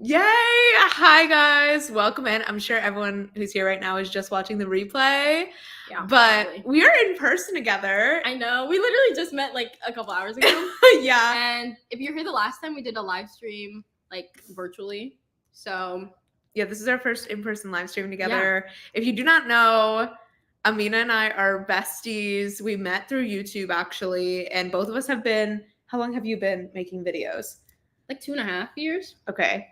Yay! Hi guys, welcome in. I'm sure everyone who's here right now is just watching the replay. Yeah, but probably. we are in person together. I know. We literally just met like a couple hours ago. Yeah. And if you're here the last time, we did a live stream like virtually. So Yeah, this is our first in-person live stream together. If you do not know, Amina and I are besties. We met through YouTube actually, and both of us have been. How long have you been making videos? like 2.5 years. Okay.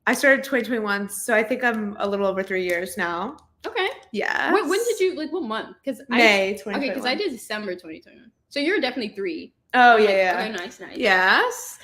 I started 2021, so I think I'm a little over 3 years now. Okay. Yeah. Wait, when did you what month? Because May 2021. Okay, because I did December 2021. So you're definitely 3. Oh yeah. Okay, nice. Yes.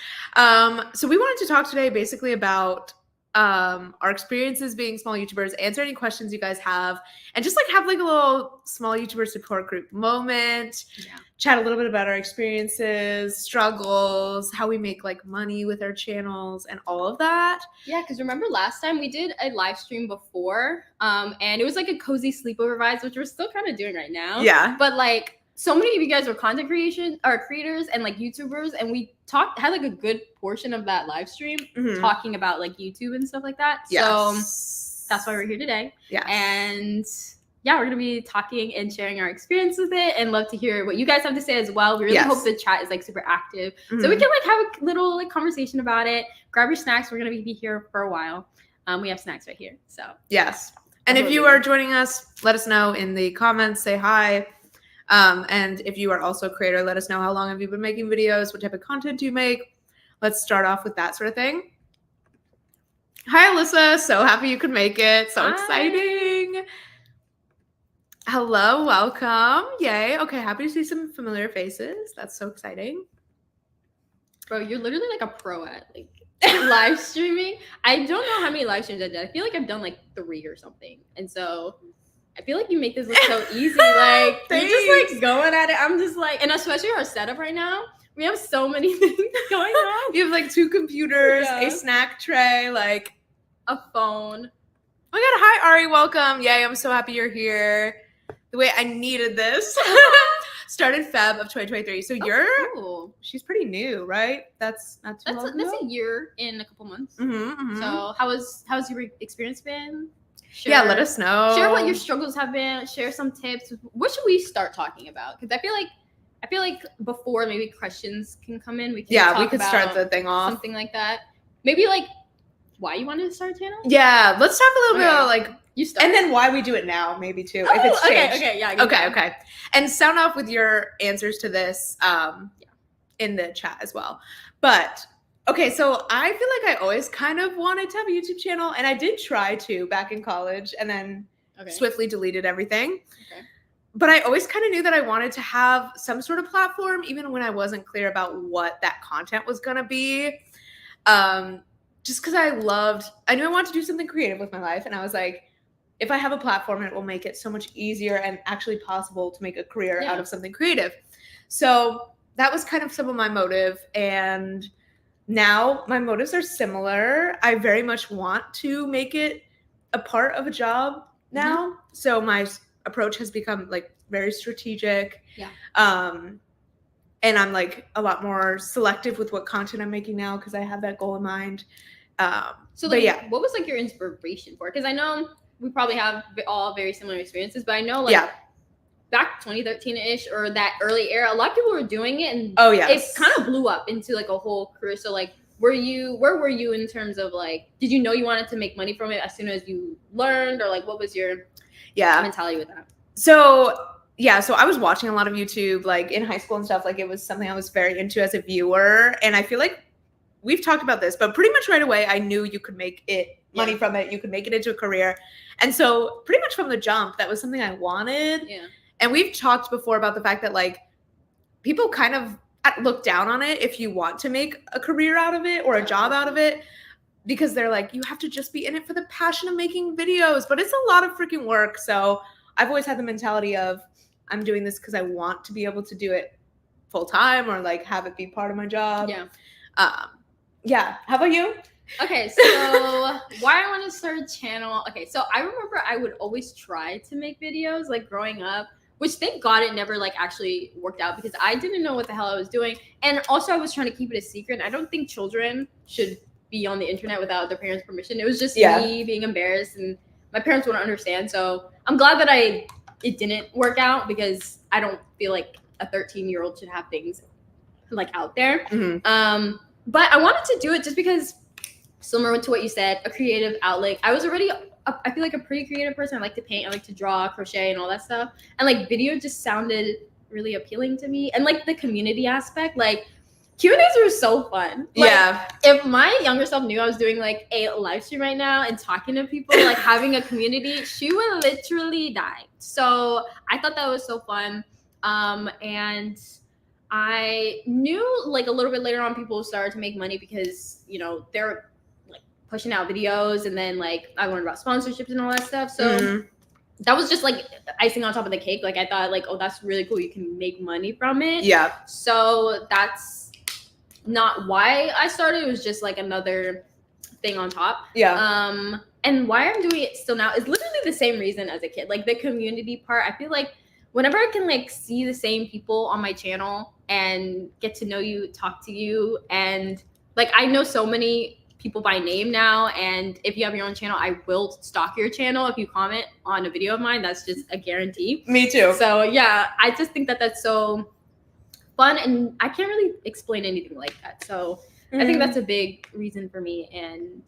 So we wanted to talk today basically about our experiences being small YouTubers, answer any questions you guys have, and just like have like a little small YouTuber support group moment. Yeah. Chat a little bit about our experiences, struggles, how we make like money with our channels, and all of that. Yeah, because remember last time we did a live stream before, and it was like a cozy sleepover vibes, which we're still kind of doing right now. Yeah. But like so many of you guys were content creators and like YouTubers, and we had like a good portion of that live stream talking about like YouTube and stuff like that. Yes. So that's why we're here today. Yeah. And yeah, we're gonna be talking and sharing our experience with it, and love to hear what you guys have to say as well. We really hope the chat is like super active, so we can like have a little like conversation about it. Grab your snacks. We're gonna be here for a while. We have snacks right here. So yes. And if you are joining us, let us know in the comments. Say hi. And if you are also a creator, let us know how long have you been making videos, what type of content do you make. Let's start off with that sort of thing. Hi, Alyssa. So happy you could make it. So exciting. Hello, welcome. Yay. Okay, happy to see some familiar faces. That's so exciting. Bro, you're literally like a pro at like live streaming. I don't know how many live streams I did. I feel like I've done like 3 or something. And so I feel like you make this look so easy. Like you're just like going at it. I'm just like, and especially our setup right now, we have so many things going on. You have like 2 computers, a snack tray, like a phone. Oh my god, hi Ari, welcome. Yay, I'm so happy you're here. The way I needed this. Started Feb of 2023. So cool. She's pretty new, right? That's not too long ago. That's a year in a couple months. Mm-hmm. So how's your experience been? Yeah, let us know. Share what your struggles have been. Share some tips. What should we start talking about? Because I feel like before maybe questions can come in. We could start the thing off. Something like that. Maybe like why you wanted to start a channel? Yeah, let's talk a little bit about like you start. And then why we do it now, maybe too. If it's changed. Okay. And sound off with your answers to this in the chat as well. But okay, so I feel like I always kind of wanted to have a YouTube channel, and I did try to back in college, and then swiftly deleted everything. Okay. But I always kind of knew that I wanted to have some sort of platform, even when I wasn't clear about what that content was going to be. Just because I knew I wanted to do something creative with my life, and I was like, if I have a platform, it will make it so much easier and actually possible to make a career out of something creative. So that was kind of some of my motive, and now my motives are similar. I very much want to make it a part of a job now. So my approach has become like very strategic. Yeah. And I'm like a lot more selective with what content I'm making now because I have that goal in mind. So like, what was like your inspiration for it? Because I know we probably have all very similar experiences, but I know like back 2013-ish or that early era, a lot of people were doing it, and it kind of blew up into like a whole career. So like, where were you in terms of like, did you know you wanted to make money from it as soon as you learned, or like what was your mentality with that? So I was watching a lot of YouTube like in high school and stuff. Like it was something I was very into as a viewer, and I feel like we've talked about this, but pretty much right away I knew you could make money from it. You could make it into a career. And so pretty much from the jump, that was something I wanted. Yeah. And we've talked before about the fact that like people kind of look down on it if you want to make a career out of it or a job out of it, because they're like, you have to just be in it for the passion of making videos, but it's a lot of freaking work. So I've always had the mentality of I'm doing this because I want to be able to do it full time or like have it be part of my job. Yeah. How about you? Okay, so why I want to start a channel. Okay, so I remember I would always try to make videos like growing up, which thank God it never like actually worked out because I didn't know what the hell I was doing. And also I was trying to keep it a secret. I don't think children should be on the internet without their parents' permission. It was just me being embarrassed, and my parents wouldn't understand. So I'm glad that it didn't work out, because I don't feel like a 13-year-old should have things like out there. Mm-hmm. But I wanted to do it just because, similar to what you said, a creative outlet. I was already, I feel like, a pretty creative person. I like to paint, I like to draw, crochet, and all that stuff. And like video just sounded really appealing to me. And like the community aspect, like Q&As were so fun. Like, if my younger self knew I was doing like a live stream right now and talking to people, like having a community, she would literally die. So I thought that was so fun. And I knew like a little bit later on people started to make money because, you know, they're like pushing out videos, and then like I learned about sponsorships and all that stuff. So that was just like icing on top of the cake. Like I thought like, oh, that's really cool. You can make money from it. Yeah. So that's not why I started. It was just like another thing on top. Yeah. And why I'm doing it still now is literally the same reason as a kid. Like the community part. I feel like whenever I can like see the same people on my channel and get to know you, talk to you, and like I know so many people by name now, and if you have your own channel, I will stalk your channel if you comment on a video of mine. That's just a guarantee. Me too. So yeah, I just think that that's so fun, and I can't really explain anything like that. So I think that's a big reason for me. And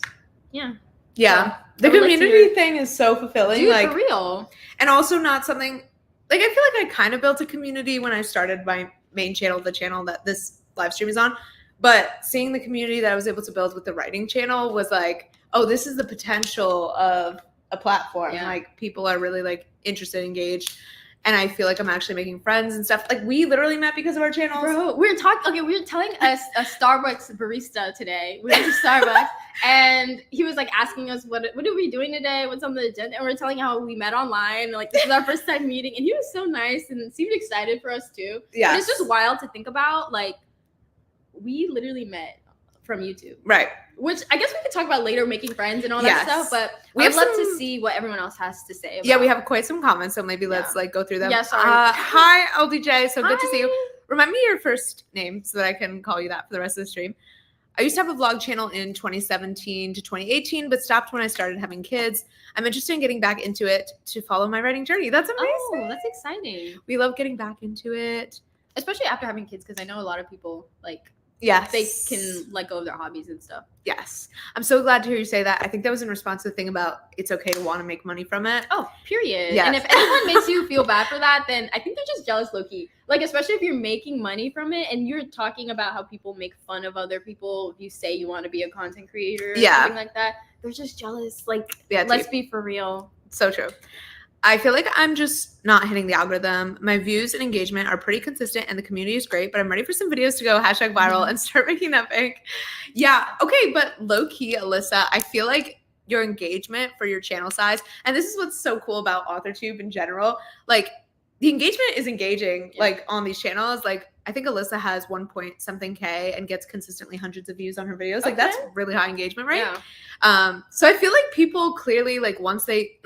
yeah. So, the community thing is so fulfilling. Dude, like for real. And also not something like, I feel like I kind of built a community when I started my main channel, the channel that this live stream is on. But seeing the community that I was able to build with the writing channel was like, oh, this is the potential of a platform. Yeah. Like people are really like interested, engaged. And I feel like I'm actually making friends and stuff. Like we literally met because of our channels. Bro, we were telling us a Starbucks barista today. We went to Starbucks and he was like asking us what are we doing today? What's on the agenda? And we're telling how we met online. Like this is our first time meeting. And he was so nice and seemed excited for us too. Yeah. It's just wild to think about. Like we literally met from YouTube. Right. Which I guess we could talk about later, making friends and all that stuff, but I'd love to see what everyone else has to say. Yeah, we have quite some comments, so maybe let's like go through them. Yeah, sorry. Hi, LDJ. So good to see you. Remind me your first name so that I can call you that for the rest of the stream. I used to have a vlog channel in 2017 to 2018, but stopped when I started having kids. I'm interested in getting back into it to follow my writing journey. That's amazing. Oh, that's exciting. We love getting back into it. Especially after having kids, because I know a lot of people like they can let go of their hobbies and stuff. Yes. I'm so glad to hear you say that. I think that was in response to the thing about it's okay to want to make money from it. Oh, period. Yes. And if anyone makes you feel bad for that, then I think they're just jealous low-key. Like, especially if you're making money from it and you're talking about how people make fun of other people if you say you want to be a content creator or something like that. They're just jealous. Like, let's be for real. So true. I feel like I'm just not hitting the algorithm. My views and engagement are pretty consistent and the community is great, but I'm ready for some videos to go #viral and start making that big. Yeah. Okay. But low key, Alyssa, I feel like your engagement for your channel size, and this is what's so cool about AuthorTube in general, like the engagement is engaging like on these channels. Like I think Alyssa has 1 point something K and gets consistently hundreds of views on her videos. Like that's really high engagement, right? Yeah. So I feel like people clearly like once they,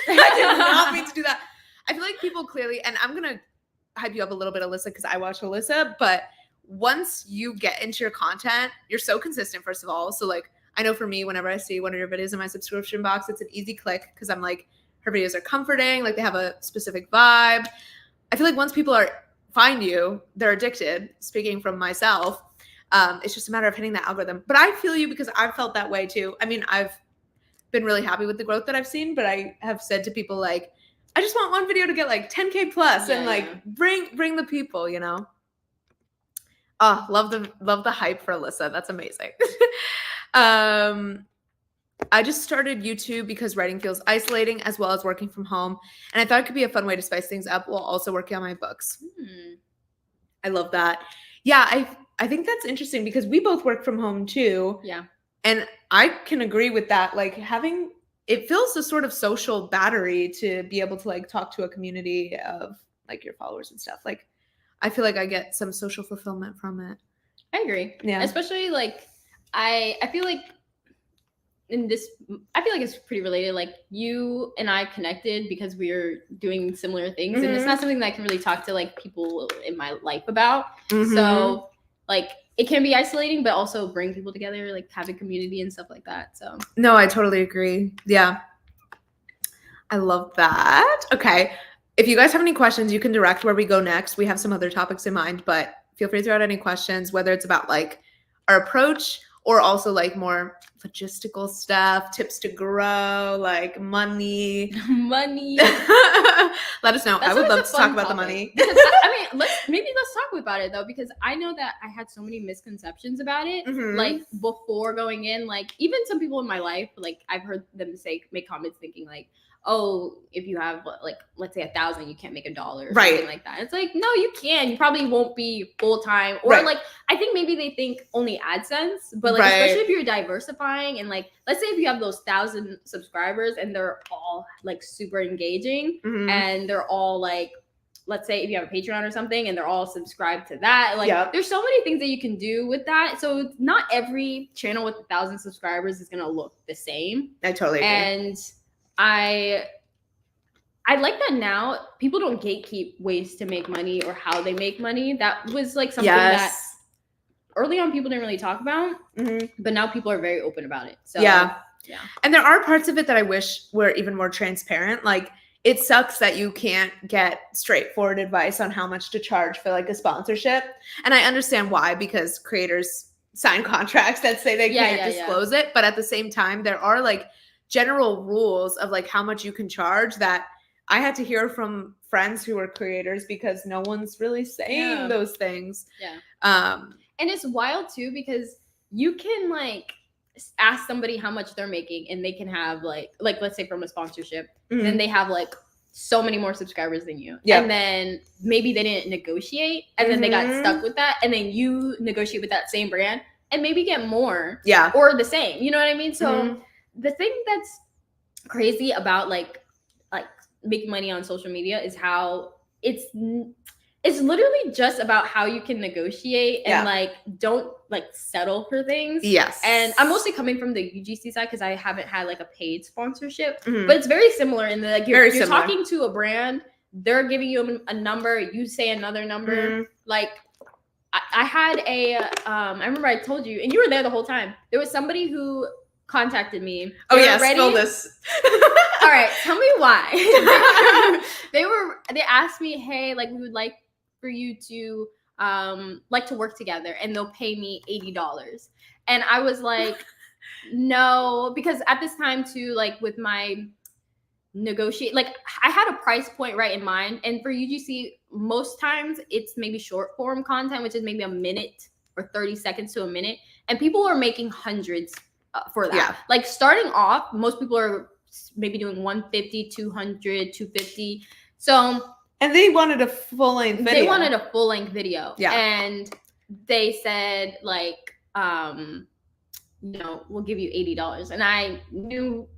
I did not mean to do that. I feel like people clearly, and I'm going to hype you up a little bit, Alyssa, because I watch Alyssa, but once you get into your content, you're so consistent, first of all. So like, I know for me, whenever I see one of your videos in my subscription box, it's an easy click because I'm like, her videos are comforting, like they have a specific vibe. I feel like once people find you, they're addicted, speaking from myself. It's just a matter of hitting that algorithm. But I feel you because I've felt that way too. I mean, I've been really happy with the growth that I've seen, but I have said to people like, I just want one video to get like 10K plus and like bring the people, you know. Oh, love the hype for Alyssa. That's amazing. I just started YouTube because writing feels isolating as well as working from home, and I thought it could be a fun way to spice things up while also working on my books. I love that. Yeah, I think that's interesting because we both work from home too. Yeah. And I can agree with that. Like it feels a sort of social battery to be able to like talk to a community of like your followers and stuff. Like I feel like I get some social fulfillment from it. I agree. Yeah. Especially like I feel like I feel like it's pretty related. Like you and I connected because we're doing similar things. And it's not something that I can really talk to like people in my life about. So like it can be isolating, but also bring people together, like having community and stuff like that. So no, I totally agree. Yeah. I love that. Okay. If you guys have any questions, you can direct where we go next. We have some other topics in mind, but feel free to throw out any questions, whether it's about like our approach or also like more logistical stuff, tips to grow, like money. Money. Let us know. I would love to talk about the money. Because I mean, let's talk about it though, because I know that I had so many misconceptions about it. Mm-hmm. Like before going in, like even some people in my life, like I've heard them make comments thinking like, oh, if you have like, let's say 1,000, you can't make $1 or something like that. It's like, no, you can. You probably won't be full time, or like I think maybe they think only AdSense, but like especially if you're diversifying and like let's say if you have those 1,000 subscribers and they're all like super engaging and they're all like, let's say if you have a Patreon or something and they're all subscribed to that, like there's so many things that you can do with that. So not every channel with 1,000 subscribers is gonna look the same. I totally agree. And I like that now people don't gatekeep ways to make money or how they make money. That was like something that early on people didn't really talk about, but now people are very open about it. So yeah. And there are parts of it that I wish were even more transparent. Like it sucks that you can't get straightforward advice on how much to charge for like a sponsorship. And I understand why, because creators sign contracts that say they can't disclose it. But at the same time, there are like general rules of like how much you can charge that I had to hear from friends who are creators because no one's really saying those things. And it's wild too, because you can like ask somebody how much they're making and they can have like let's say from a sponsorship, then they have like so many more subscribers than you. And then maybe they didn't negotiate and then they got stuck with that. And then you negotiate with that same brand and maybe get more or the same. You know what I mean? So the thing that's crazy about like making money on social media is how it's literally just about how you can negotiate and like don't like settle for things. And I'm mostly coming from the UGC side because I haven't had like a paid sponsorship, but it's very similar in the like you're talking to a brand, they're giving you a number, you say another number. Like I had I remember I told you, and you were there the whole time. There was somebody who contacted me. Spill this. All right, tell me why. They asked me, hey, like we would like for you to like to work together and they'll pay me $80. And I was like, no, because at this time too, like with my negotiate, like I had a price point right in mind. And for UGC, most times it's maybe short form content, which is maybe a minute or 30 seconds to a minute. And people are making hundreds for that. Like starting off, most people are maybe doing 150, 200, 250. So and they wanted a full-length video. They wanted a full-length video. And they said like, you know, we'll give you $80. And I knew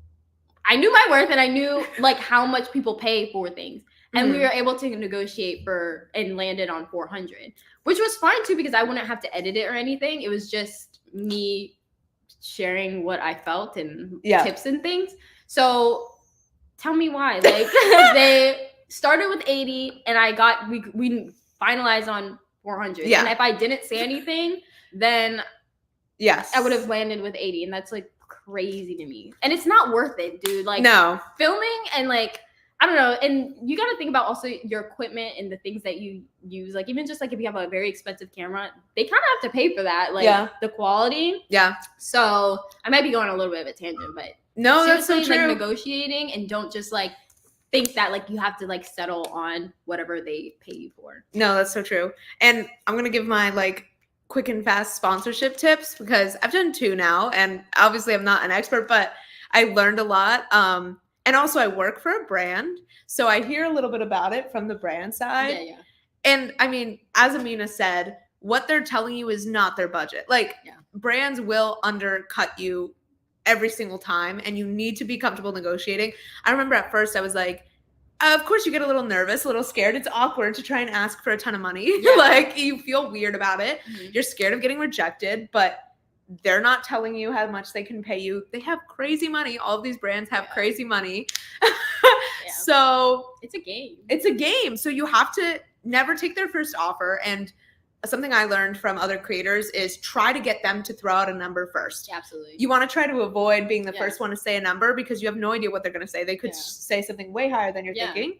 my worth and I knew like how much people pay for things. And we were able to negotiate for and landed on 400, which was fine too, because I wouldn't have to edit it or anything. It was just me sharing what I felt and tips and things. So tell me why. Like they started with 80 and we finalized on 400. And if I didn't say anything, then I would have landed with 80. And that's like crazy to me. And it's not worth it, dude. Like filming and like, I don't know. And you got to think about also your equipment and the things that you use. Like even just like if you have a very expensive camera, they kind of have to pay for that. Like the quality. So I might be going a little bit of a tangent, but no, that's so true. Like negotiating and don't just like think that like you have to like settle on whatever they pay you for. No, that's so true. And I'm going to give my like quick and fast sponsorship tips because I've done 2 now. And obviously I'm not an expert, but I learned a lot. And also I work for a brand, so I hear a little bit about it from the brand side. And I mean, as Amina said, what they're telling you is not their budget. Like brands will undercut you every single time and you need to be comfortable negotiating. I remember at first I was like, of course you get a little nervous, a little scared. It's awkward to try and ask for a ton of money. Like you feel weird about it. You're scared of getting rejected, but they're not telling you how much they can pay you. They have crazy money. All of these brands have crazy money. So it's a game. It's a game. So you have to never take their first offer. And something I learned from other creators is try to get them to throw out a number first. Yeah, absolutely. You want to try to avoid being the first one to say a number because you have no idea what they're going to say. They could say something way higher than you're thinking.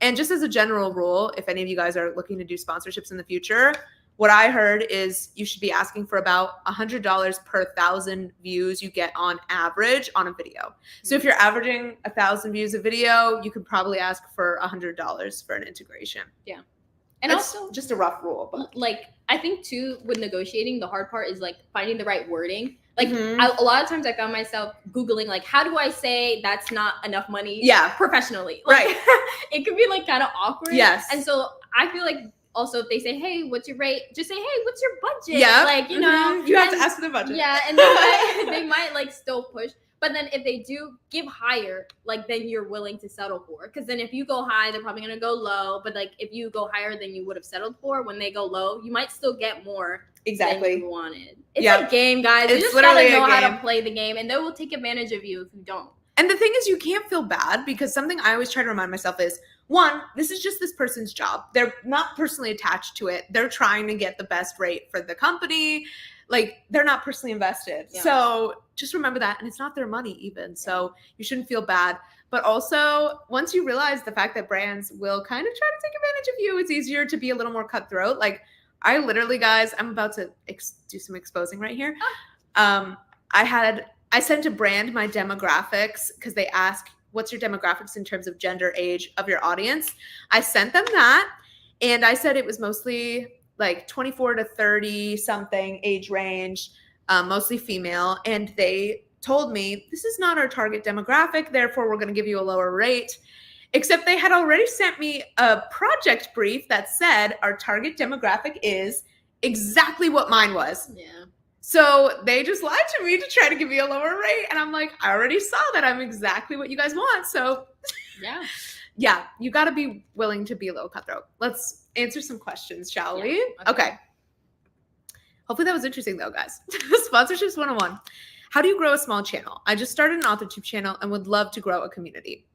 And just as a general rule, if any of you guys are looking to do sponsorships in the future, what I heard is you should be asking for about $100 per 1,000 views you get on average on a video. So if you're averaging 1,000 views a video, you could probably ask for $100 for an integration. Yeah. And that's also just a rough rule, but like I think too with negotiating, the hard part is like finding the right wording. Like a lot of times I found myself Googling like, how do I say that's not enough money professionally? Like, right. It could be like kind of awkward. Yes. And so I feel like also if they say, hey, what's your rate? Just say, hey, what's your budget? Yeah. Like, you know. You have to ask for the budget. Yeah. And they might like still push. But then if they do give higher, like then you're willing to settle for. Because then if you go high, they're probably going to go low. But like if you go higher than you would have settled for, when they go low, you might still get more than you wanted. It's a game, guys. You just got to know how to play the game. And they will take advantage of you if you don't. And the thing is, you can't feel bad because something I always try to remind myself is, one, this is just this person's job. They're not personally attached to it. They're trying to get the best rate for the company. Like, they're not personally invested. Yeah. So just remember that. And it's not their money even. So you shouldn't feel bad. But also, once you realize the fact that brands will kind of try to take advantage of you, it's easier to be a little more cutthroat. Like, I literally, guys, I'm about to do some exposing right here. I sent a brand my demographics because they ask, what's your demographics in terms of gender, age of your audience? I sent them that. And I said it was mostly like 24 to 30 something age range, mostly female. And they told me, this is not our target demographic, therefore we're going to give you a lower rate. Except they had already sent me a project brief that said our target demographic is exactly what mine was. Yeah. So they just lied to me to try to give me a lower rate. And I'm like, I already saw that I'm exactly what you guys want. So yeah, you got to be willing to be a little cutthroat. Let's answer some questions, shall we? Okay. Hopefully that was interesting though, guys. Sponsorships 101. How do you grow a small channel? I just started an AuthorTube channel and would love to grow a community.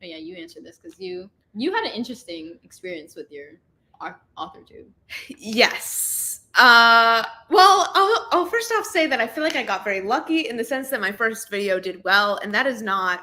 Oh, yeah, you answered this because you had an interesting experience with your AuthorTube. Yes. Well, I'll first off say that I feel like I got very lucky in the sense that my first video did well, and that is not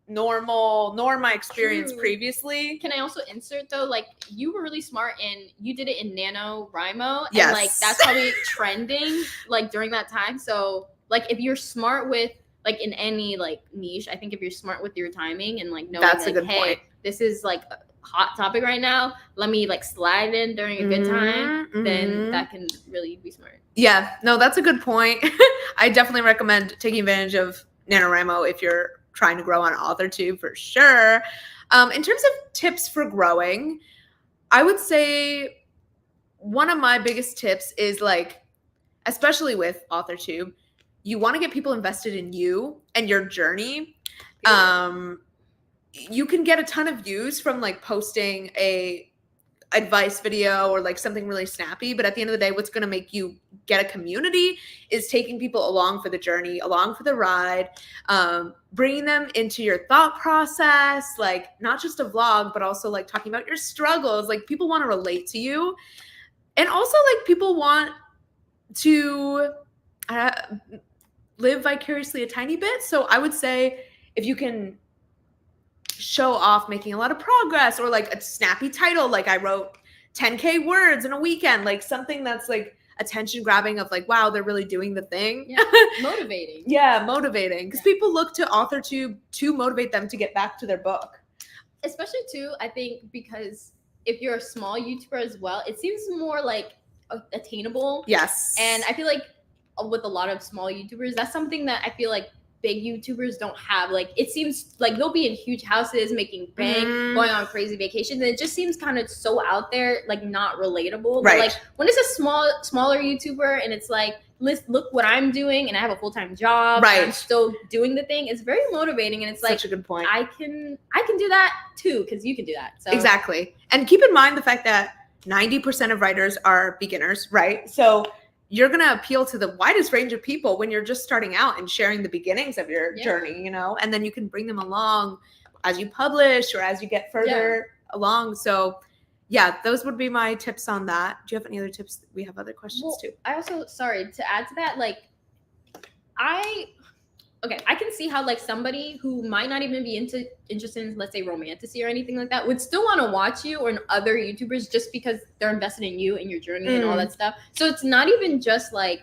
normal nor my experience previously. Can I also insert though, like you were really smart and you did it in NaNoWriMo, yes. And like that's probably trending like during that time. So like if you're smart with like in any like niche, I think if you're smart with your timing and like knowing that's like, a good point. This is like a hot topic right now, let me like slide in during a good time, then that can really be smart. Yeah, no, that's a good point. I definitely recommend taking advantage of NaNoWriMo if you're trying to grow on AuthorTube for sure. In terms of tips for growing, I would say one of my biggest tips is like, especially with AuthorTube, you want to get people invested in you and your journey. You can get a ton of views from like posting a advice video or like something really snappy, but at the end of the day, what's going to make you get a community is taking people along for the journey, along for the ride, bringing them into your thought process, like not just a vlog, but also like talking about your struggles. Like people want to relate to you. And also like people want to live vicariously a tiny bit. So I would say if you can show off making a lot of progress or like a snappy title, like I wrote 10K words in a weekend, like something that's like attention grabbing of like, wow, they're really doing the thing. Yeah, motivating. Yeah, motivating. Because people look to AuthorTube to motivate them to get back to their book. Especially too, I think because if you're a small YouTuber as well, it seems more like attainable. Yes. And I feel like with a lot of small YouTubers, that's something that I feel like big YouTubers don't have. Like it seems like they'll be in huge houses making bank, going on crazy vacations, and it just seems kind of so out there, like not relatable. Right. But like when it's a smaller YouTuber and it's like, look what I'm doing and I have a full-time job, right, and I'm still doing the thing, it's very motivating. And it's such like a good point. I can do that too, because you can do that. So exactly. And keep in mind the fact that 90% of writers are beginners, right? So you're going to appeal to the widest range of people when you're just starting out and sharing the beginnings of your journey, you know, and then you can bring them along as you publish or as you get further along. So yeah, those would be my tips on that. Do you have any other tips? We have other questions too. I also, sorry, to add to that, like, I can see how like somebody who might not even be interested in, let's say, romantasy or anything like that would still want to watch you or other YouTubers just because they're invested in you and your journey and all that stuff. So it's not even just like,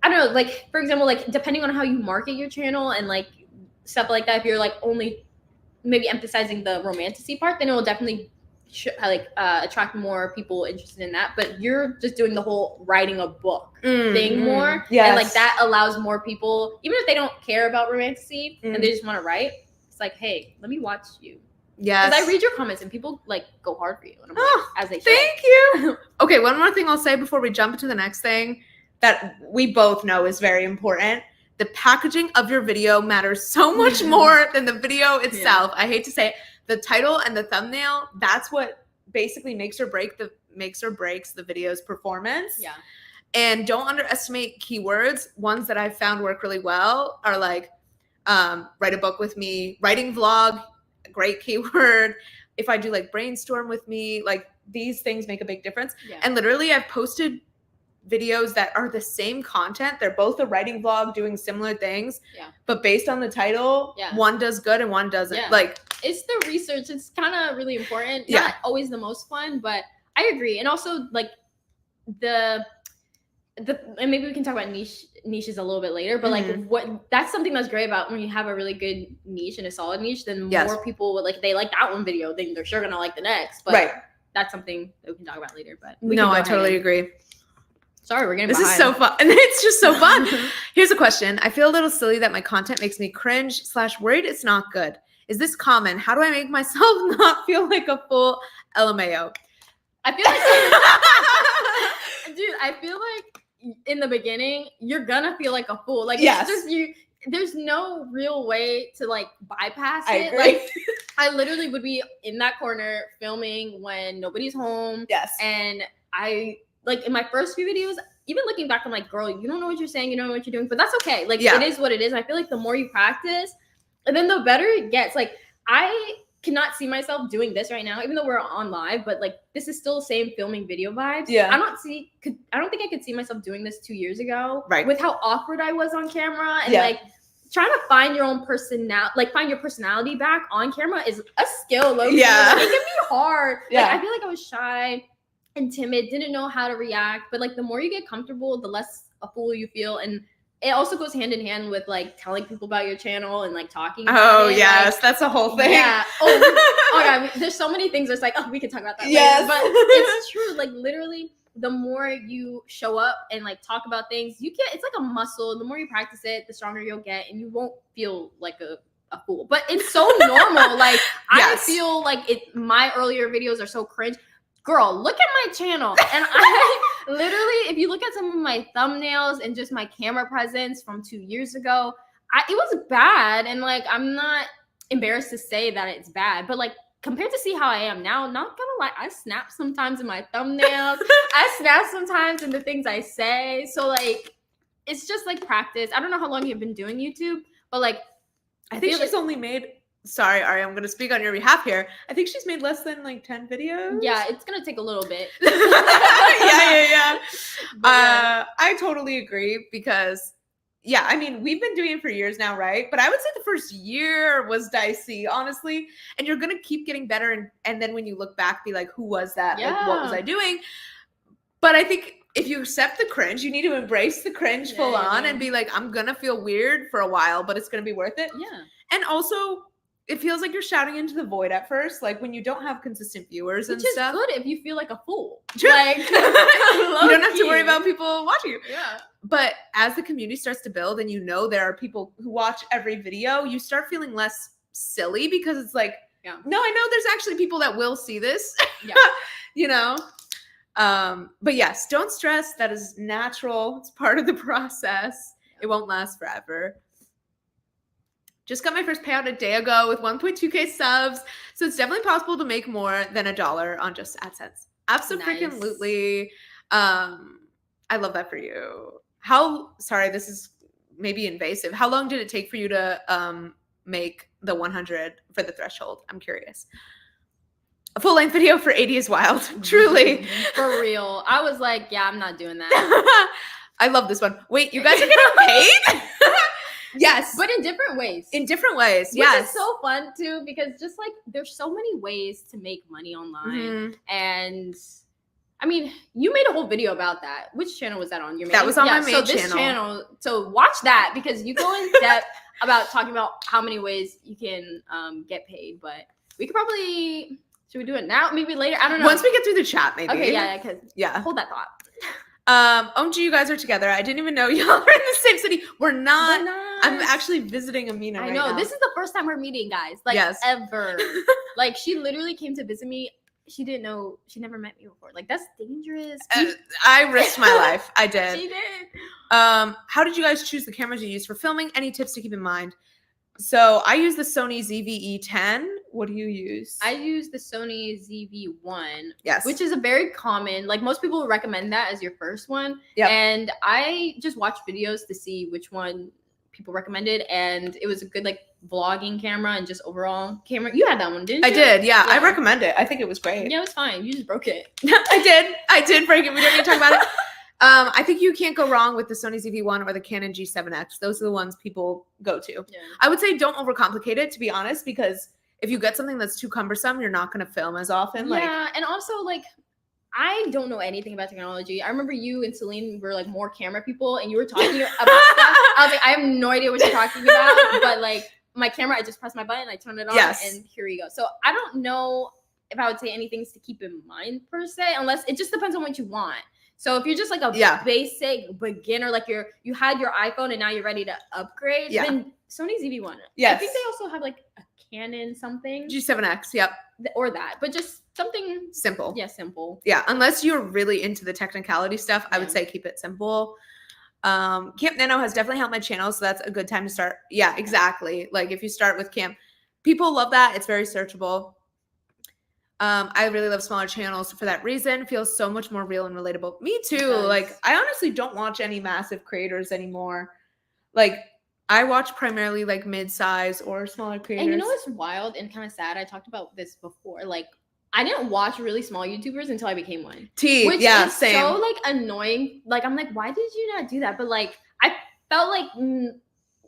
I don't know, like, for example, like, depending on how you market your channel and like stuff like that, if you're like only maybe emphasizing the romantasy part, then it will definitely attract more people interested in that. But you're just doing the whole writing a book thing more. Yes. And like that allows more people, even if they don't care about romantasy and they just want to write, it's like, hey, let me watch you. Yes. Because I read your comments and people like go hard for you. And I'm like, as they should. Thank you. Okay, one more thing I'll say before we jump into the next thing that we both know is very important. The packaging of your video matters so much more than the video itself. Yeah. I hate to say it. The title and the thumbnail, that's what basically makes or breaks the video's performance. Yeah. And don't underestimate keywords. Ones that I've found work really well are like write a book with me, writing vlog, great keyword. If I do like brainstorm with me, like these things make a big difference. Yeah. And literally I've posted videos that are the same content. They're both a writing vlog doing similar things. Yeah. But based on the title, one does good and one doesn't. Yeah. Like, it's the research. It's kind of really important. Not always the most fun, but I agree. And also like and maybe we can talk about niches a little bit later, but like that's something that's great about when you have a really good niche and a solid niche, then more people would like, they like that one video, then they're sure gonna like the next. But that's something that we can talk about later. But I totally agree. Sorry, we're getting This behind. is so fun. And it's just so fun. Here's a question. I feel a little silly that my content makes me cringe / worried it's not good. Is this common? How do I make myself not feel like a fool? LMAO. I feel like, dude, I feel like in the beginning, you're gonna feel like a fool. Like, it's just you. There's no real way to like bypass it. Agree. Like, I literally would be in that corner filming when nobody's home. Yes. And I, like, in my first few videos, even looking back, I'm like, girl, you don't know what you're saying. You don't know what you're doing. But that's okay. Like, it is what it is. And I feel like the more you practice, and then the better it gets. Like, I cannot see myself doing this right now, even though we're on live, but like, this is still the same filming video vibes. Yeah. I don't think I could see myself doing this 2 years ago. Right. With how awkward I was on camera and like trying to find your own personality, like find your personality back on camera is a skill. Yeah. It can be hard. Yeah. Like, I feel like I was shy and timid, didn't know how to react, but like the more you get comfortable, the less a fool you feel. And it also goes hand in hand with like telling people about your channel and like talking about it. Yes, like, that's a whole thing. Yeah. Oh yeah, there's so many things. It's like, we can talk about that later. But it's true. Like, literally, the more you show up and like talk about things, it's like a muscle. The more you practice it, the stronger you'll get, and you won't feel like a fool. But it's so normal. Like, I feel like my earlier videos are so cringe. Girl, look at my channel. And I literally, if you look at some of my thumbnails and just my camera presence from 2 years ago, it was bad. And like, I'm not embarrassed to say that it's bad, but like, compared to see how I am now, not gonna lie, I snap sometimes in my thumbnails. I snap sometimes in the things I say. So like, it's just like practice. I don't know how long you've been doing YouTube, but like, I think she's only made... Sorry, Ari, I'm going to speak on your behalf here. I think she's made less than like 10 videos. Yeah, it's going to take a little bit. Yeah. I totally agree because, I mean, we've been doing it for years now, right? But I would say the first year was dicey, honestly. And you're going to keep getting better. And then when you look back, be like, who was that? Yeah. Like, what was I doing? But I think if you accept the cringe, you need to embrace the cringe full on and be like, I'm going to feel weird for a while, but it's going to be worth it. Yeah. And also... it feels like you're shouting into the void at first, like when you don't have consistent viewers and stuff. Which is good if you feel like a fool. True. Like, you don't have to worry about people watching you. Yeah. But as the community starts to build and you know there are people who watch every video, you start feeling less silly because it's like, no, I know there's actually people that will see this. Yeah. You know? But yes, don't stress. That is natural. It's part of the process. It won't last forever. Just got my first payout a day ago with 1.2K subs. So it's definitely possible to make more than $1 on just AdSense. Absolutely. I love that for you. Sorry, this is maybe invasive. How long did it take for you to make the 100 for the threshold? I'm curious. A full-length video for 80 is wild. Truly. For real. I was like, yeah, I'm not doing that. I love this one. Wait, you guys are getting paid? Yes. But in different ways. In different ways, yes. Which is so fun, too, because just, like, there's so many ways to make money online. And, I mean, you made a whole video about that. Which channel was that on? Your main? That was on my main channel. So this channel, so watch that, because you go in depth about talking about how many ways you can get paid. But we could probably... Should we do it now? Maybe later? I don't know. Once we get through the chat, maybe. Okay, yeah. Hold that thought. OMG, you guys are together. I didn't even know y'all are in the same city. We're not. I'm actually visiting Amina right now. I know. This is the first time we're meeting, guys. Like, ever. Like, she literally came to visit me. She didn't know. She never met me before. Like, that's dangerous. I risked my life. I did. She did. How did you guys choose the cameras you use for filming? Any tips to keep in mind? So I use the Sony ZV-E10. What do you use? I use the Sony ZV-1. Yes. Which is a very common, like most people recommend that as your first one. Yeah. And I just watched videos to see which one people recommended. And it was a good like vlogging camera and just overall camera. You had that one, didn't you? I did, yeah. I recommend it. I think it was great. Yeah, it was fine. You just broke it. I did break it. We don't need to talk about it. I think you can't go wrong with the Sony ZV-1 or the Canon G7X. Those are the ones people go to. Yeah. I would say don't overcomplicate it, to be honest, because if you get something that's too cumbersome, you're not going to film as often. Yeah, and also, like, I don't know anything about technology. I remember you and Celine were, like, more camera people, and you were talking about stuff. I was like, I have no idea what you're talking about, but, like, my camera, I just press my button, I turn it on, and here we go. So I don't know if I would say anything to keep in mind, per se, unless it just depends on what you want. So if you're just like a basic beginner, like you had your iPhone and now you're ready to upgrade, then Sony ZV-1. Yes. I think they also have like a Canon something. G7X, yep. Or that, but just something simple. Yeah, simple. Yeah, unless you're really into the technicality stuff, I would say keep it simple. Camp Nano has definitely helped my channel, so that's a good time to start. Yeah, exactly. Like if you start with Camp, people love that. It's very searchable. I really love smaller channels for that reason. Feels so much more real and relatable. Me too. Like I honestly don't watch any massive creators anymore. Like I watch primarily like mid-size or smaller creators. And you know what's wild and kind of sad? I talked about this before. Like I didn't watch really small YouTubers until I became one. Which is same. So like annoying. Like I'm like, why did you not do that? But like I felt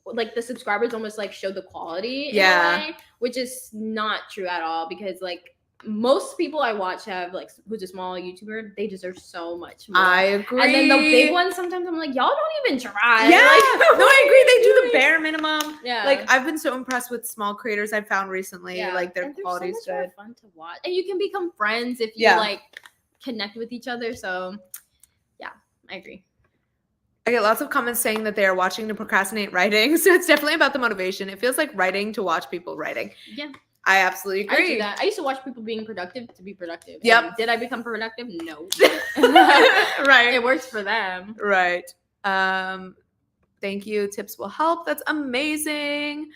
like the subscribers almost like showed the quality in a way, which is not true at all, because like most people I watch have like who's a small YouTuber, they deserve so much more. I agree. And then the big ones, sometimes I'm like, y'all don't even try. Yeah, like, no, I agree. They do the bare minimum. Yeah, like I've been so impressed with small creators I've found recently. Yeah. Like their quality's so much more fun to watch, and you can become friends if you like connect with each other. So yeah, I agree. I get lots of comments saying that they are watching to procrastinate writing. So it's definitely about the motivation. It feels like writing to watch people writing. Yeah. I absolutely agree. I do that. I used to watch people being productive to be productive. Yep. Did I become productive? No. Right. It works for them. Right. Thank you. Tips will help. That's amazing.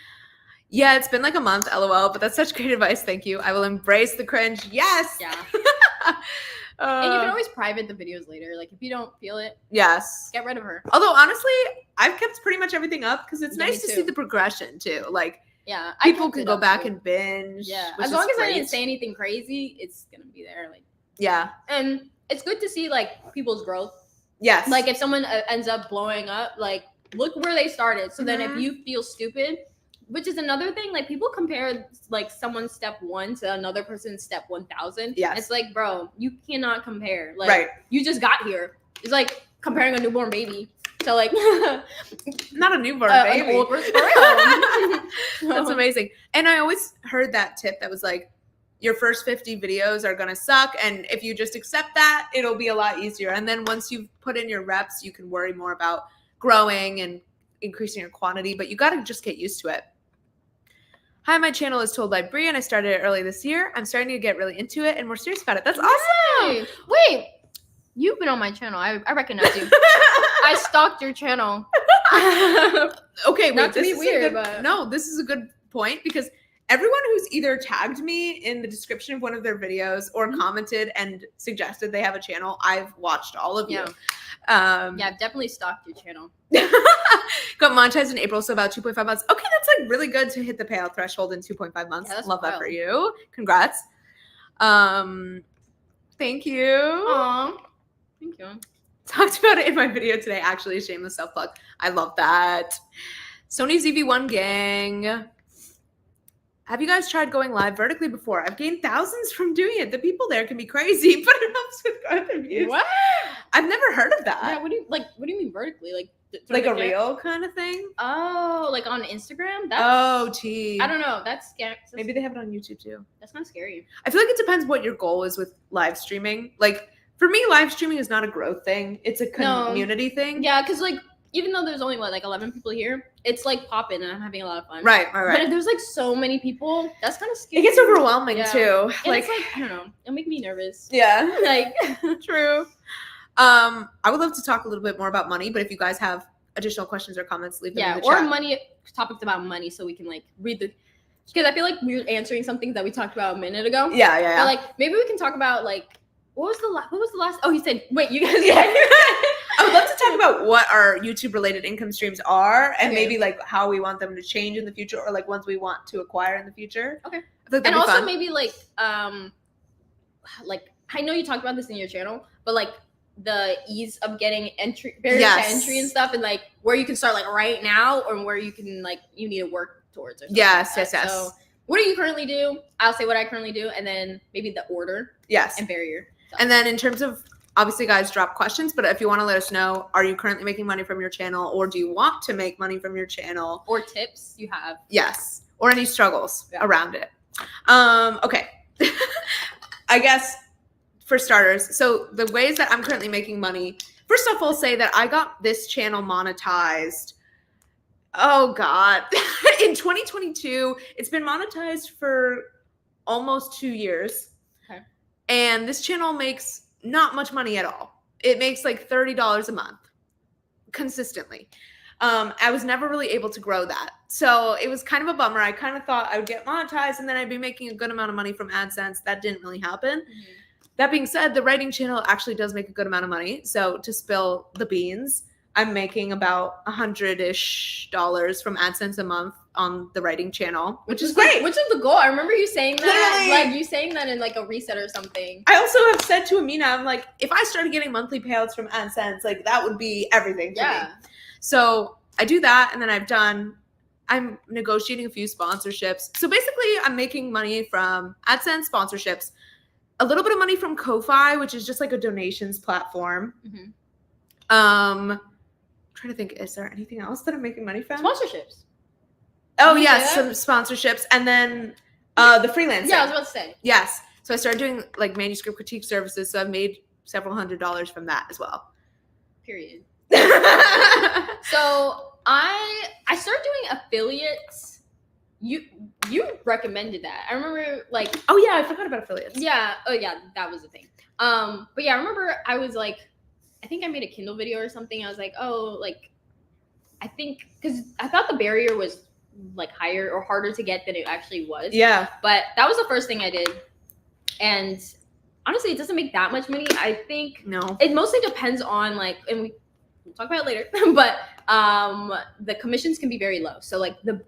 Yeah, it's been like a month, LOL, but that's such great advice. Thank you. I will embrace the cringe. Yes. Yeah. And you can always private the videos later. Like if you don't feel it, get rid of her. Although honestly, I've kept pretty much everything up because it's nice to see the progression too. Like people can go back and binge. Yeah, as long as I didn't say anything crazy, it's gonna be there. Like and it's good to see like people's growth. Yes. Like if someone ends up blowing up, like look where they started. So then if you feel stupid, which is another thing, like people compare like someone's step 1 to another person's step 1,000. Yes. It's like, bro, you cannot compare. Like you just got here. It's like comparing a newborn baby. So like not a newborn baby. An old person. For real. That's amazing. And I always heard that tip that was like your first 50 videos are gonna suck, and if you just accept that, it'll be a lot easier. And then once you've put in your reps, you can worry more about growing and increasing your quantity, but you gotta just get used to it. Hi, my channel is Told by Brie, and I started it early this year. I'm starting to get really into it and more serious about it. That's awesome. Wait, you've been on my channel. I recognize you. I stalked your channel. Okay, not to be weird, but no, this is a good point because everyone who's either tagged me in the description of one of their videos or commented and suggested they have a channel, I've watched all of you. I've definitely stalked your channel. Got monetized in April, so about 2.5 months. Okay, that's like really good to hit the payout threshold in 2.5 months. Love that for you. Congrats. Thank you. Aww. Thank you. Talked about it in my video today, actually, a shameless self-plug. I love that. Sony ZV-1 gang. Have you guys tried going live vertically before? I've gained thousands from doing it. The people there can be crazy, but it helps with growth and views. What? I've never heard of that. Yeah, what do you mean vertically? Like a reel kind of thing? Oh, like on Instagram? Gee. I don't know. That's scary. Maybe they have it on YouTube too. That's kind of scary. I feel like it depends what your goal is with live streaming. Like, for me, live streaming is not a growth thing. It's a community thing. Yeah, because like, even though there's only 11 people here, it's like popping and I'm having a lot of fun. Right. But if there's like so many people, that's kind of scary. It gets overwhelming too. And it's like, I don't know, it'll make me nervous. Yeah. Like, true. I would love to talk a little bit more about money, but if you guys have additional questions or comments, leave them in the chat. Or money topics about money, so we can like read the. Because I feel like we're answering some things that we talked about a minute ago. Yeah. But like, maybe we can talk about like. What was the last? Oh, he said, wait, you guys. I would love to talk about what our YouTube related income streams are and maybe like how we want them to change in the future or like ones we want to acquire in the future. Okay. And also fun. Maybe like I know you talked about this in your channel, but like the ease of getting barriers to entry and stuff, and like where you can start like right now or where you can like you need to work towards. Or yes. So what do you currently do? I'll say what I currently do, and then maybe the order. Yes. And barrier. So. And then in terms of, obviously, guys, drop questions. But if you want to let us know, are you currently making money from your channel, or do you want to make money from your channel? Or tips you have. Yes. Or any struggles around it. Okay. I guess for starters, so the ways that I'm currently making money, first off, I'll say that I got this channel monetized. Oh, God. In 2022, it's been monetized for almost 2 years. And this channel makes not much money at all. It makes like $30 a month consistently. I was never really able to grow that. So it was kind of a bummer. I kind of thought I would get monetized and then I'd be making a good amount of money from AdSense. That didn't really happen. Mm-hmm. That being said, the writing channel actually does make a good amount of money. So to spill the beans, I'm making about $100-ish from AdSense a month on the writing channel, which is great. Which is the goal? I remember you saying that, like you saying that in like a reset or something. I also have said to Amina, I'm like, if I started getting monthly payouts from AdSense, like that would be everything to me. So I do that, and then I'm negotiating a few sponsorships. So basically, I'm making money from AdSense sponsorships, a little bit of money from Ko-Fi, which is just like a donations platform. Mm-hmm. Trying to think, is there anything else that I'm making money from? Sponsorships. Oh yes, some sponsorships, and then the freelancing. Yeah, I was about to say. Yes, so I started doing like manuscript critique services, so I've made several $100s from that as well. Period. So I started doing affiliates. You recommended that. I remember like. Oh yeah, I forgot about affiliates. Yeah. Oh yeah, that was the thing. But yeah, I remember I was like. I think I made a Kindle video or something. I was like, oh, like, I think, because I thought the barrier was, like, higher or harder to get than it actually was. Yeah. But that was the first thing I did. And honestly, it doesn't make that much money. I think. No. It mostly depends on, like, and we'll talk about it later, but the commissions can be very low. So, like, the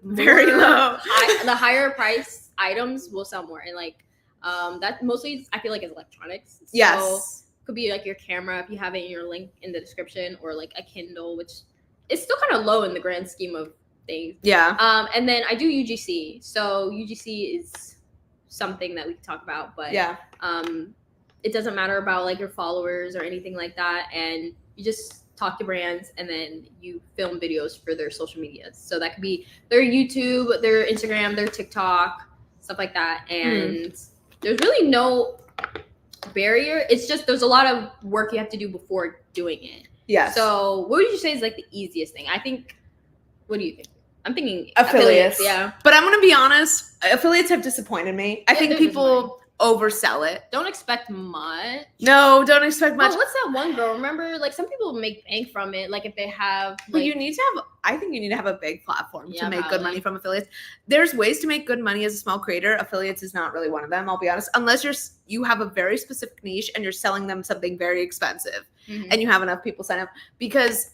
higher price items will sell more. And, like, that mostly, I feel like, is electronics. Yes. So, could be like your camera if you have it in your link in the description, or like a Kindle, which is still kind of low in the grand scheme of things. Yeah. And then I do UGC. So UGC is something that we can talk about, but yeah. It doesn't matter about like your followers or anything like that. And you just talk to brands and then you film videos for their social medias. So that could be their YouTube, their Instagram, their TikTok, stuff like that. And there's really no barrier. It's just there's a lot of work you have to do before doing it. Yeah. So what would you say is like the easiest thing? I think. What do you think? I'm thinking affiliates. Yeah. But I'm gonna be honest. Affiliates have disappointed me. I think people oversell it. Don't expect much. No, don't expect much. Oh, what's that one girl? Remember, like some people make bank from it. Like if they have. But you need to have. I think you need to have a big platform to make good money from affiliates. There's ways to make good money as a small creator. Affiliates is not really one of them. I'll be honest. Unless you have a very specific niche and you're selling them something very expensive, and you have enough people sign up. Because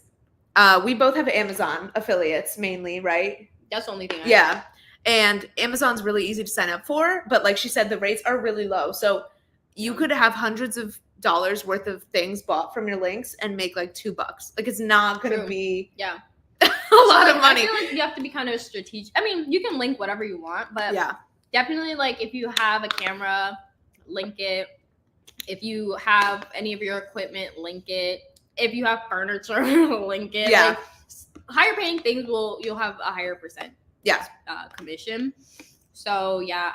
we both have Amazon affiliates mainly, right? That's the only thing. Yeah. And Amazon's really easy to sign up for, but like she said, the rates are really low. So you could have hundreds of dollars worth of things bought from your links and make like $2. Like it's not going to be a lot of money. I feel like you have to be kind of strategic. I mean, you can link whatever you want, but definitely like if you have a camera, link it. If you have any of your equipment, link it. If you have furniture, link it. Yeah. Like, higher paying things you'll have a higher percent commission. So yeah,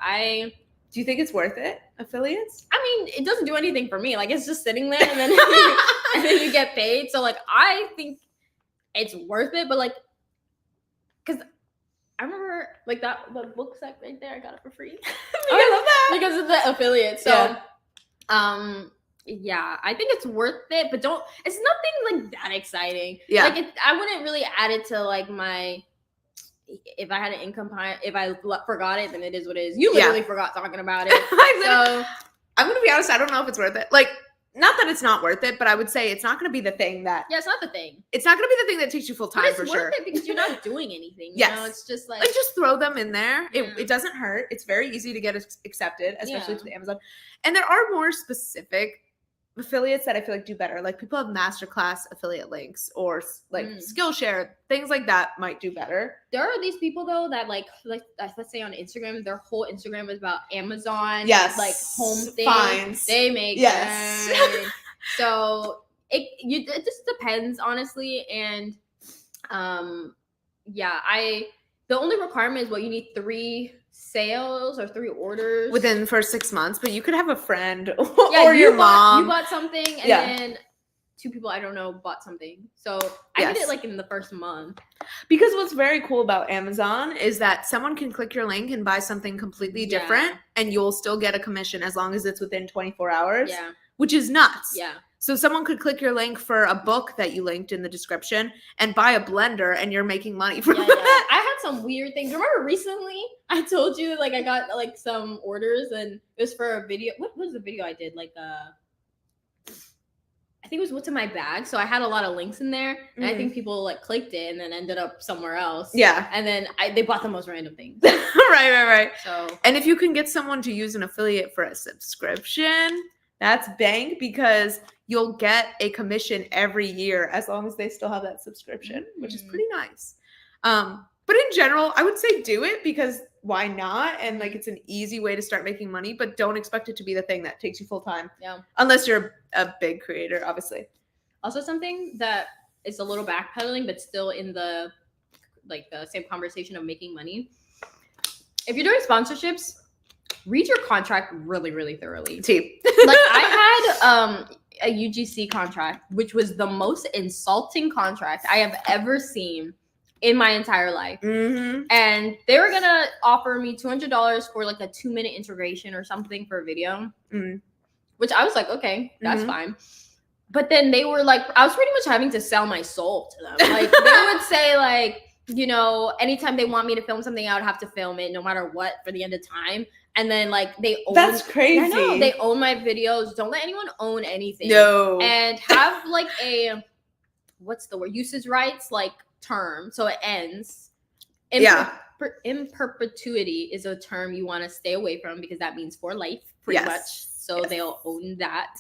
do you think it's worth it, affiliates? I mean, it doesn't do anything for me. Like it's just sitting there and then and then you get paid. So like I think it's worth it, but like because I remember like the book set right there, I got it for free. I love that. Because of the affiliate. So yeah, I think it's worth it, but it's nothing like that exciting. Yeah. Like I wouldn't really add it to like if I had an income pie, if I forgot it, then it is what it is. You literally forgot talking about it. So I'm going to be honest, I don't know if it's worth it. Like, not that it's not worth it, but I would say it's not going to be the thing that... Yeah, it's not the thing. It's not going to be the thing that takes you full time, for sure. But it's worth it because you're not doing anything. You know? It's just like... just throw them in there. It doesn't hurt. It's very easy to get accepted, especially to the Amazon. And there are more specific affiliates that I feel like do better. Like people have masterclass affiliate links or like Skillshare, things like that might do better. There are these people though that like let's say on Instagram, their whole Instagram is about Amazon, like home things. Finds. They make so it just depends honestly, and the only requirement is you need 3 sales or 3 orders within the first 6 months, but you could have a friend or your mom. You bought something and then 2 people I don't know bought something. So I did it like in the first month. Because what's very cool about Amazon is that someone can click your link and buy something completely different and you'll still get a commission as long as it's within 24 hours. Yeah. Which is nuts. Yeah. So someone could click your link for a book that you linked in the description and buy a blender and you're making money from that. I had some weird things. Remember recently I told you like I got like some orders and it was for a video. What was the video I did? Like I think it was what's in my bag. So I had a lot of links in there and I think people like clicked it and then ended up somewhere else. Yeah. And then they bought the most random things. Right. So, and if you can get someone to use an affiliate for a subscription, that's bang, because you'll get a commission every year as long as they still have that subscription, which is pretty nice. But in general, I would say do it because why not? And like it's an easy way to start making money, but don't expect it to be the thing that takes you full time. Yeah. Unless you're a big creator, obviously. Also something that is a little backpedaling, but still in the same conversation of making money. If you're doing sponsorships, read your contract really, really thoroughly. Like I had a UGC contract, which was the most insulting contract I have ever seen in my entire life. And they were gonna offer me $200 for like a 2-minute integration or something for a video, which I was like, okay, that's fine. But then they were like, I was pretty much having to sell my soul to them. Like they would say like, you know, anytime they want me to film something, I would have to film it no matter what for the end of time. And then like they own, that's crazy. I know, they own my videos. Don't let anyone own anything. No. And have like a what's the word? Usage rights like term. So it ends. In perpetuity is a term you want to stay away from because that means for life, pretty much. So they'll own that.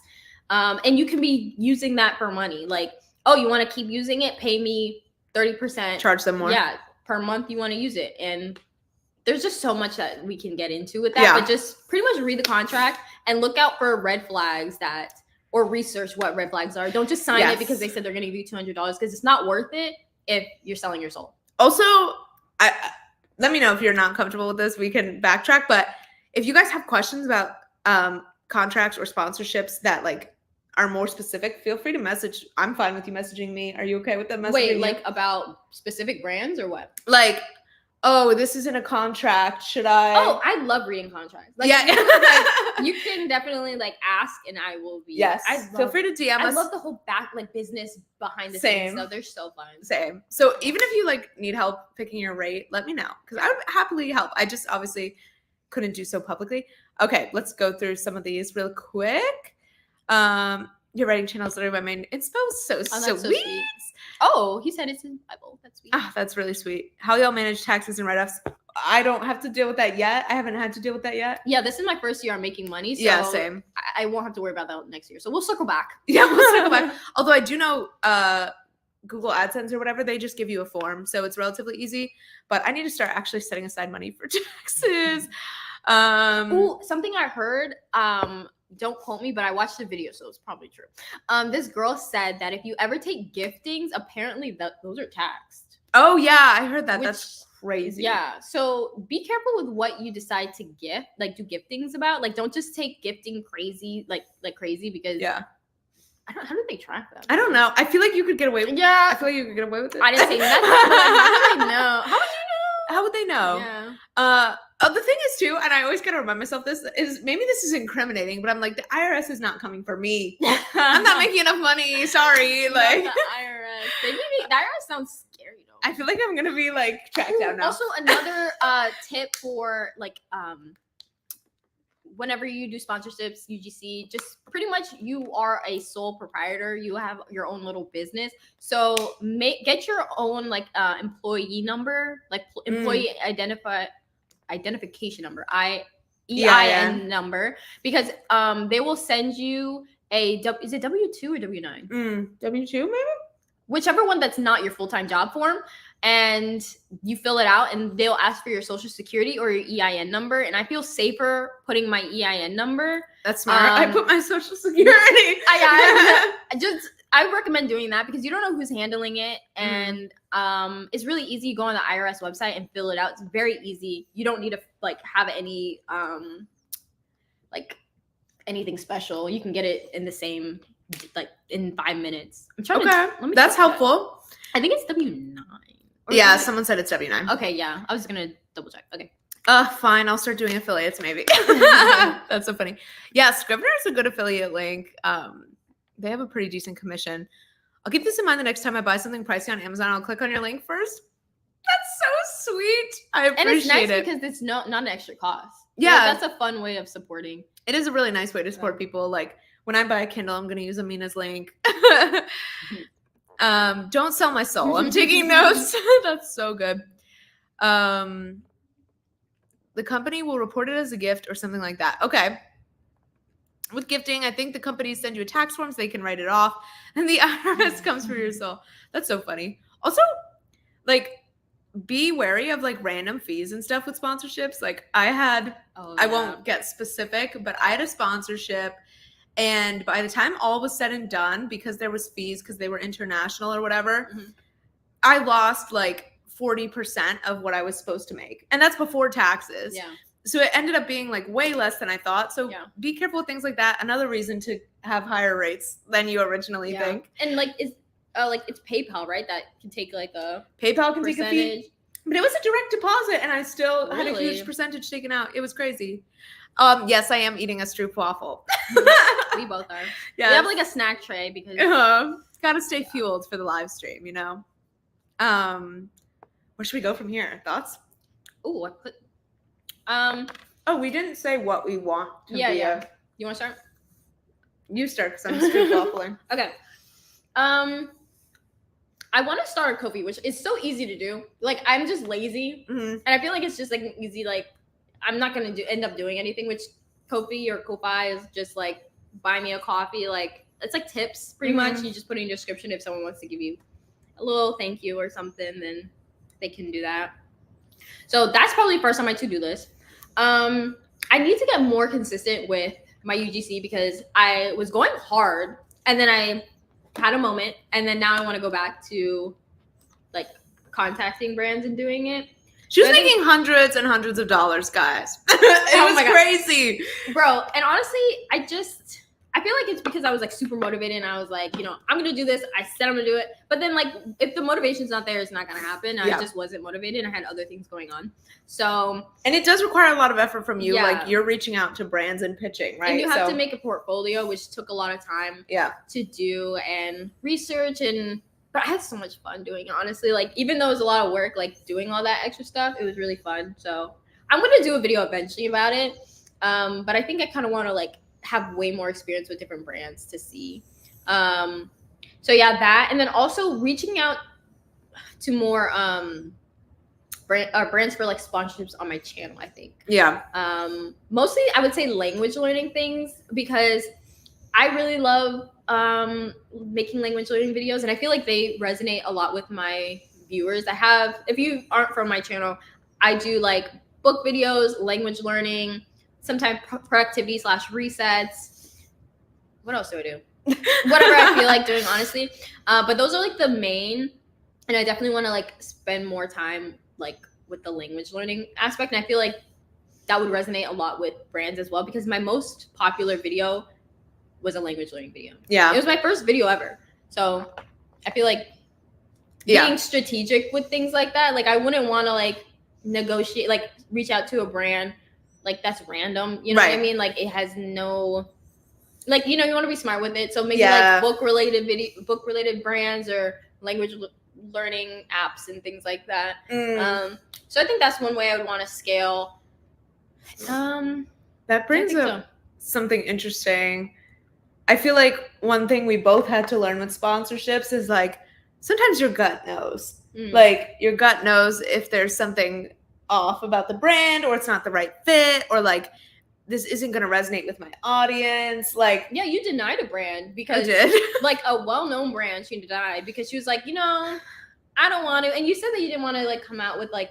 And you can be using that for money. Like, oh, you want to keep using it? Pay me 30%. Charge them more. Yeah, per month you want to use it. And there's just so much that we can get into with that, but just pretty much read the contract and look out for red flags or research what red flags are. Don't just sign it because they said they're going to give you $200 because it's not worth it if you're selling your soul. Also, let me know if you're not comfortable with this. We can backtrack, but if you guys have questions about contracts or sponsorships that like are more specific, feel free to message. I'm fine with you messaging me. Are you okay with them messaging Wait, like about specific brands or what? Like, oh, this is in a contract. Should I? Oh, I love reading contracts. Like, like, you can definitely like ask, and I will be. Yes. Feel free to DM us. I love the whole business behind the scenes stuff. They're so fun. Same. So even if you like need help picking your rate, let me know because I would happily help. I just obviously couldn't do so publicly. Okay, let's go through some of these real quick. Your writing channel is literally my main inspo. So sweet. Oh, he said it's in Bible. That's sweet. That's really sweet. How y'all manage taxes and write-offs? I don't have to deal with that yet. I haven't had to deal with that yet. Yeah, this is my first year I'm making money. So yeah, same. I won't have to worry about that next year. So we'll circle back. Yeah, we'll circle back. Although I do know Google AdSense or whatever, they just give you a form. So it's relatively easy. But I need to start actually setting aside money for taxes. Something I heard, don't quote me, but I watched the video, so it's probably true. This girl said that if you ever take giftings, apparently those are taxed. Oh, yeah, I heard that. That's crazy. Yeah, so be careful with what you decide to gift, like do giftings about. Like, don't just take gifting crazy, like crazy, because how did they track that? I don't know. I feel like you could get away with it. Yeah. I feel like you could get away with it. I didn't say that. How would they know? How would you know? How would they know? Yeah. The thing is too, and I always gotta remind myself this is maybe this is incriminating, but I'm like, the IRS is not coming for me. I'm not making enough money. Sorry. Like the IRS. The IRS sounds scary though. I feel like I'm gonna be like tracked down now. Also, another tip for like whenever you do sponsorships, UGC, just pretty much you are a sole proprietor. You have your own little business. So get your own like employee number, like employee identification number, EIN number, because they will send you is it W-2 or W-9? W-2 maybe? Whichever one that's not your full-time job form, and you fill it out and they'll ask for your social security or your EIN number. And I feel safer putting my EIN number. That's smart. I put my social security. I recommend doing that because you don't know who's handling it. And it's really easy. You go on the IRS website and fill it out. It's very easy. You don't need to like have any like anything special. You can get it in the same like in 5 minutes. I'm trying that's helpful. I think it's W-9. Yeah, someone said it's W-9. Okay, yeah. I was gonna double check. Okay. Fine. I'll start doing affiliates maybe. That's so funny. Yeah, Scrivener is a good affiliate link. They have a pretty decent commission. I'll keep this in mind the next time I buy something pricey on Amazon. I'll click on your link first. That's so sweet. I appreciate it. And it's nice because it's not an extra cost. Yeah. That's a fun way of supporting. It is a really nice way to support people. Like when I buy a Kindle, I'm going to use Amina's link. Don't sell my soul. I'm taking notes. That's so good. The company will report it as a gift or something like that. Okay. With gifting, I think the companies send you a tax form so they can write it off, and the IRS comes for your soul. That's so funny. Also, like, be wary of like random fees and stuff with sponsorships. Like I won't get specific, but I had a sponsorship, and by the time all was said and done, because there was fees because they were international or whatever, I lost like 40% of what I was supposed to make, and that's before taxes. Yeah. So it ended up being like way less than I thought. So be careful with things like that. Another reason to have higher rates than you originally think. And like it's PayPal, right? That can take like a PayPal can percentage. take a fee. But it was a direct deposit and I still had a huge percentage taken out. It was crazy. Yes, I am eating a stroopwafel. We both are. Yeah. We have like a snack tray because gotta stay fueled for the live stream, you know. Where should we go from here? Thoughts? Oh, I put we didn't say what we want to be. You want to start? You start because I'm stroopwafeling. Okay. I want to start a Ko-fi, which is so easy to do. Like I'm just lazy, and I feel like it's just like an easy like I'm not gonna end up doing anything. Which Ko-fi or Ko-fi is just like buy me a coffee. Like it's like tips pretty much. You just put in your description if someone wants to give you a little thank you or something, then they can do that. So that's probably first on my to-do list. I need to get more consistent with my UGC because I was going hard and then I had a moment and then now I want to go back to like contacting brands and doing it. She was making hundreds and hundreds of dollars, guys. It was crazy. Bro, and honestly, I feel like it's because I was like super motivated and I was like, you know, I'm going to do this. I said I'm going to do it. But then like if the motivation's not there, it's not going to happen. I just wasn't motivated. I had other things going on. So. And it does require a lot of effort from you. Yeah. Like you're reaching out to brands and pitching, right? And you have to make a portfolio, which took a lot of time to do and research. But I had so much fun doing it, honestly. Like even though it was a lot of work, like doing all that extra stuff, it was really fun. So I'm going to do a video eventually about it. But I think I kind of want to like have way more experience with different brands to see. So yeah, that, and then also reaching out to more brands for like sponsorships on my channel, I think. Yeah. Mostly I would say language learning things, because I really love making language learning videos, and I feel like they resonate a lot with my viewers. If you aren't from my channel, I do like book videos, language learning, sometimes productivity / resets. What else do I do? Whatever I feel like doing, honestly. But those are like the main, and I definitely want to like spend more time like with the language learning aspect. And I feel like that would resonate a lot with brands as well, because my most popular video was a language learning video. Yeah. It was my first video ever. So I feel like being strategic with things like that, like I wouldn't want to like negotiate, like reach out to a brand like that's random. You know what I mean? Like it has no, like, you know, you want to be smart with it. So maybe like book related brands or language learning apps and things like that. So I think that's one way I would want to scale. That brings up something interesting. I feel like one thing we both had to learn with sponsorships is like sometimes your gut knows. Like your gut knows if there's something off about the brand, or it's not the right fit, or like this isn't going to resonate with my audience. Like, yeah, you denied a brand because like a well-known brand, she denied because she was like, you know, I don't want to. And you said that you didn't want to like come out with like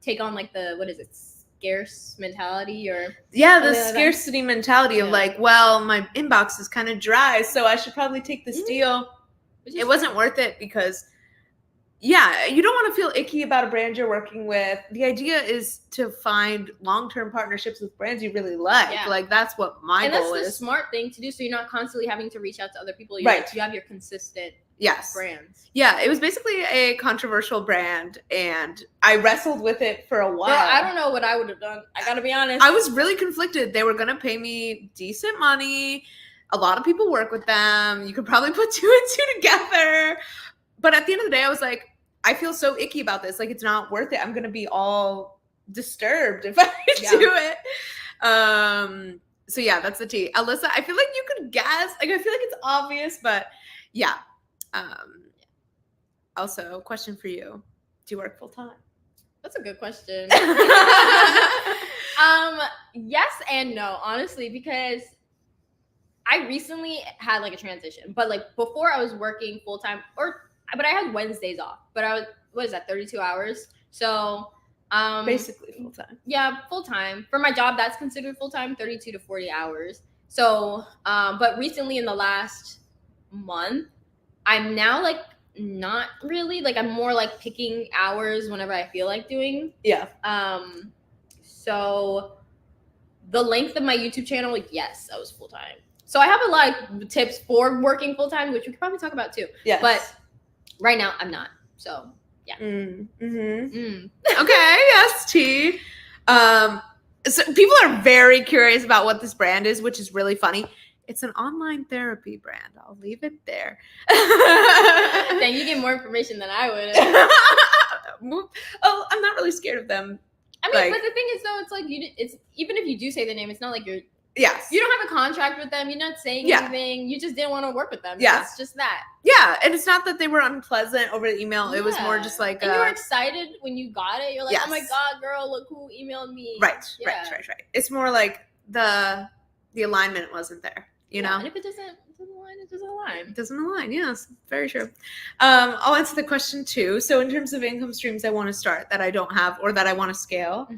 take on like the, what is it, scarce mentality, or the scarcity mentality of like, well, my inbox is kind of dry, so I should probably take this deal. It wasn't worth it because you don't want to feel icky about a brand you're working with. The idea is to find long-term partnerships with brands you really like. Like that's what my goal is. And that's the smart thing to do, so you're not constantly having to reach out to other people. You have your consistent brands. Yeah, it was basically a controversial brand, and I wrestled with it for a while. Girl, I don't know what I would have done. I gotta be honest. I was really conflicted. They were gonna pay me decent money. A lot of people work with them. You could probably put 2 and 2 together. But at the end of the day, I was like, I feel so icky about this. Like, it's not worth it. I'm gonna be all disturbed if I do it. So yeah, that's the tea. Alyssa, I feel like you could guess. Like, I feel like it's obvious, but yeah. Also, question for you: do you work full time? That's a good question. Yes and no, honestly, because I recently had like a transition, but like before I was working full time, but I had Wednesdays off. But I was, what is that, 32 hours? So basically full time. Yeah, full time. For my job, that's considered full time, 32 to 40 hours. So but recently in the last month, I'm now like not really, like I'm more like picking hours whenever I feel like doing. Yeah. So the length of my YouTube channel, like, yes, I was full time. So I have a lot of tips for working full time, which we could probably talk about too. Yes. But right now I'm not. So yeah. Okay. Yes, T. So people are very curious about what this brand is, which is really funny. It's an online therapy brand. I'll leave it there. Then you get more information than I would. Oh, I'm not really scared of them. I mean, but the thing is, though, it's like it's even if you do say the name, it's not like you're. Yes. You don't have a contract with them. You're not saying anything. You just didn't want to work with them. Yeah. It's just that. Yeah, and it's not that they were unpleasant over the email. It was more just like. And you were excited when you got it. You're like, oh my God, girl, look who emailed me. Right. It's more like the alignment wasn't there. You know. And if it doesn't align, it doesn't align. It doesn't align. Yes, very true. I'll answer the question too. So in terms of income streams I want to start that I don't have or that I want to scale,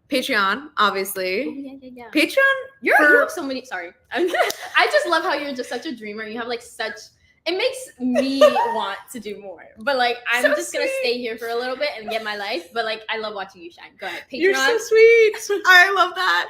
Patreon, obviously. Oh, yeah. Patreon. You have so many. Sorry, I just love how you're just such a dreamer. You have like such. It makes me want to do more. But like, I'm just gonna stay here for a little bit and get my life. But like, I love watching you shine. Go ahead, Patreon. You're so sweet. I love that.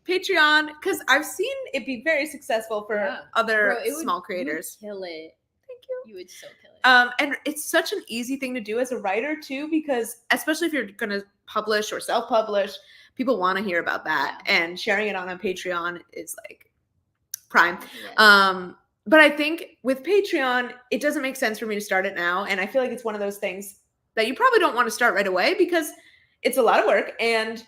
Patreon, because I've seen it be very successful for other small creators. You would kill it. Thank you. You would so kill it. And it's such an easy thing to do as a writer too, because especially if you're gonna publish or self-publish, people want to hear about that, and sharing it on a Patreon is like prime. Yes. But I think with Patreon, it doesn't make sense for me to start it now, and I feel like it's one of those things that you probably don't want to start right away because it's a lot of work, and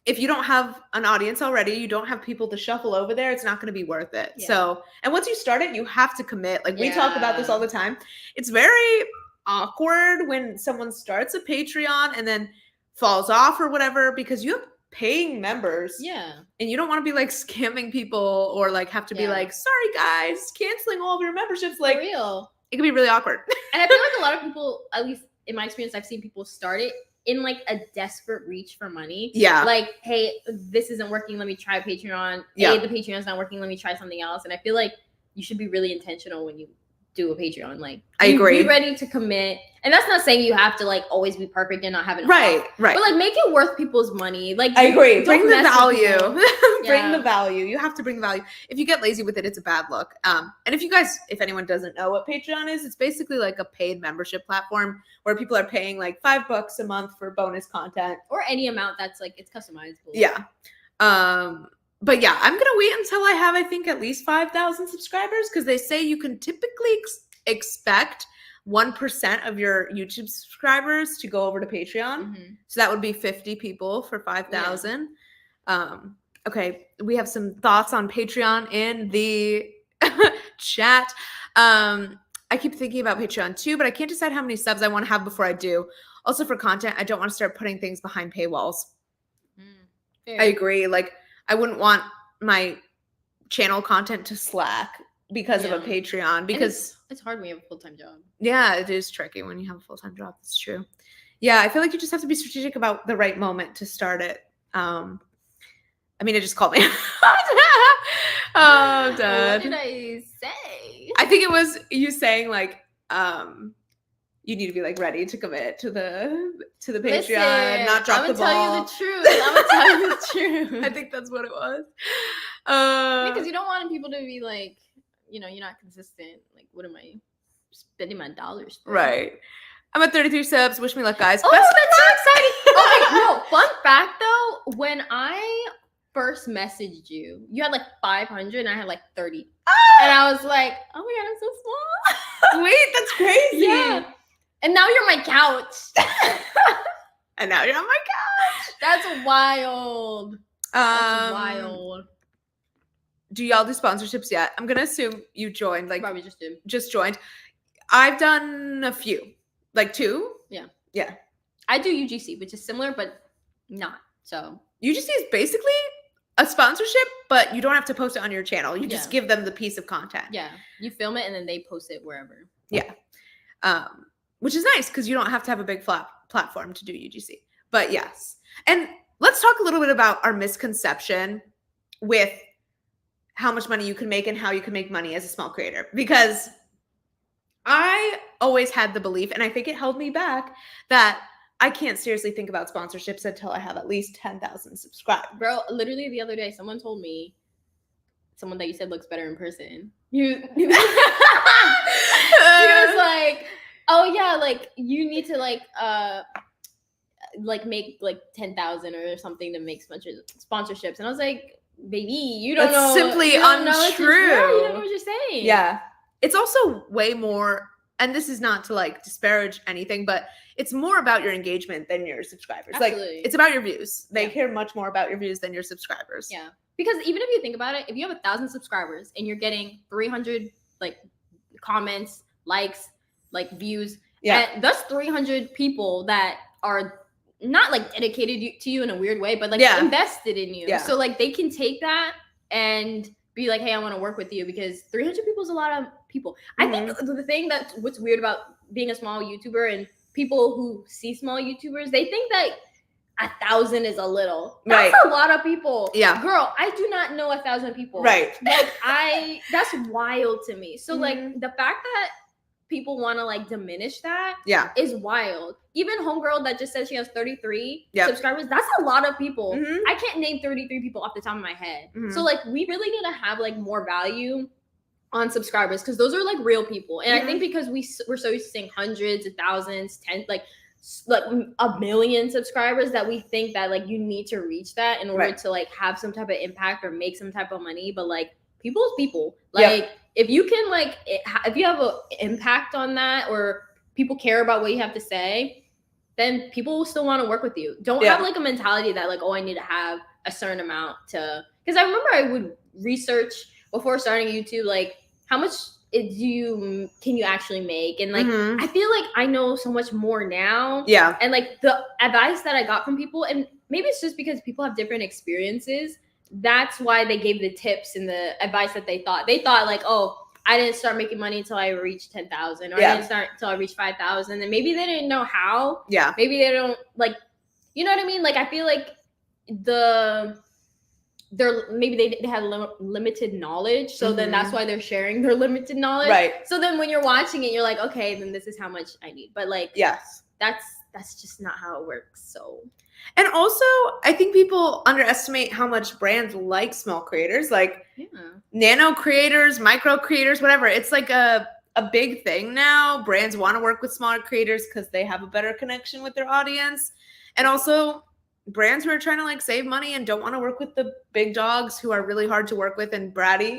if you don't have an audience already, you don't have people to shuffle over there, it's not going to be worth it. Yeah. So, and once you start it, you have to commit. Like we talk about this all the time. It's very awkward when someone starts a Patreon and then falls off or whatever, because you have paying members. Yeah. And you don't want to be like scamming people or like have to be like, sorry guys, canceling all of your memberships. Like, for real. It can be really awkward. And I feel like a lot of people, at least in my experience, I've seen people start it in like a desperate reach for money. Yeah. Like, hey, this isn't working. Let me try Patreon. Yeah. Hey, the Patreon's not working. Let me try something else. And I feel like you should be really intentional when you do a Patreon. Like, I agree. Be ready to commit. And that's not saying you have to like always be perfect and not have it right. But like make it worth people's money. Like, I agree. Bring the value. Bring the value. You have to bring the value. If you get lazy with it, it's a bad look. And if anyone doesn't know what Patreon is, it's basically like a paid membership platform where people are paying like $5 a month for bonus content. Or any amount that's like, it's customizable. Yeah. But yeah, I'm going to wait until I have, I think, at least 5,000 subscribers, because they say you can typically expect 1% of your YouTube subscribers to go over to Patreon. Mm-hmm. So that would be 50 people for 5,000. Yeah. Okay, we have some thoughts on Patreon in the chat. I keep thinking about Patreon too, but I can't decide how many subs I want to have before I do. Also for content, I don't want to start putting things behind paywalls. I agree. Like, I wouldn't want my channel content to slack because of a Patreon, because it's hard when you have a full-time job. Yeah, it is tricky when you have a full-time job. That's true. Yeah, I feel like you just have to be strategic about the right moment to start it. It just called me. Oh, Dad. What did I say? I think it was you saying like, you need to be like ready to commit to the Patreon, not drop the ball. I'm gonna tell you the truth. I think that's what it was. Because you don't want people to be like, you're not consistent. Like, what am I spending my dollars for? Right. I'm at 33 subs. Wish me luck, guys. Oh, that's so exciting. Oh, no. Fun fact, though, when I first messaged you, you had like 500 and I had like 30. And I was like, oh my God, I'm so small. Wait, that's crazy. Yeah. And now you're my couch. And now you're on my couch. That's wild. That's wild. Do y'all do sponsorships yet? I'm gonna assume you joined. Like, probably just did. Just joined. I've done a few, like 2. Yeah. I do UGC, which is similar, but not. So UGC is basically a sponsorship, but you don't have to post it on your channel. You just give them the piece of content. Yeah, you film it and then they post it wherever. Yeah, which is nice because you don't have to have a big platform to do UGC. But yes, and let's talk a little bit about our misconception with how much money you can make and how you can make money as a small creator. Because I always had the belief, and I think it held me back, that I can't seriously think about sponsorships until I have at least 10,000 subscribers. Bro, literally the other day, someone told me, someone that you said looks better in person. He was like, oh yeah, like you need to like make like 10,000 or something to make sponsorships. And I was like, baby, you don't know. That's simply untrue. You don't know what you're saying. Yeah. It's also way more, and this is not to like disparage anything, but it's more about your engagement than your subscribers. Absolutely. Like, it's about your views. They care much more about your views than your subscribers. Yeah. Because even if you think about it, if you have 1,000 subscribers and you're getting 300 like comments, likes, like views, and that's 300 people that are not like dedicated to you in a weird way, but like invested in you. So like they can take that and be like, hey, I want to work with you, because 300 people is a lot of people. I think the thing what's weird about being a small YouTuber and people who see small YouTubers, they think that 1,000 is a little. That's a lot of people. Yeah. Girl, I do not know 1,000 people. Right. Like that's wild to me. So like the fact that people want to like diminish that is wild. Even homegirl that just said she has 33 subscribers, that's a lot of people. I can't name 33 people off the top of my head. So like we really need to have like more value on subscribers, because those are like real people. And I think because we're so used to seeing hundreds of thousands, like 1 million subscribers, that we think that like you need to reach that in order to like have some type of impact or make some type of money. But like people's people, like if you can like if you have an impact on that, or people care about what you have to say, then people will still want to work with you. Don't have like a mentality that like, oh, I need to have a certain amount to, because I remember I would research before starting YouTube, like how much can you actually make? And like I feel like I know so much more now. Yeah. And like the advice that I got from people, and maybe it's just because people have different experiences. That's why they gave the tips and the advice that they thought. They thought like, oh, I didn't start making money until I reached 10,000, or I didn't start until I reached 5,000. And maybe they didn't know how. Yeah. Maybe they don't like, you know what I mean? Like I feel like maybe they had limited knowledge, so then that's why they're sharing their limited knowledge. Right. So then when you're watching it, you're like, okay, then this is how much I need. But like, yes, that's just not how it works. So. And also, I think people underestimate how much brands like small creators, like nano creators, micro creators, whatever. It's like a big thing now. Brands want to work with smaller creators because they have a better connection with their audience. And also, brands who are trying to like save money and don't want to work with the big dogs who are really hard to work with and bratty,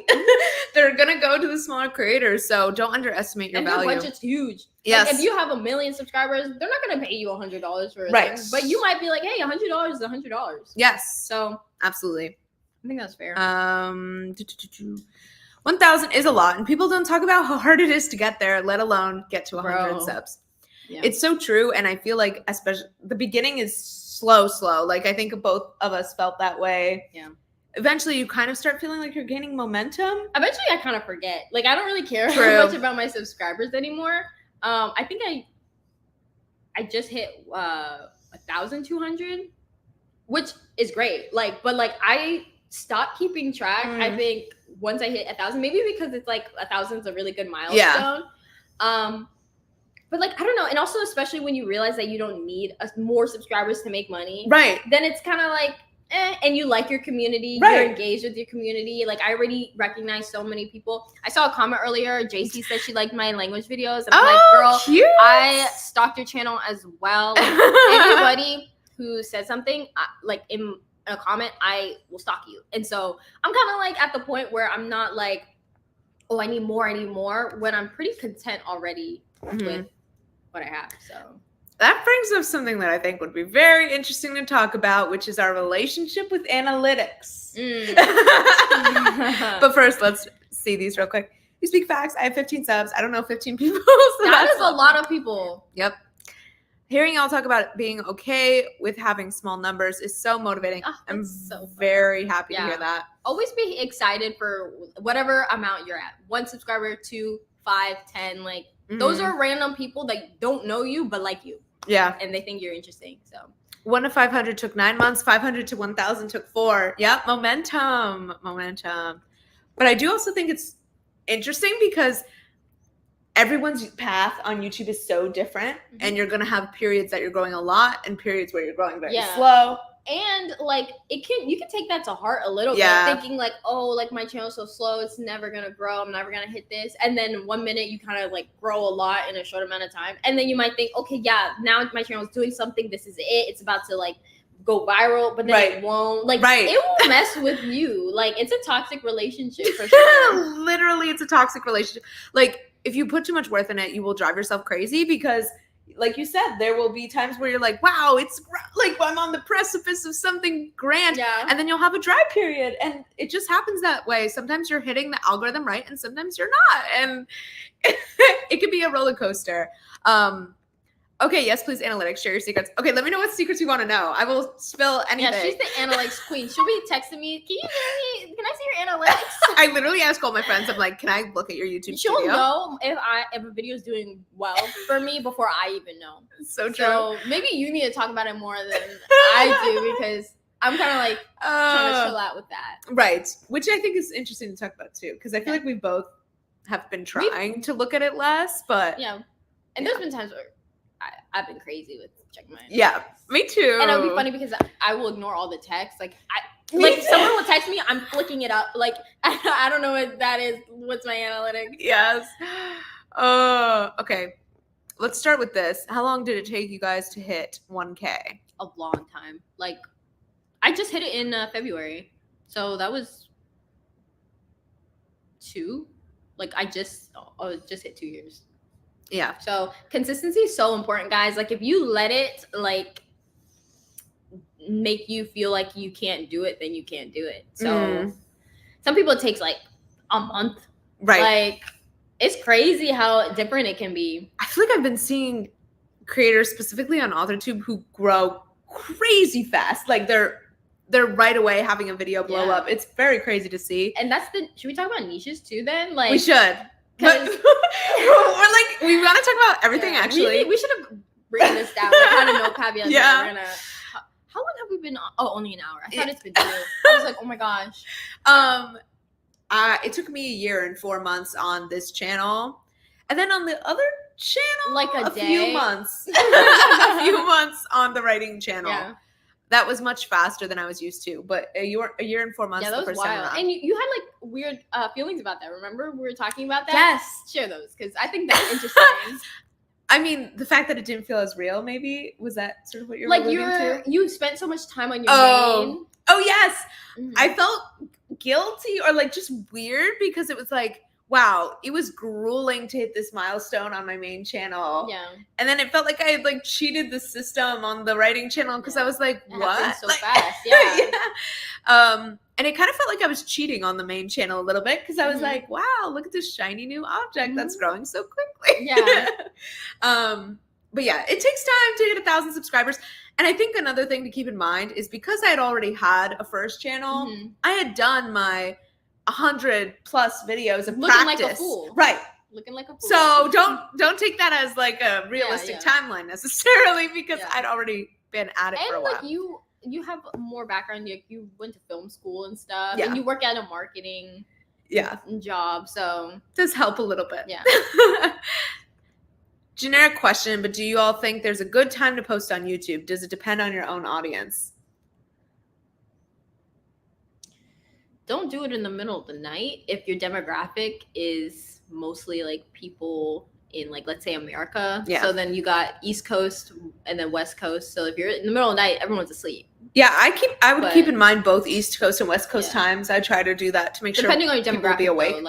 they're gonna go to the smaller creators. So don't underestimate your value. Their budget's huge. Yes. Like if you have 1 million subscribers, they're not gonna pay you $100 for it. Right. But you might be like, hey, $100 is $100. Yes. So absolutely. I think that's fair. 1,000 is a lot, and people don't talk about how hard it is to get there, let alone get to 100 subs. Yeah. It's so true, and I feel like especially the beginning is slow. Like I think both of us felt that way. Yeah. Eventually, you kind of start feeling like you're gaining momentum. Eventually, I kind of forget. Like I don't really care how much about my subscribers anymore. I think I just hit 1,200, which is great. Like, but like I stopped keeping track. I think once I hit 1,000, maybe because it's like 1,000 is a really good milestone. Yeah. But like I don't know, and also especially when you realize that you don't need more subscribers to make money, right? Then it's kind of like, and you like your community, right? You're engaged with your community. Like I already recognize so many people. I saw a comment earlier. JC said she liked my language videos, and I'm like, girl, cute. I stalked your channel as well. Like, anybody who said something like in a comment, I will stalk you. And so I'm kind of like at the point where I'm not like, oh, I need more. When I'm pretty content already with what I have. So that brings up something that I think would be very interesting to talk about, which is our relationship with analytics. But first, let's see these real quick. You speak facts. I have 15 subs. I don't know 15 people. So that is a lot of people. Yep. Hearing y'all talk about being okay with having small numbers is so motivating. Oh, I'm so very happy to hear that. Always be excited for whatever amount you're at. 1 subscriber, 2, 5, 10, like those are random people that don't know you but like you. Yeah. And they think you're interesting. So 1 to 500 took 9 months. 500 to 1,000 took 4. Yep. Momentum. But I do also think it's interesting because everyone's path on YouTube is so different, and you're going to have periods that you're growing a lot and periods where you're growing very slow. And like you can take that to heart a little bit, thinking like, oh, like my channel's so slow, it's never gonna grow, I'm never gonna hit this. And then 1 minute you kind of like grow a lot in a short amount of time, and then you might think, okay, yeah, now my channel's doing something, this is it's about to like go viral, but then it won't. Like it will mess with you. Like it's a toxic relationship for sure. Literally, it's a toxic relationship. Like if you put too much worth in it, you will drive yourself crazy because, like you said, there will be times where you're like, wow, it's like I'm on the precipice of something grand. Yeah. And then you'll have a dry period. And it just happens that way. Sometimes you're hitting the algorithm right and sometimes you're not. And it could be a roller coaster. Okay, yes, please, analytics, share your secrets. Okay, let me know what secrets you want to know. I will spill anything. Yeah, she's the analytics queen. She'll be texting me, can I see your analytics? I literally ask all my friends, I'm like, can I look at your YouTube She'll studio? know if a video is doing well for me before I even know. So true. So maybe you need to talk about it more than I do, because I'm kind of like trying to chill out with that. Right, which I think is interesting to talk about too, because I feel like we both have been trying to look at it less, but and there's been times where I've been crazy with checking my analytics. Yeah, me too. And it'll be funny because I will ignore all the texts. Like someone will text me, I'm flicking it up. Like I don't know what that is. What's my analytics? Yes. Okay. Let's start with this. How long did it take you guys to hit 1K? A long time. Like I just hit it in February, so that was 2. Like I just hit 2 years. Yeah. So consistency is so important, guys. Like if you let it like make you feel like you can't do it, then you can't do it. So some people it takes like a month. Right. Like It's crazy how different it can be. I feel like I've been seeing creators specifically on AuthorTube who grow crazy fast. Like they're right away having a video blow up. It's very crazy to see. And should we talk about niches too then? Like we should. But we're like, we want to talk about everything actually. We should have written this down. Like how to know caveats. Yeah. How long have we been on? Oh, only an hour. I thought it's been 2. I was like, oh my gosh. It took me a year and 4 months on this channel. And then on the other channel, like a few months. A few months on the writing channel. Yeah. That was much faster than I was used to. But a year and 4 months. Yeah, that was wild. And you had like weird feelings about that. Remember we were talking about that? Yes. Share those because I think that's interesting. I mean, the fact that it didn't feel as real, maybe was that sort of what you're like alluding to? You spent so much time on your main. Oh yes, I felt guilty or like just weird because it was like, wow, it was grueling to hit this milestone on my main channel. Yeah, and then it felt like I had like cheated the system on the writing channel because I was like, what? So fast, yeah. And it kind of felt like I was cheating on the main channel a little bit because I was like, wow, look at this shiny new object that's growing so quickly. Yeah. But yeah, it takes time to hit 1,000 subscribers. And I think another thing to keep in mind is because I had already had a first channel, I had done my 100+ videos of looking practice. Like a fool. Right. Looking like a fool. So don't take that as like a realistic timeline necessarily because I'd already been at it for a while. And like you have more background. You went to film school and stuff, and you work at a marketing job, so it does help a little bit. Yeah. Generic question, but do you all think there's a good time to post on YouTube? Does it depend on your own audience? Don't do it in the middle of the night if your demographic is mostly like people in like, let's say America. Yeah. So then you got East Coast and then West Coast. So if you're in the middle of the night, everyone's asleep. Yeah, I would keep in mind both East Coast and West Coast times. I try to do that to make sure depending on your demographic, people be awake. Though,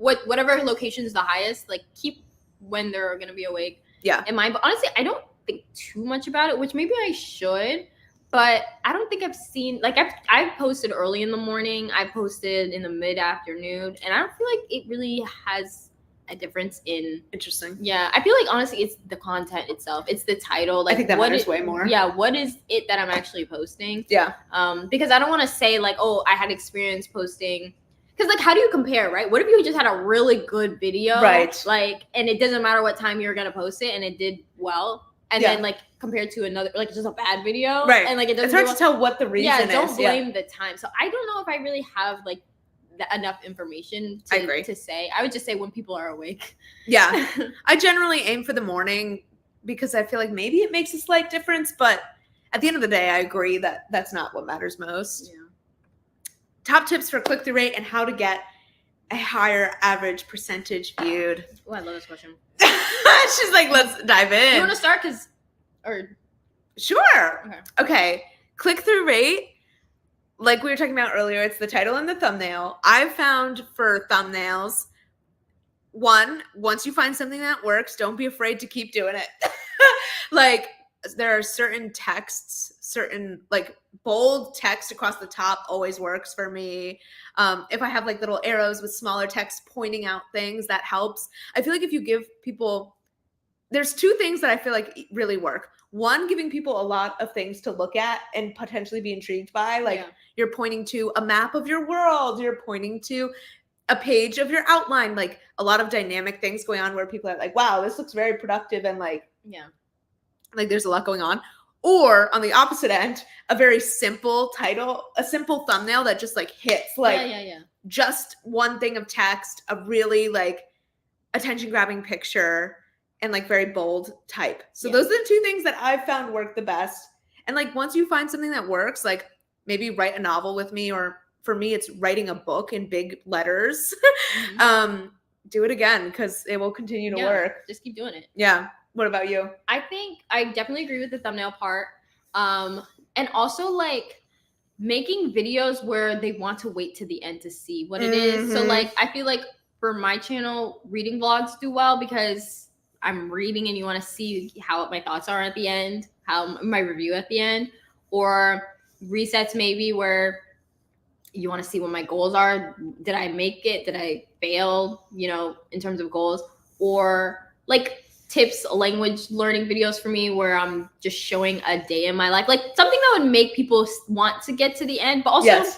like whatever location is the highest, like keep when they're going to be awake. Yeah. But honestly, I don't think too much about it, which maybe I should, but I don't think I've seen, like I've posted early in the morning. I posted in the mid-afternoon, and I don't feel like it really has a difference in. Interesting. Yeah. I feel like honestly, it's the content itself. It's the title. Like I think that matters way more. Yeah. What is it that I'm actually posting? Yeah. Because I don't want to say like, oh, I had experience posting. Because, like, how do you compare, right? What if you just had a really good video? Right. Like, and it doesn't matter what time you're going to post it and it did well. And then, like, compared to another, like, just a bad video. Right. And, like, it doesn't It's hard to tell what the reason is. Yeah, don't blame the time. So, I don't know if I really have, like, enough information to say. I would just say when people are awake. Yeah. I generally aim for the morning because I feel like maybe it makes a slight difference. But at the end of the day, I agree that that's not what matters most. Yeah. Top tips for click-through rate and how to get a higher average percentage viewed. Oh, I love this question. She's like, let's dive in. You want to start? Sure. Okay. Click-through rate, like we were talking about earlier, it's the title and the thumbnail. I've found for thumbnails, once you find something that works, don't be afraid to keep doing it. Like, there are certain texts, like bold text across the top always works for me. If I have like little arrows with smaller text pointing out things, that helps. I feel like if you give people, there's 2 things that I feel like really work. One, giving people a lot of things to look at and potentially be intrigued by. Like you're pointing to a map of your world. You're pointing to a page of your outline. Like a lot of dynamic things going on where people are like, wow, this looks very productive. And like, like there's a lot going on. Or on the opposite end, a very simple title, a simple thumbnail that just like hits, like just one thing of text, a really like attention grabbing picture, and like very bold type. So those are the 2 things that I've found work the best. And like once you find something that works, like maybe write a novel with me, or for me, it's writing a book in big letters. Do it again because it will continue to work. Just keep doing it. Yeah. What about you? I think I definitely agree with the thumbnail part. And also like making videos where they want to wait to the end to see what it is. So like, I feel like for my channel, reading vlogs do well because I'm reading and you want to see how my thoughts are at the end, how my review at the end, or resets maybe where you want to see what my goals are. Did I make it? Did I fail, in terms of goals? Or like tips, language learning videos for me where I'm just showing a day in my life, like something that would make people want to get to the end. But also,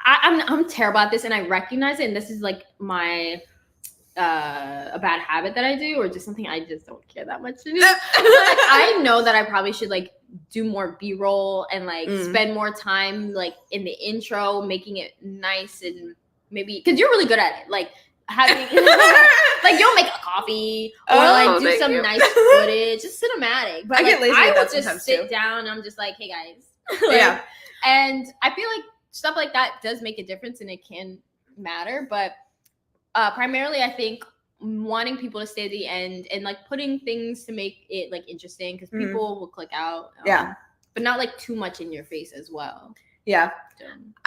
I'm terrible at this, and I recognize it. And this is like my a bad habit that I do, or just something I just don't care that much to do. I know that I probably should like do more B-roll and like spend more time like in the intro, making it nice, and maybe because you're really good at it, like having like you'll make a coffee or like do some nice footage, just cinematic. But I get lazy. I would just sit down and I'm just like, hey guys, like, and I feel like stuff like that does make a difference and it can matter, but primarily I think wanting people to stay at the end and like putting things to make it like interesting, because people will click out, but not like too much in your face as well. I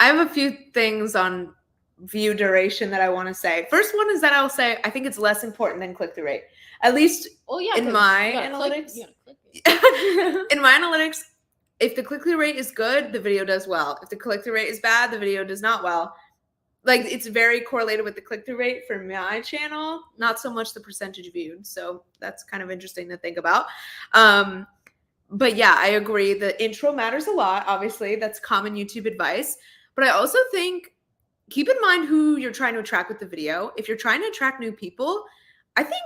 have a few things on view duration that I want to say. First one is that I'll say I think it's less important than click-through rate, at least in my analytics. In my analytics, if the click-through rate is good, the video does well. If the click-through rate is bad, the video does not well. Like, it's very correlated with the click-through rate for my channel, not so much the percentage viewed. So that's kind of interesting to think about. But yeah, I agree. The intro matters a lot. Obviously, that's common YouTube advice. But I also think keep in mind who you're trying to attract with the video. If you're trying to attract new people, I think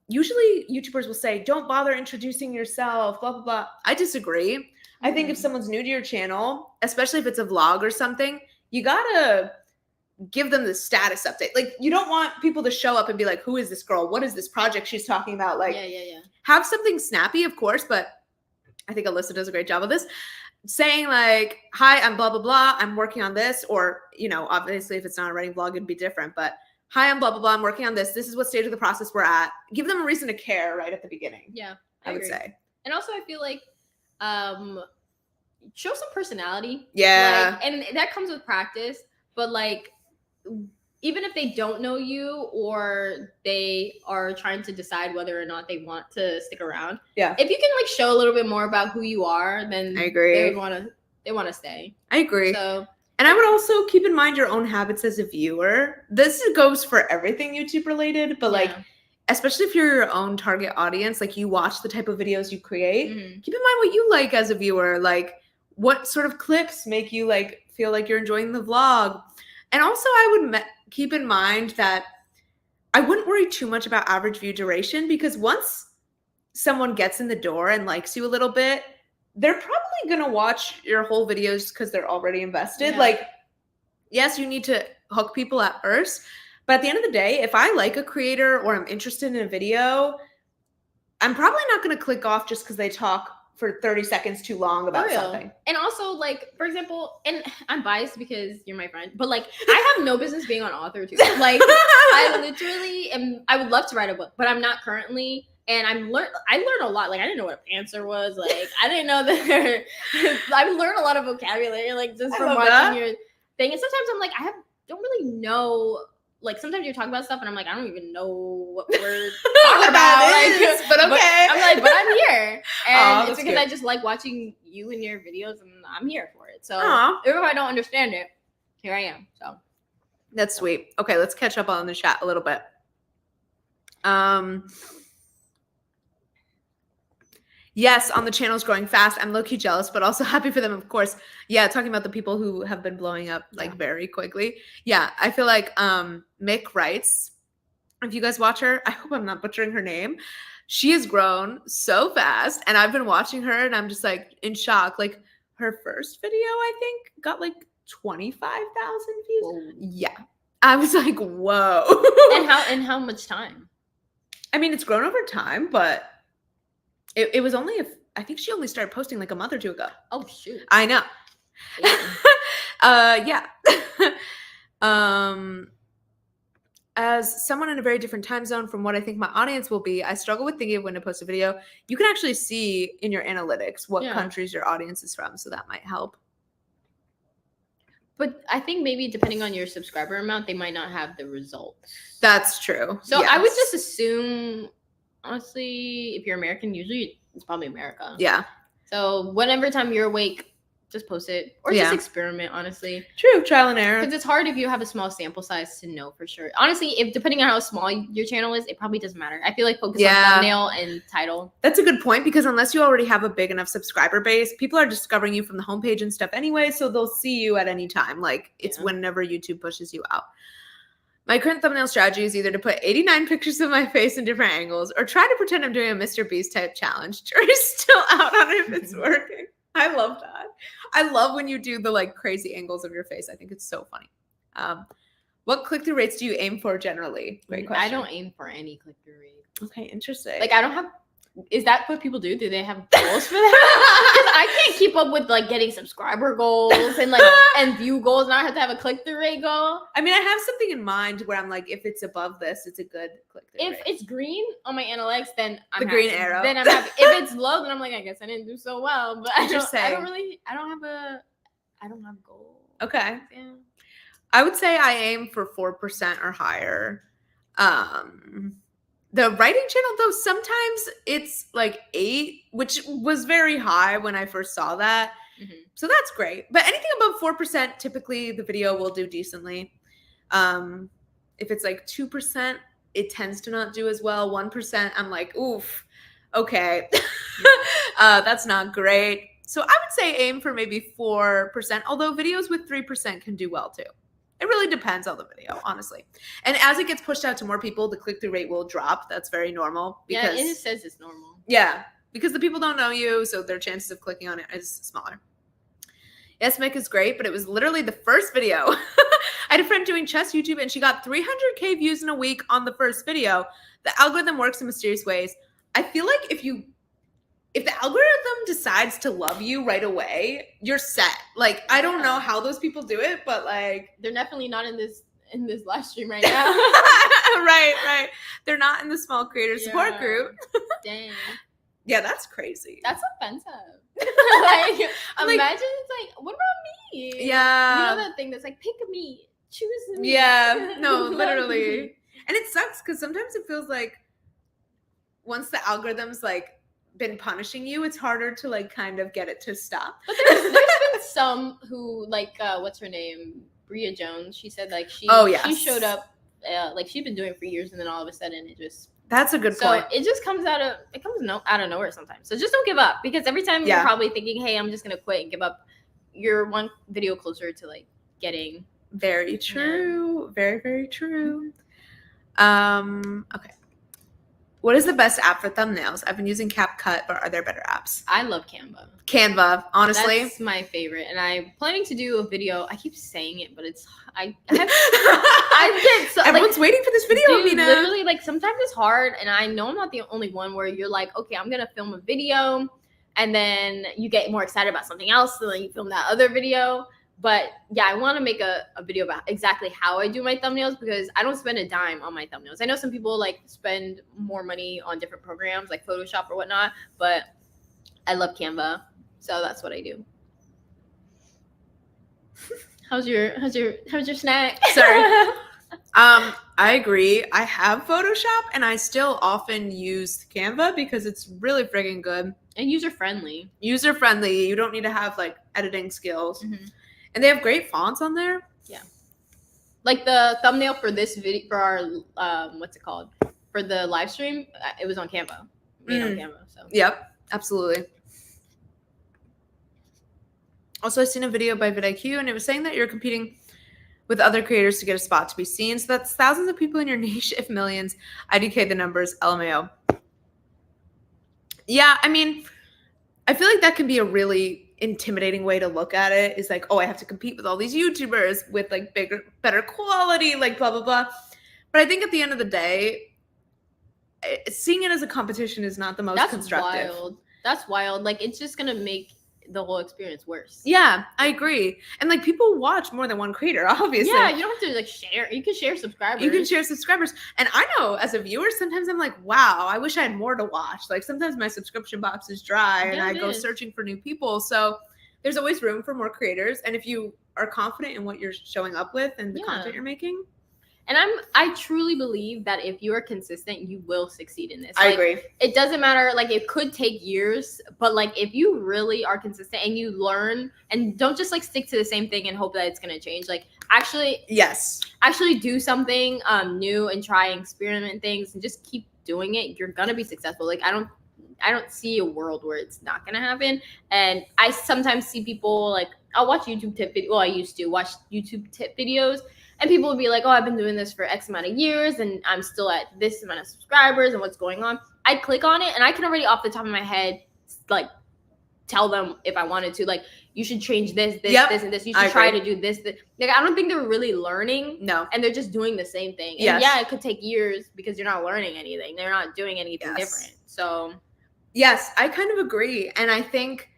usually YouTubers will say, don't bother introducing yourself, blah, blah, blah. I disagree. I think if someone's new to your channel, especially if it's a vlog or something, you gotta give them the status update. Like, you don't want people to show up and be like, who is this girl? What is this project she's talking about? Like, have something snappy, of course, but I think Alyssa does a great job of this. Saying like, hi, I'm blah, blah, blah. I'm working on this. Or, obviously if it's not a writing vlog, it'd be different. But hi, I'm blah, blah, blah. I'm working on this. This is what stage of the process we're at. Give them a reason to care right at the beginning. Yeah, I would say. And also I feel like show some personality. Yeah. Like, and that comes with practice. But like, even if they don't know you or they are trying to decide whether or not they want to stick around, if you can like show a little bit more about who you are, then I agree. They want to stay. I agree. So, and I would also keep in mind your own habits as a viewer. This goes for everything YouTube related, but like, especially if you're your own target audience, like you watch the type of videos you create, keep in mind what you like as a viewer. Like, what sort of clips make you like feel like you're enjoying the vlog. And also I would keep in mind that I wouldn't worry too much about average view duration, because once someone gets in the door and likes you a little bit, they're probably going to watch your whole videos because they're already invested. Like, yes, you need to hook people at first, but at the end of the day, if I like a creator or I'm interested in a video, I'm probably not going to click off just because they talk for 30 seconds too long about something. And also, like, for example, and I'm biased because you're my friend, but like, I have no business being on author too. Like, I literally I would love to write a book, but I'm not currently. And I learned a lot. Like, I didn't know what a pantser was. Like, I didn't know that. I learned a lot of vocabulary, like, just from watching your thing. And sometimes I'm like, don't really know. Like, sometimes you're talking about stuff and I'm like, I don't even know what we're talking about. Like, but okay. I'm like, but I'm here. And it's because I just like watching you and your videos, and I'm here for it. So even if I don't understand it, here I am. So that's sweet. Okay, let's catch up on the chat a little bit. Yes, on the channel's growing fast. I'm low-key jealous, but also happy for them, of course. Yeah, talking about the people who have been blowing up like very quickly. Yeah, I feel like Mick writes. If you guys watch her, I hope I'm not butchering her name. She has grown so fast, and I've been watching her, and I'm just like in shock. Like, her first video, I think, got like 25,000 views. Whoa. Yeah, I was like, whoa. And how much time? I mean, it's grown over time, but. It was only I think she only started posting like a month or two ago. Oh, shoot. I know. Yeah. As someone in a very different time zone from what I think my audience will be, I struggle with thinking of when to post a video. You can actually see in your analytics what countries your audience is from, so that might help. But I think maybe depending on your subscriber amount, they might not have the results. That's true. So I would just assume... Honestly, if you're American, usually it's probably America. Yeah. So whenever time you're awake, just post it or just experiment, honestly. True, trial and error. Because it's hard if you have a small sample size to know for sure. Honestly, if depending on how small your channel is, it probably doesn't matter. I feel like focus on thumbnail and title. That's a good point, because unless you already have a big enough subscriber base, people are discovering you from the homepage and stuff anyway, so they'll see you at any time. Like, it's whenever YouTube pushes you out. My current thumbnail strategy is either to put 89 pictures of my face in different angles or try to pretend I'm doing a Mr. Beast type challenge. Jury's still out on if it's working. I love that. I love when you do the like crazy angles of your face. I think it's so funny. What click-through rates do you aim for generally? Great question. I don't aim for any click-through rate. Okay, interesting. Like, I don't have. Is that what people do? Do they have goals for that? Because I can't keep up with like getting subscriber goals and like and view goals, and I have to have a click-through rate goal. I mean, I have something in mind where I'm like, if it's above this, it's a good click-through rate. If it's green on my analytics, then I'm the happy. Green arrow. Then I'm happy. If it's low, then I'm like, I guess I didn't do so well. But I don't have a goal. Okay. Yeah. I would say I aim for 4% or higher. The writing channel, though, sometimes it's like 8, which was very high when I first saw that. Mm-hmm. So that's great. But anything above 4%, typically the video will do decently. If it's like 2%, it tends to not do as well. 1%, I'm like, oof, okay. That's not great. So I would say aim for maybe 4%, although videos with 3% can do well too. It really depends on the video, honestly. And as it gets pushed out to more people, the click-through rate will drop. That's very normal. Because, and it says it's normal. Yeah, because the people don't know you, so their chances of clicking on it is smaller. Yes, Mick is great, but it was literally the first video. I had a friend doing chess YouTube, and she got 300K views in a week on the first video. The algorithm works in mysterious ways. I feel like if the algorithm decides to love you right away, you're set. Like, I don't know how those people do it, but like, they're definitely not in this live stream right now. right. They're not in the small creator support group. Dang. Yeah, that's crazy. That's offensive. Like, imagine it's like, what about me? Yeah. You know that thing that's like, pick me, choose me. Yeah, no, literally. And it sucks because sometimes it feels like once the algorithm's like been punishing you, it's harder to like kind of get it to stop. But there's been some who like what's her name, Bria Jones, she said like she showed up like she'd been doing it for years, and then all of a sudden it just that's a good point. It just comes out of nowhere sometimes. So just don't give up, because every time you're probably thinking, hey, I'm just gonna quit and give up, you're one video closer to like getting. Very true. Very, very true. Okay. What is the best app for thumbnails? I've been using CapCut, but are there better apps? I love Canva. Canva, honestly. That's my favorite. And I'm planning to do a video. I keep saying it, but it's everyone's waiting for this video, dude, Mina. Literally, like, sometimes it's hard, and I know I'm not the only one where you're like, okay, I'm gonna film a video, and then you get more excited about something else, so then you film that other video. But yeah, I want to make a video about exactly how I do my thumbnails, because I don't spend a dime on my thumbnails. I know some people like spend more money on different programs like Photoshop or whatnot, but I love Canva, so that's what I do. How's your snack? Sorry. I agree. I have Photoshop, and I still often use Canva because it's really friggin' good and user friendly. You don't need to have like editing skills. Mm-hmm. And they have great fonts on there. Yeah. Like the thumbnail for this video, for our, what's it called? For the live stream, it was on Canva. Made on Canva. So. Yep, absolutely. Also, I seen a video by vidIQ, and it was saying that you're competing with other creators to get a spot to be seen. So that's thousands of people in your niche, if millions. IDK the numbers, LMAO. Yeah, I mean, I feel like that can be a really intimidating way to look at it, is like, oh, I have to compete with all these YouTubers with like better quality, like blah, blah, blah. But I think at the end of the day, seeing it as a competition is not the most constructive. That's wild. Like, it's just going to make the whole experience worse. Yeah, I agree. And like, people watch more than one creator, obviously. Yeah, you don't have to like share. You can share subscribers. And I know as a viewer, sometimes I'm like, wow, I wish I had more to watch. Like, sometimes my subscription box is dry, and I go searching for new people. So there's always room for more creators. And if you are confident in what you're showing up with and the content you're making. And I truly believe that if you are consistent, you will succeed in this. I agree. It doesn't matter, like, it could take years, but like if you really are consistent and you learn and don't just like stick to the same thing and hope that it's gonna change, like actually do something new and try and experiment things and just keep doing it, you're gonna be successful. Like I don't see a world where it's not gonna happen. And I sometimes see people, like, I'll watch YouTube tip video. Well, I used to watch YouTube tip videos, and people would be like, oh, I've been doing this for X amount of years and I'm still at this amount of subscribers and what's going on. I click on it and I can already off the top of my head, like, tell them if I wanted to, like, you should change this, this, and this. You should try to do this. Like, I don't think they're really learning. No. And they're just doing the same thing. And yeah, it could take years because you're not learning anything. They're not doing anything different. So. Yes, I kind of agree. And I think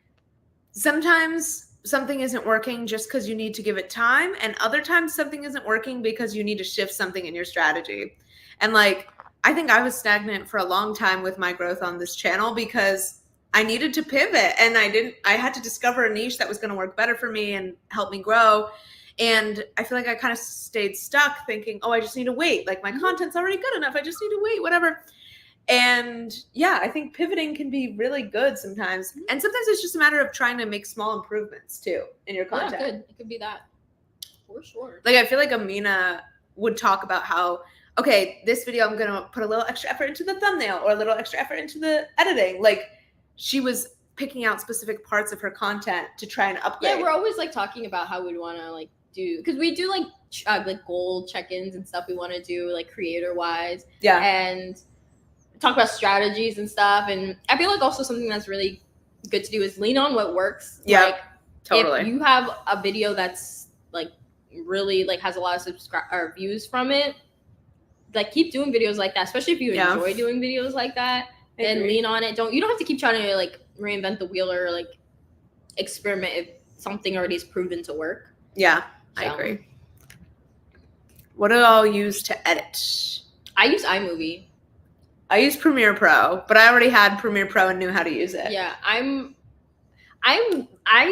sometimes something isn't working just because you need to give it time, and other times something isn't working because you need to shift something in your strategy. And like, I think I was stagnant for a long time with my growth on this channel because I needed to pivot, and I had to discover a niche that was going to work better for me and help me grow. And I feel like I kind of stayed stuck thinking, oh, I just need to wait. Like, my content's already good enough. I just need to wait, whatever. And yeah, I think pivoting can be really good sometimes. And sometimes it's just a matter of trying to make small improvements too in your content. Yeah, good. It could be that. For sure. Like, I feel like Amina would talk about how, okay, this video, I'm going to put a little extra effort into the thumbnail or a little extra effort into the editing. Like, she was picking out specific parts of her content to try and upgrade. Yeah, we're always like talking about how we'd want to like do, because we do like goal check-ins and stuff we want to do, like, creator wise. Yeah. And talk about strategies and stuff. And I feel like also something that's really good to do is lean on what works. Yeah, like, totally. If you have a video that's like really like has a lot of views from it, like, keep doing videos like that, especially if you enjoy doing videos like that. Then lean on it. You don't have to keep trying to like reinvent the wheel or like experiment if something already is proven to work. Yeah, I agree. What do I use to edit? I use iMovie. I use Premiere Pro, but I already had Premiere Pro and knew how to use it. Yeah, I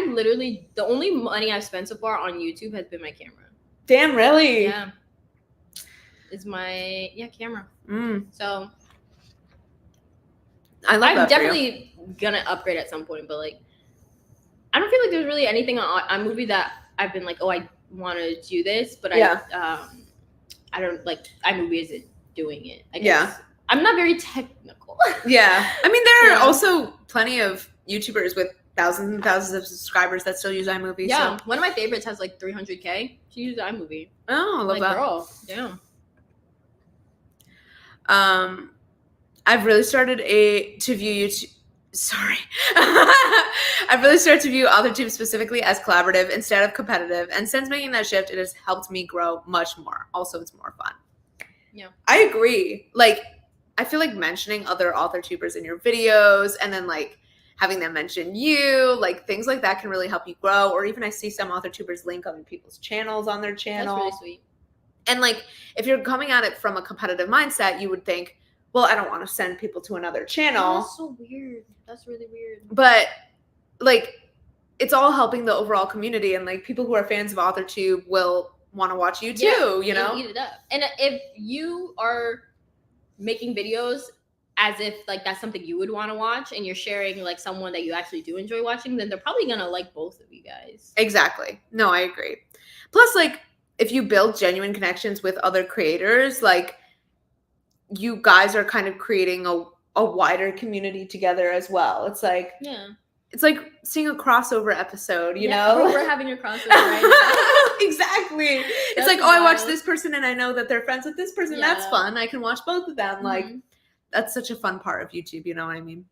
literally, the only money I've spent so far on YouTube has been my camera. Damn, really? Yeah. It's my camera. So I love that. I'm definitely gonna upgrade at some point, but like, I don't feel like there's really anything on iMovie that I've been like, oh, I want to do this, but I don't like iMovie isn't doing it. I guess. Yeah. I'm not very technical. Yeah. I mean, there are also plenty of YouTubers with thousands and thousands of subscribers that still use iMovie. Yeah. So. One of my favorites has like 300K. She uses iMovie. Oh, I love that. Girl. Yeah. I've really started to view YouTube. Sorry. I've really started to view AuthorTube specifically as collaborative instead of competitive. And since making that shift, it has helped me grow much more. Also, it's more fun. Yeah. I agree. Like, I feel like mentioning other AuthorTubers in your videos and then like having them mention you, like things like that can really help you grow. Or even I see some AuthorTubers link other people's channels on their channel. That's really sweet. And like, if you're coming at it from a competitive mindset, you would think, well, I don't want to send people to another channel. That's so weird. That's really weird. But like, it's all helping the overall community, and like people who are fans of AuthorTube will want to watch you too, you know? Eat it up. And if you are making videos as if like that's something you would want to watch and you're sharing like someone that you actually do enjoy watching, then they're probably gonna like both of you guys. Exactly. No, I agree. Plus, like, if you build genuine connections with other creators, like, you guys are kind of creating a wider community together as well. It's like, it's like seeing a crossover episode, you know? We're having a crossover right now. Exactly. It's like, oh, I watch this person and I know that they're friends with this person. Yeah. That's fun. I can watch both of them. Like, that's such a fun part of YouTube. You know what I mean?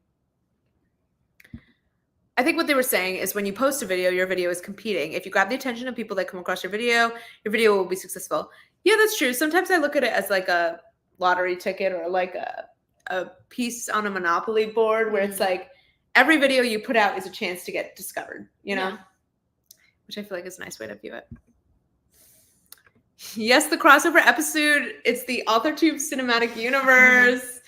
I think what they were saying is when you post a video, your video is competing. If you grab the attention of people that come across your video will be successful. Yeah, that's true. Sometimes I look at it as like a lottery ticket or like a piece on a Monopoly board where it's like every video you put out is a chance to get discovered, you know? Which I feel like is a nice way to view it. Yes, the crossover episode. It's the AuthorTube cinematic universe.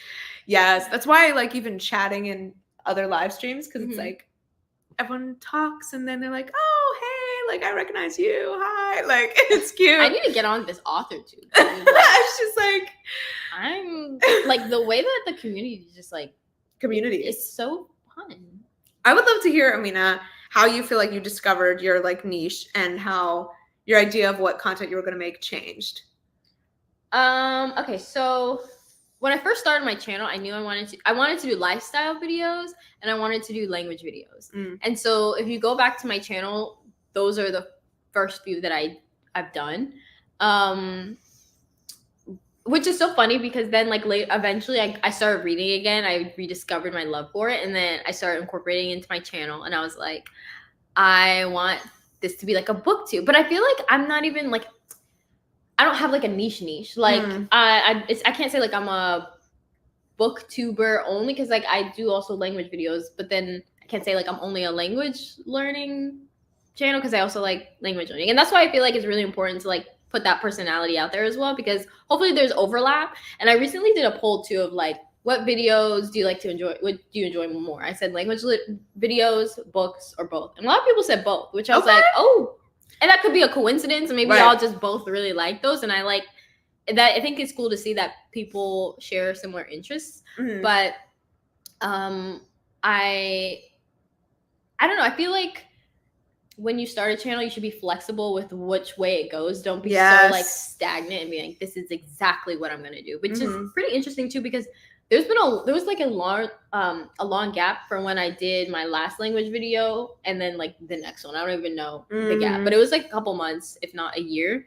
Yes, that's why I like even chatting in other live streams, because it's like everyone talks and then they're like, oh, hey, like I recognize you, hi, like it's cute. I need to get on this author too. It's just like I'm like the way that the community is just like it's so fun. I would love to hear, Amina, how you feel like you discovered your like niche and how your idea of what content you were going to make changed. Okay, so when I first started my channel, I knew I wanted to do lifestyle videos and I wanted to do language videos. And so if you go back to my channel, those are the first few that I've done. Which is so funny because then like eventually I started reading again. I rediscovered my love for it, and then I started incorporating it into my channel, and I was like, I want this to be like a book too. But I feel like I'm not even like, I don't have like a niche. Like I can't say like I'm a booktuber only because like I do also language videos, but then I can't say like I'm only a language learning channel because I also like language learning. And that's why I feel like it's really important to like put that personality out there as well, because hopefully there's overlap. And I recently did a poll too of like, what videos do you like to enjoy? What do you enjoy more? I said language videos, books, or both. And a lot of people said both, which I was like, oh, and that could be a coincidence. And maybe y'all just both really like those. And I like that. I think it's cool to see that people share similar interests. But I don't know. I feel like when you start a channel, you should be flexible with which way it goes. Don't be so like stagnant and be like, this is exactly what I'm going to do, which is pretty interesting too, because there was like a long gap from when I did my last language video and then like the next one. I don't even know the gap, but it was like a couple months, if not a year.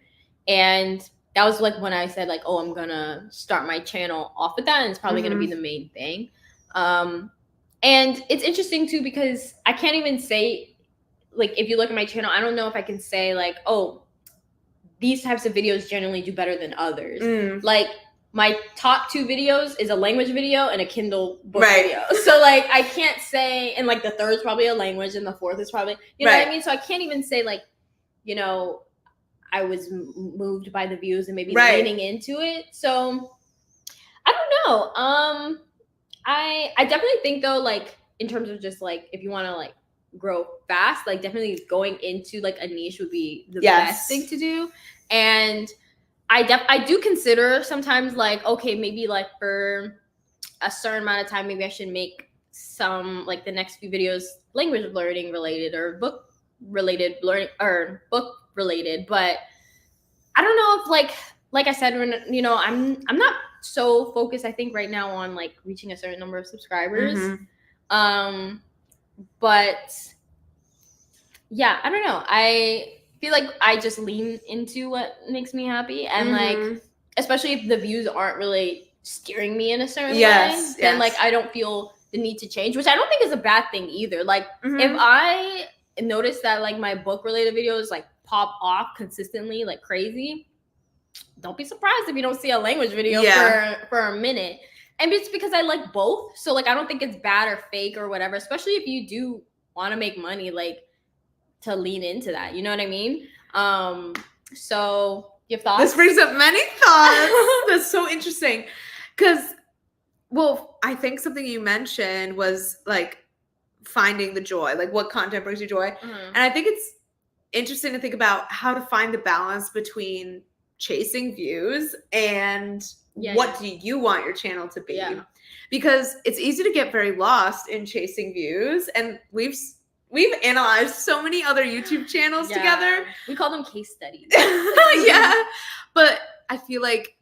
And that was like when I said like, oh, I'm going to start my channel off with that. And it's probably going to be the main thing. And it's interesting too, because I can't even say, like, if you look at my channel, I don't know if I can say like, oh, these types of videos generally do better than others. Like my top 2 videos is a language video and a Kindle book video. So like, I can't say, and like the third is probably a language and the fourth is probably, you know what I mean? So I can't even say like, you know, I was moved by the views and maybe leaning into it. So I don't know. I definitely think though, like in terms of just like, if you want to like grow fast, like definitely going into like a niche would be the best thing to do. And I do consider sometimes like, okay, maybe like for a certain amount of time, maybe I should make some like the next few videos language learning related or book related learning or book related. But I don't know if like I said, when, you know, I'm not so focused, I think right now on like reaching a certain number of subscribers. But yeah, I don't know. I feel like I just lean into what makes me happy. And like, especially if the views aren't really steering me in a certain way, then like I don't feel the need to change, which I don't think is a bad thing either. Like if I notice that like my book related videos like pop off consistently like crazy, don't be surprised if you don't see a language video for a minute. And it's because I like both. So like, I don't think it's bad or fake or whatever, especially if you do want to make money, like to lean into that. You know what I mean? So you have thoughts? This brings up many thoughts. That's so interesting. Because, well, I think something you mentioned was like finding the joy, like what content brings you joy. And I think it's interesting to think about how to find the balance between chasing views and what do you want your channel to be? Because it's easy to get very lost in chasing views, and we've analyzed so many other YouTube channels together. We call them case studies. But I feel like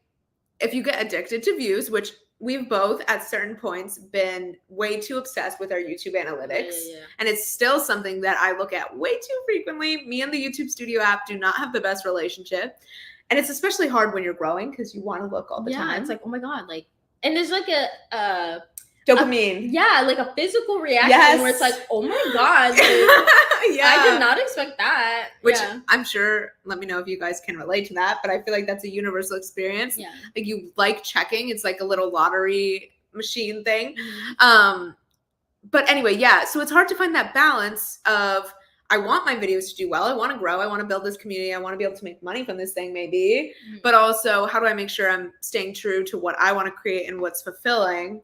if you get addicted to views, which we've both at certain points been way too obsessed with our YouTube analytics, and it's still something that I look at way too frequently. Me and the YouTube Studio app do not have the best relationship. And it's especially hard when you're growing because you want to look all the time. It's like, oh my God, like, and there's like a dopamine. Like a physical reaction where it's like, oh my God, like, I did not expect that. Which I'm sure, let me know if you guys can relate to that, but I feel like that's a universal experience. Like you like checking, it's like a little lottery machine thing. But anyway, so it's hard to find that balance of, I want my videos to do well. I want to grow. I want to build this community. I want to be able to make money from this thing maybe. But also, how do I make sure I'm staying true to what I want to create and what's fulfilling?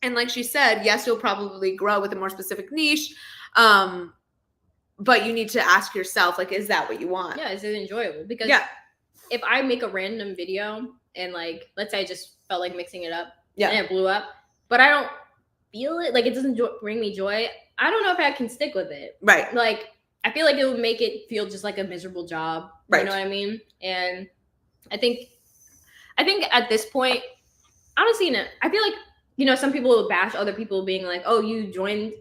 And like she said, yes, you'll probably grow with a more specific niche. but you need to ask yourself, like, is that what you want? Yeah, is it enjoyable? Because if I make a random video and like, let's say I just felt like mixing it up and it blew up, but I don't feel it, like it doesn't bring me joy, I don't know if I can stick with it. Right. Like, I feel like it would make it feel just like a miserable job. Right. You know what I mean? And I think at this point, honestly, I feel like, you know, some people will bash other people being like, oh, you joined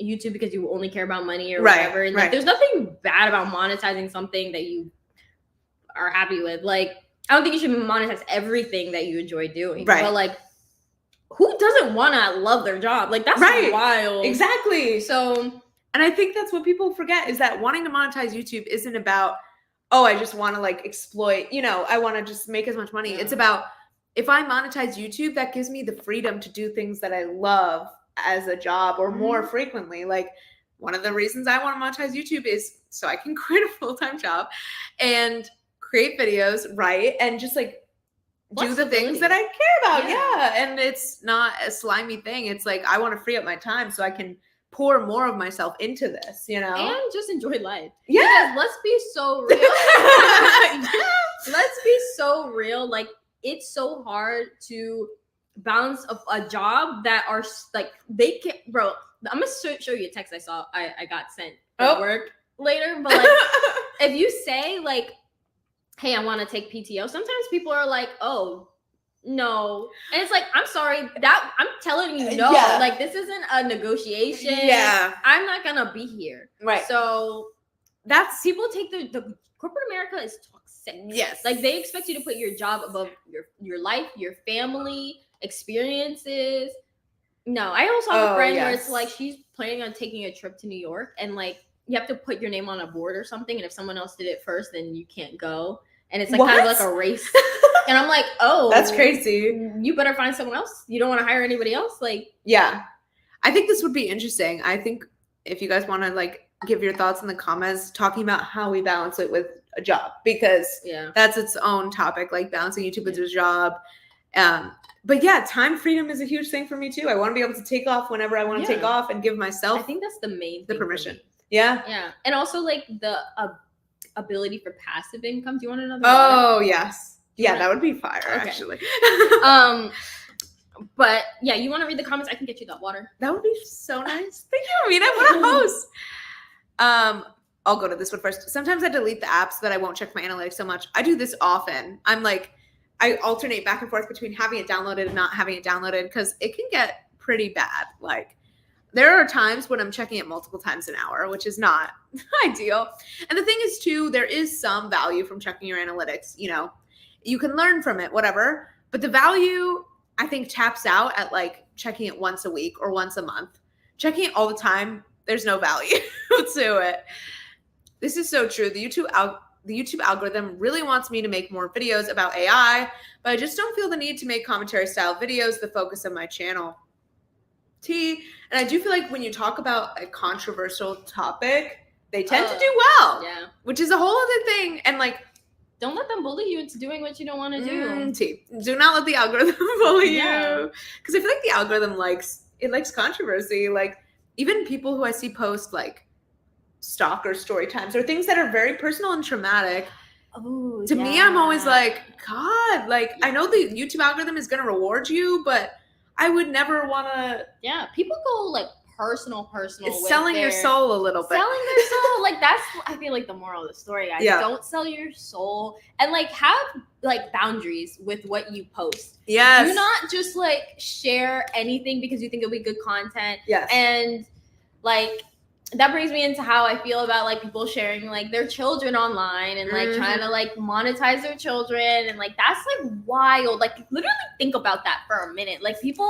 YouTube because you only care about money or whatever. And like, there's nothing bad about monetizing something that you are happy with. Like, I don't think you should monetize everything that you enjoy doing. Right. But like, who doesn't want to love their job? Like, that's wild. Exactly. So, and I think that's what people forget, is that wanting to monetize YouTube isn't about, oh, I just want to like exploit, you know, I want to just make as much money. Yeah. It's about, if I monetize YouTube, that gives me the freedom to do things that I love as a job or more frequently. Like, one of the reasons I want to monetize YouTube is so I can quit a full-time job and create videos, right? And just like do the things that I care about. Yeah. And it's not a slimy thing. It's like, I want to free up my time so I can pour more of myself into this, you know? And just enjoy life. Yeah. Because let's be so real. Let's be so real. Like, it's so hard to balance a job that are like, they can't, bro. I'm gonna show you a text I got sent at work later. But like, if you say like, hey, I want to take PTO, sometimes people are like, oh, no. And it's like, I'm sorry, that I'm telling you no. Yeah. Like, this isn't a negotiation. Yeah. I'm not gonna be here. Right. So that's, people take the corporate America is toxic. Yes. Like, they expect you to put your job above your life, your family, experiences. No, I also have a friend where it's like, she's planning on taking a trip to New York, and like, you have to put your name on a board or something, and if someone else did it first, then you can't go. And it's like kind of like a race. And I'm like, oh, that's crazy. You better find someone else. You don't want to hire anybody else. Like, yeah, I think this would be interesting. I think if you guys want to like give your thoughts in the comments, talking about how we balance it with a job, because that's its own topic, like balancing YouTube with a job. But yeah, time freedom is a huge thing for me too. I want to be able to take off whenever I want to take off and give myself, I think that's the main thing, the permission. Yeah. And also like the ability for passive income. Do you want another? Oh, yes. Yeah, that would be fire, actually. But yeah, you want to read the comments? I can get you that water. That would be so nice. Thank you, Amina. What a host. I'll go to this one first. Sometimes I delete the apps so that I won't check my analytics so much. I do this often. I'm like, I alternate back and forth between having it downloaded and not having it downloaded, because it can get pretty bad. Like, there are times when I'm checking it multiple times an hour, which is not ideal. And the thing is too, there is some value from checking your analytics. You know, you can learn from it, whatever. But the value, I think, taps out at like checking it once a week or once a month. Checking it all the time, there's no value to it. This is so true. The YouTube algorithm really wants me to make more videos about AI, but I just don't feel the need to make commentary style videos the focus of my channel. And I do feel like when you talk about a controversial topic, they tend to do well. Yeah. Which is a whole other thing. And like, don't let them bully you into doing what you don't want to do. Do not let the algorithm bully you. Because I feel like the algorithm likes controversy. Like, even people who I see post like stalker story times or things that are very personal and traumatic. Oh, to me, I'm always like, God, like, I know the YouTube algorithm is going to reward you, but I would never want to. Yeah, people go like personal. It's selling your soul a little bit. Selling their soul, like, that's, I feel like, the moral of the story, guys. Yeah. Don't sell your soul, and like have like boundaries with what you post. Yes. Do not just like share anything because you think it'll be good content. Yes. And like, that brings me into how I feel about like people sharing like their children online and like trying to like monetize their children, and like that's like wild. Like, literally think about that for a minute. Like, people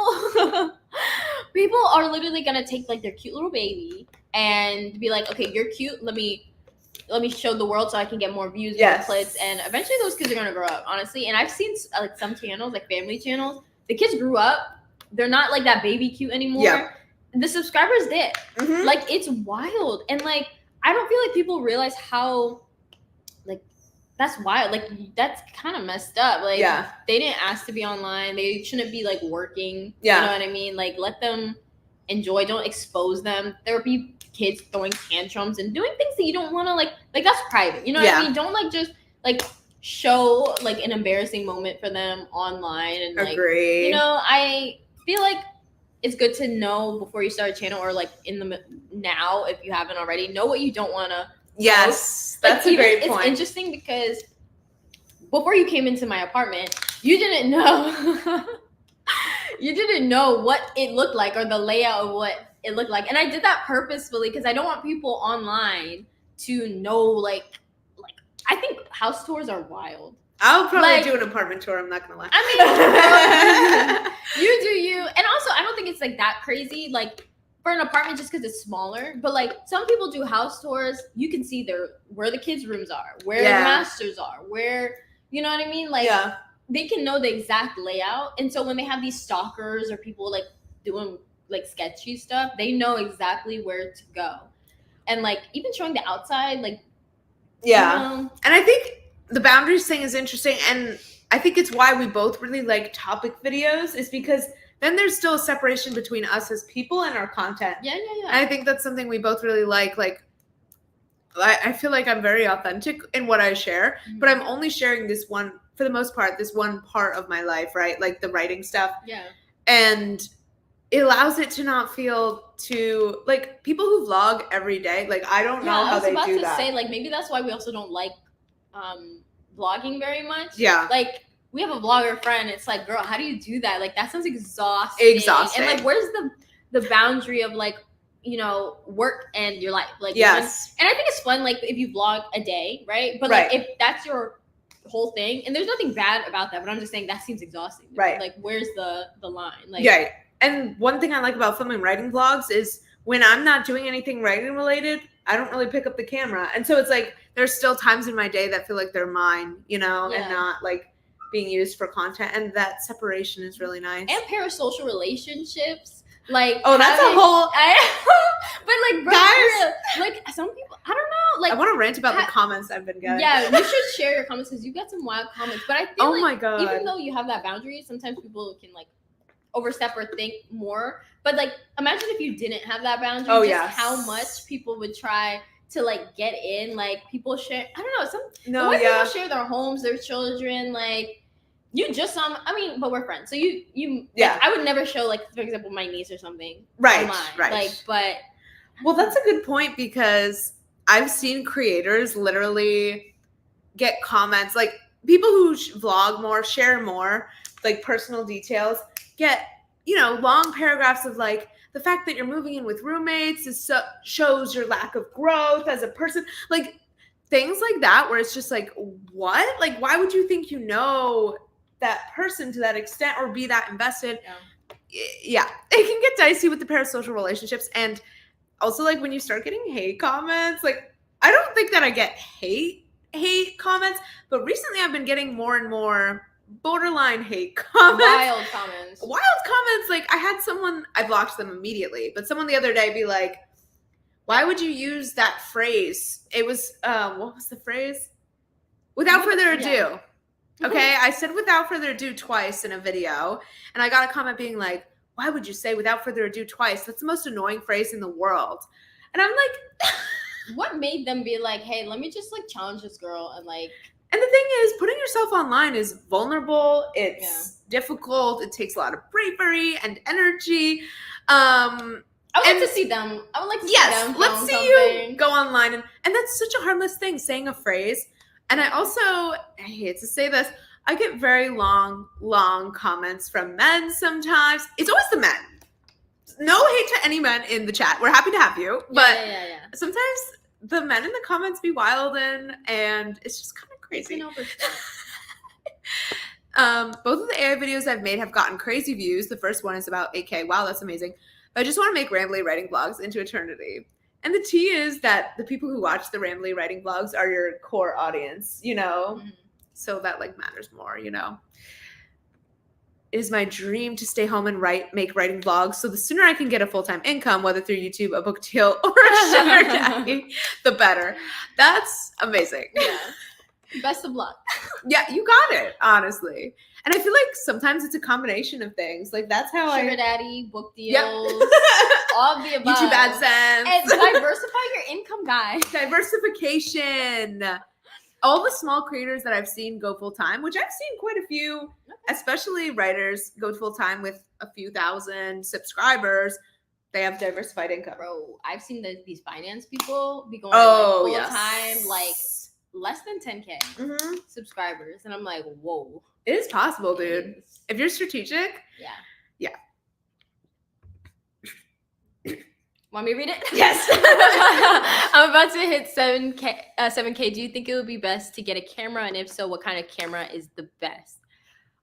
are literally gonna take like their cute little baby and be like, okay, you're cute, let me show the world so I can get more views, more clicks, and eventually those kids are gonna grow up, honestly. And I've seen like some channels, like family channels, the kids grew up, they're not like that baby cute anymore. Yeah. The subscribers did. Like, it's wild. And like, I don't feel like people realize how, like, that's wild. Like, that's kind of messed up. Like, they didn't ask to be online. They shouldn't be like working. Yeah. You know what I mean? Like, let them enjoy. Don't expose them. There will be kids throwing tantrums and doing things that you don't want to like that's private. You know what I mean? Don't like just like show like an embarrassing moment for them online and like Agree. You know, I feel like it's good to know before you start a channel or like now if you haven't already, know what you don't want to. Yes, that's a great point. It's interesting because before you came into my apartment, you didn't know you didn't know what it looked like or the layout of what it looked like. And I did that purposefully because I don't want people online to know like I think house tours are wild. I'll probably do an apartment tour. I'm not gonna lie. I mean, you do you. And also, I don't think it's like that crazy. Like for an apartment, just because it's smaller. But like some people do house tours. You can see where the kids' rooms are, where the masters are, where you know what I mean. Like they can know the exact layout. And so when they have these stalkers or people like doing like sketchy stuff, they know exactly where to go. And like even showing the outside, like you know, and I think the boundaries thing is interesting, and I think it's why we both really like topic videos is because then there's still a separation between us as people and our content. Yeah. And I think that's something we both really like. Like, I feel like I'm very authentic in what I share, but I'm only sharing this one, for the most part, this one part of my life, right? Like the writing stuff. Yeah. And it allows it to not feel too like people who vlog every day. Like I don't know how they do that. I was about to say like maybe that's why we also don't like vlogging very much. Yeah. Like we have a vlogger friend. It's like, girl, how do you do that? Like that sounds exhausting. And like, where's the boundary of like, you know, work and your life? Like, yes. And I think it's fun, like if you vlog a day, right? But like if that's your whole thing, and there's nothing bad about that, but I'm just saying that seems exhausting. Right. Like, where's the line? Like, yeah. And one thing I like about filming writing vlogs is when I'm not doing anything writing related, I don't really pick up the camera. And so it's like, there's still times in my day that feel like they're mine, you know, and not like being used for content. And that separation is really nice. And parasocial relationships. Like, oh, that's a whole. But like, bro, guys, like some people, I don't know. Like, I want to rant about the comments I've been getting. Yeah, you should share your comments because you got some wild comments. But I feel my God. Even though you have that boundary, sometimes people can like overstep or think more. But like, imagine if you didn't have that boundary. How much people would try to like get in. Like people share. I don't know. People share their homes, their children. Like you just I mean, but we're friends, so you. Like, I would never show like, for example, my niece or something. Right. Online. Right. Like, but. Well, that's a good point because I've seen creators literally get comments like people who vlog more, share more, like personal details. Get, you know, long paragraphs of like the fact that you're moving in with roommates shows your lack of growth as a person, like things like that where it's just like, what? Like, why would you think you know that person to that extent or be that invested? Yeah, it can get dicey with the parasocial relationships. And also like when you start getting hate comments, like I don't think that I get hate comments, but recently I've been getting more and more borderline hate comments. Wild comments. Like I had someone, I blocked them immediately, but someone the other day be like, why would you use that phrase? It was, what was the phrase? Without further ado. Yeah. Okay. I said without further ado twice in a video. And I got a comment being like, why would you say without further ado twice? That's the most annoying phrase in the world. And I'm like, what made them be like, hey, let me just like challenge this girl and like. And the thing is, putting yourself online is vulnerable. It's difficult. It takes a lot of bravery and energy. I would like to see them. I would like to see them. Let's see you go online. And that's such a harmless thing, saying a phrase. And I hate to say this, I get very long comments from men sometimes. It's always the men. No hate to any men in the chat. We're happy to have you. But sometimes the men in the comments be wild and it's just kind of crazy. Both of the AI videos I've made have gotten crazy views. The first one is about 8K. Wow, that's amazing. But I just want to make rambly writing vlogs into eternity. And the tea is that the people who watch the rambly writing vlogs are your core audience, you know? Mm-hmm. So that like matters more, you know? It is my dream to stay home and make writing vlogs. So the sooner I can get a full-time income, whether through YouTube, a book deal, or a sugar daddy, the better. That's amazing. Yeah. Best of luck. Yeah, you got it, honestly. And I feel like sometimes it's a combination of things. Like that's how Sugar daddy, book deals, all of the above. YouTube AdSense. And diversify your income, guys. Diversification. All the small creators that I've seen go full time, which I've seen quite a few, especially writers go full time with a few thousand subscribers. They have diversified income. Bro, I've seen these finance people be going full time, like less than 10K subscribers, and I'm like, whoa, it is possible, dude. If you're strategic. Yeah. Want me to read it? Yes. I'm about to hit 7K. Do you think it would be best to get a camera? And if so, what kind of camera is the best?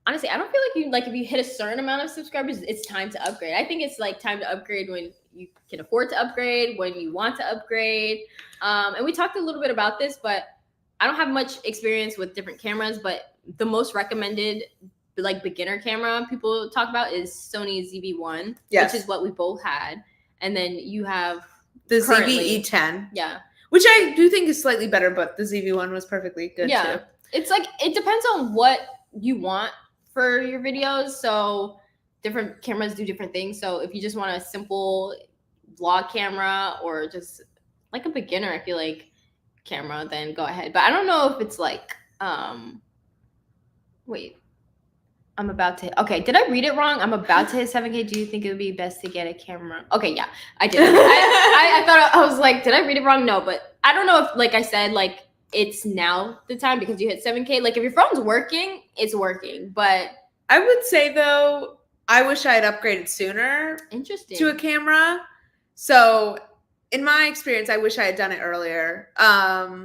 Honestly, I don't feel like if you hit a certain amount of subscribers, it's time to upgrade. I think it's like time to upgrade when you can afford to upgrade, when you want to upgrade. And we talked a little bit about this, but I don't have much experience with different cameras, but the most recommended like beginner camera people talk about is Sony ZV-1, which is what we both had. And then you have the ZV-E10. Yeah. Which I do think is slightly better, but the ZV-1 was perfectly good too. It's like, it depends on what you want for your videos. So different cameras do different things. So if you just want a simple vlog camera or just like a beginner, I feel like camera, then go ahead. But I don't know if it's like, wait. Did I read it wrong? I'm about to hit 7K. Do you think it would be best to get a camera? Okay, yeah, I did. I thought I was like, did I read it wrong? No, but I don't know if, like I said, like it's now the time because you hit 7K. Like if your phone's working, it's working. But I would say though, I wish I had upgraded sooner. Interesting. To a camera. So in my experience, I wish I had done it earlier. Because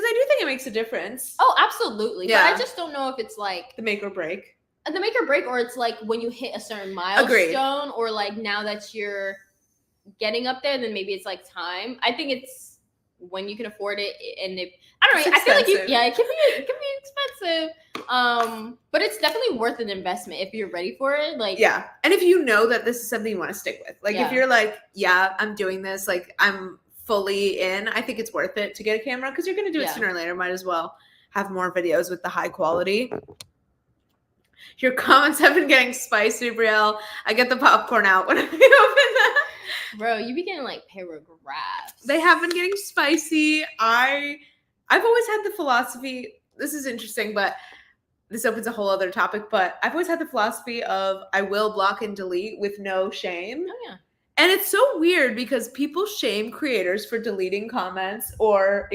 I do think it makes a difference. Oh, absolutely. Yeah. But I just don't know if it's like the make or break. The make or break, or it's like when you hit a certain milestone, or like now that you're getting up there, then maybe it's like time. I think it's when you can afford it, and I don't know. I feel like it can be expensive, but it's definitely worth an investment if you're ready for it. Like and if you know that this is something you want to stick with, like if you're like, I'm doing this, like I'm fully in, I think it's worth it to get a camera because you're gonna do it sooner or later. Might as well have more videos with the high quality. Your comments have been getting spicy, Brielle. I get the popcorn out when I open that. Bro, you be getting like paragraphs. They have been getting spicy. I've always had the philosophy, this is interesting, but this opens a whole other topic, but I've always had the philosophy of I will block and delete with no shame. Oh, yeah. And it's so weird because people shame creators for deleting comments or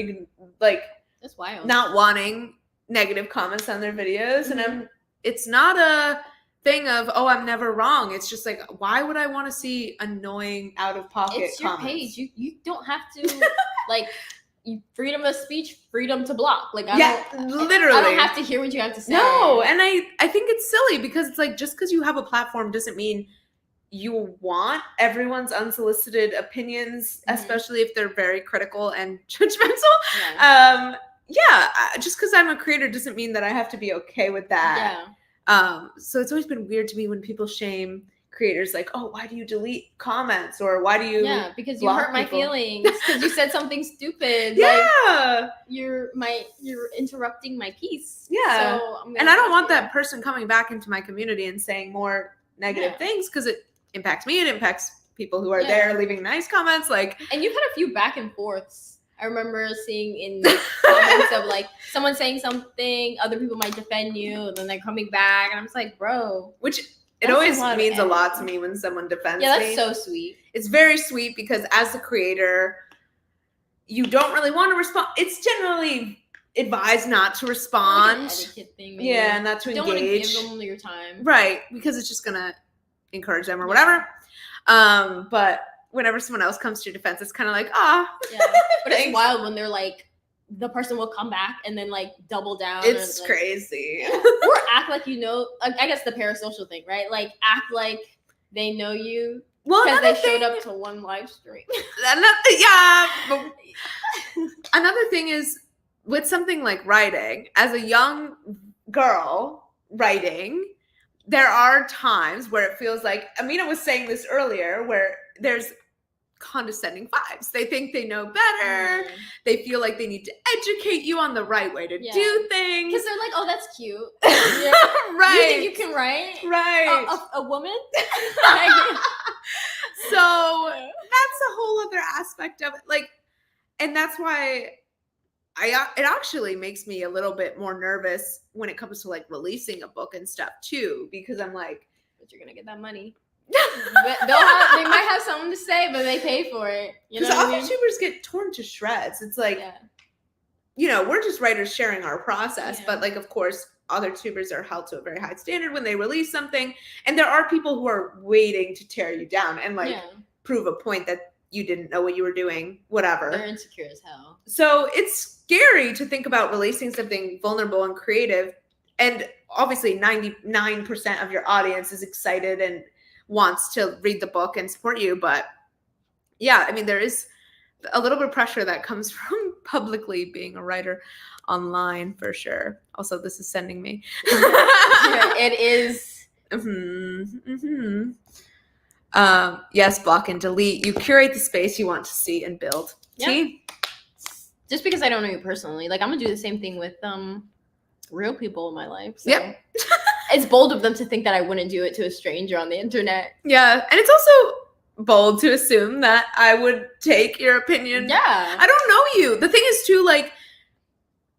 like that's wild. Not wanting negative comments on their videos. And it's not a thing of, I'm never wrong. It's just like, why would I want to see annoying out of pocket comments? It's your page. You don't have to like freedom of speech, freedom to block. Like literally. I don't have to hear what you have to say. No, and I think it's silly because it's like just because you have a platform doesn't mean you want everyone's unsolicited opinions, especially if they're very critical and judgmental. Just because I'm a creator doesn't mean that I have to be okay with that. So it's always been weird to me when people shame creators like, why do you delete comments or why do you because you hurt my feelings because you said something stupid. Like, you're interrupting my peace. So and I don't want that person coming back into my community and saying more negative things because it impacts me. It impacts people who are there leaving nice comments. Like, and you've had a few back and forths. I remember seeing in the comments of like someone saying something, other people might defend you, and then they're coming back, and I'm just like, bro. Which it always means a lot to me when someone defends me. Yeah, that's so sweet. It's very sweet because as a creator, you don't really want to respond. It's generally advised not to respond. Like an etiquette thing, maybe. Yeah, not to engage. Don't want to give them your time. Right, because it's just gonna encourage them or whatever. But whenever someone else comes to your defense, it's kind of like, but it's wild when they're like, the person will come back and then like double down. It's crazy. Or act like I guess the parasocial thing, right? Like act like they know you because they showed up to one live stream. Another thing is with something like writing, as a young girl writing, there are times where it feels like, Amina was saying this earlier, where there's condescending vibes. They think they know better. They feel like they need to educate you on the right way to do things. Because they're like, oh, that's cute. Right. You think you can write? Right. A woman? So that's a whole other aspect of it. Like, and that's why it actually makes me a little bit more nervous when it comes to like releasing a book and stuff too, because I'm like, but you're going to get that money. They might have something to say, but they pay for it. Because author tubers get torn to shreds. It's like, you know, we're just writers sharing our process, but like, of course, author tubers are held to a very high standard when they release something, and there are people who are waiting to tear you down and like prove a point that you didn't know what you were doing, whatever. They're insecure as hell. So it's scary to think about releasing something vulnerable and creative, and obviously 99% of your audience is excited and wants to read the book and support you. But yeah, I mean, there is a little bit of pressure that comes from publicly being a writer online, for sure. Also, this is sending me. It is. Yes, block and delete. You curate the space you want to see and build. See? Just because I don't know you personally, like I'm gonna do the same thing with real people in my life. So. It's bold of them to think that I wouldn't do it to a stranger on the internet. Yeah. And it's also bold to assume that I would take your opinion. Yeah. I don't know you. The thing is too, like,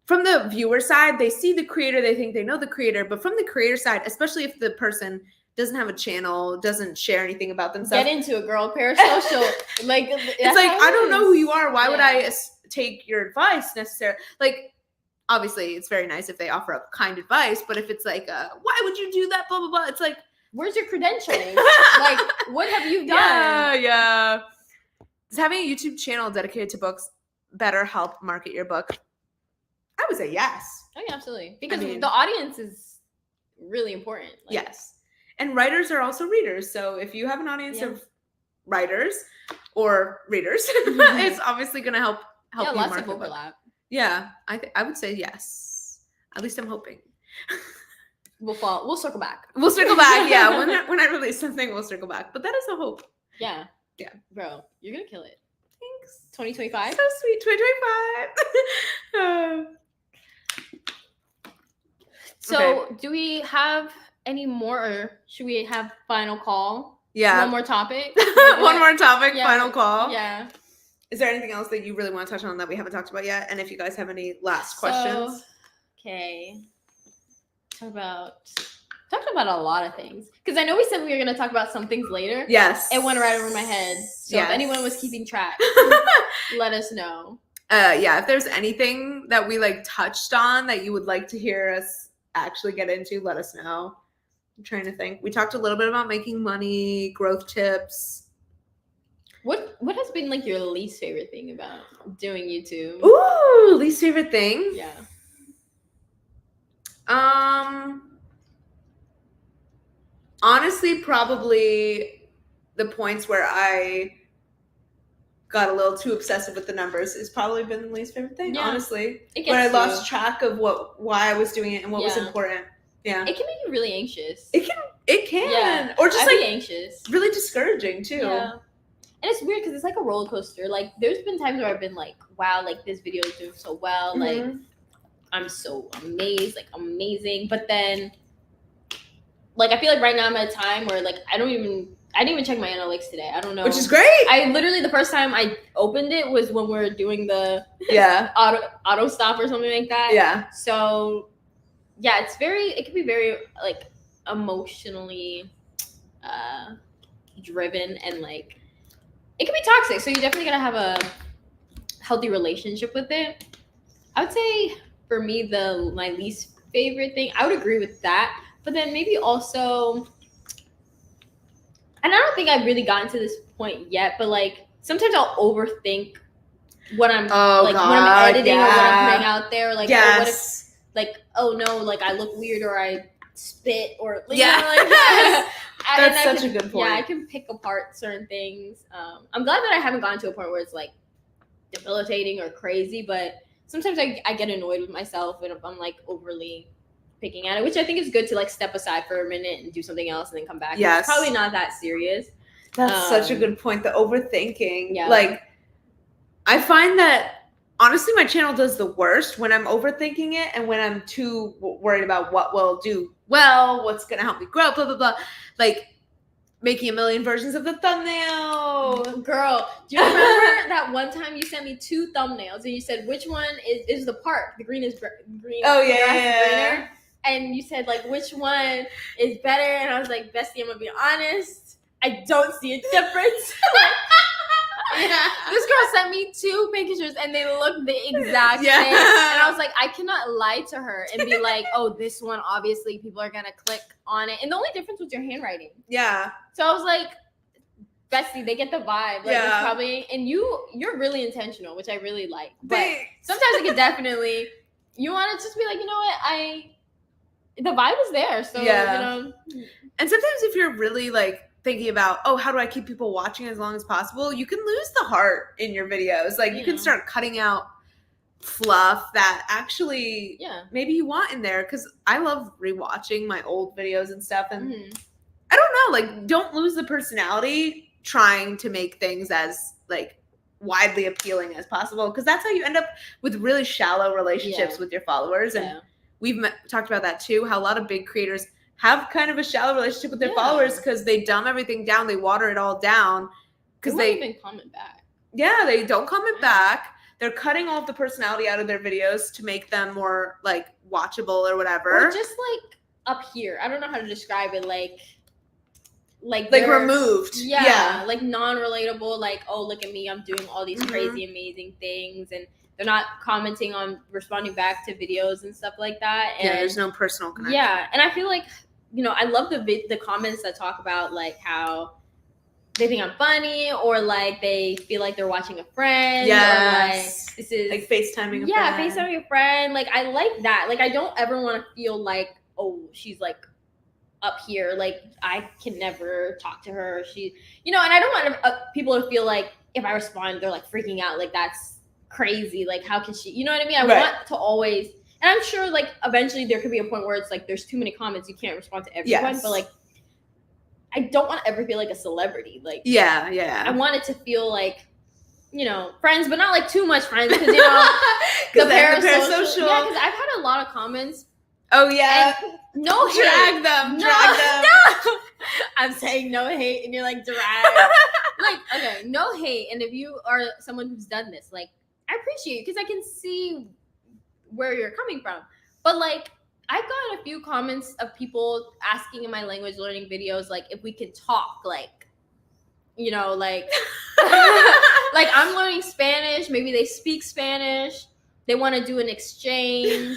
from the viewer side, they see the creator, they think they know the creator. But from the creator side, especially if the person doesn't have a channel, doesn't share anything about themselves. Get into it, girl. Parasocial. Like, it's like, I don't know who you are. Why would I take your advice necessarily? Like, obviously, it's very nice if they offer up kind advice, but if it's like, why would you do that, blah, blah, blah, it's like, where's your credentialing? Like, what have you done? Yeah. Does having a YouTube channel dedicated to books better help market your book? I would say yes. Oh, yeah, absolutely. Because the audience is really important. Like, yes. And writers are also readers. So if you have an audience of writers or readers, it's obviously going to help you lots market of overlap. Yeah, I would say yes. At least I'm hoping. We'll circle back. We'll circle back. Yeah, when I release something, we'll circle back. But that is a hope. Yeah, bro, you're gonna kill it. Thanks. 2025. So sweet, 2025. So, do we have any more, or should we have final call? Yeah. One more topic. One more topic. Final call. Yeah. Is there anything else that you really want to touch on that we haven't talked about yet? And if you guys have any last questions. Okay. Talked about a lot of things. Because I know we said we were going to talk about some things later. Yes. It went right over my head. So if anyone was keeping track, let us know. If there's anything that we like touched on that you would like to hear us actually get into, let us know. I'm trying to think. We talked a little bit about making money, growth tips. What has been like your least favorite thing about doing YouTube? Ooh, least favorite thing? Yeah. Honestly, probably the points where I got a little too obsessive with the numbers has probably been the least favorite thing, honestly. Where I lost track of why I was doing it and what was important. Yeah. It can make you really anxious. It can. Yeah. Or just I'd be anxious. Really discouraging too. Yeah. And it's weird because it's like a roller coaster. Like, there's been times where I've been like, wow, like this video is doing so well. Like, I'm so amazed, like amazing. But then, like, I feel like right now I'm at a time where like I didn't even check my analytics today. I don't know. Which is great. I literally, the first time I opened it was when we were doing the auto stop or something like that. Yeah. So yeah, it can be very like emotionally driven, and like it can be toxic. So you definitely gotta have a healthy relationship with it. I would say for me, my least favorite thing, I would agree with that. But then maybe also, and I don't think I've really gotten to this point yet, but like sometimes I'll overthink what I'm when I'm editing or what I'm putting out there. Like, oh, what if, like, oh no, like I look weird or I spit or like that. That's such a good point. Yeah, I can pick apart certain things. I'm glad that I haven't gotten to a point where it's like debilitating or crazy, but sometimes I get annoyed with myself and if I'm like overly picking at it, which I think is good to like step aside for a minute and do something else and then come back. Yes. It's probably not that serious. That's such a good point. The overthinking. Yeah. Like, I find that, honestly, my channel does the worst when I'm overthinking it and when I'm too worried about what will do well, what's going to help me grow, blah, blah, blah. Like, making a million versions of the thumbnail. Girl, do you remember that one time you sent me 2 thumbnails and you said, which one is the park? The green is green. Oh, yeah. Greener. And you said, like, which one is better? And I was like, Bestie, I'm going to be honest. I don't see a difference. Yeah. This girl sent me 2 pictures and they look the exact same. And I was like, I cannot lie to her and be like, oh, this one, obviously people are going to click on it. And the only difference was your handwriting. Yeah. So I was like, Bestie, they get the vibe. Like, it's probably, and you're really intentional, which I really like. But sometimes it could definitely, you want to just be like, you know what, the vibe is there. So, you know. And sometimes if you're really like, thinking about, oh, how do I keep people watching as long as possible? You can lose the heart in your videos. Like, you can start cutting out fluff that actually maybe you want in there. Because I love rewatching my old videos and stuff. And I don't know, like, don't lose the personality trying to make things as, like, widely appealing as possible. Because that's how you end up with really shallow relationships with your followers. And we've talked about that too, how a lot of big creators have kind of a shallow relationship with their followers because they dumb everything down, they water it all down because they don't even comment back. Yeah, they don't comment back. They're cutting all of the personality out of their videos to make them more like watchable or whatever. Or just like up here. I don't know how to describe it. Like removed. Yeah, like non-relatable. Like, oh, look at me, I'm doing all these crazy, amazing things, and they're not commenting on responding back to videos and stuff like that. And there's no personal connection. Yeah, and I feel like, you know, I love the comments that talk about like how they think I'm funny, or like they feel like they're watching a friend. Yes. Or like this is like FaceTiming a friend. Yeah, FaceTiming a friend. Like, I like that. Like, I don't ever want to feel like, oh, she's like up here. Like, I can never talk to her. She, you know, and I don't want people to feel like if I respond, they're like freaking out. Like, that's crazy. Like, how can she, you know what I mean? I want to always, and I'm sure like eventually there could be a point where it's like there's too many comments, you can't respond to everyone. But like, I don't want to ever feel like a celebrity. Like, I want it to feel like, you know, friends, but not like too much friends, because, you know, the parasocial. Yeah, because I've had a lot of comments. Oh yeah. No hate. Drag them. No. I'm saying no hate, and you're like, drag. Like, okay, no hate. And if you are someone who's done this, like, I appreciate you because I can see where you're coming from. But like, I got a few comments of people asking in my language learning videos, like, if we could talk, like, you know, like, like, I'm learning Spanish. Maybe they speak Spanish. They want to do an exchange,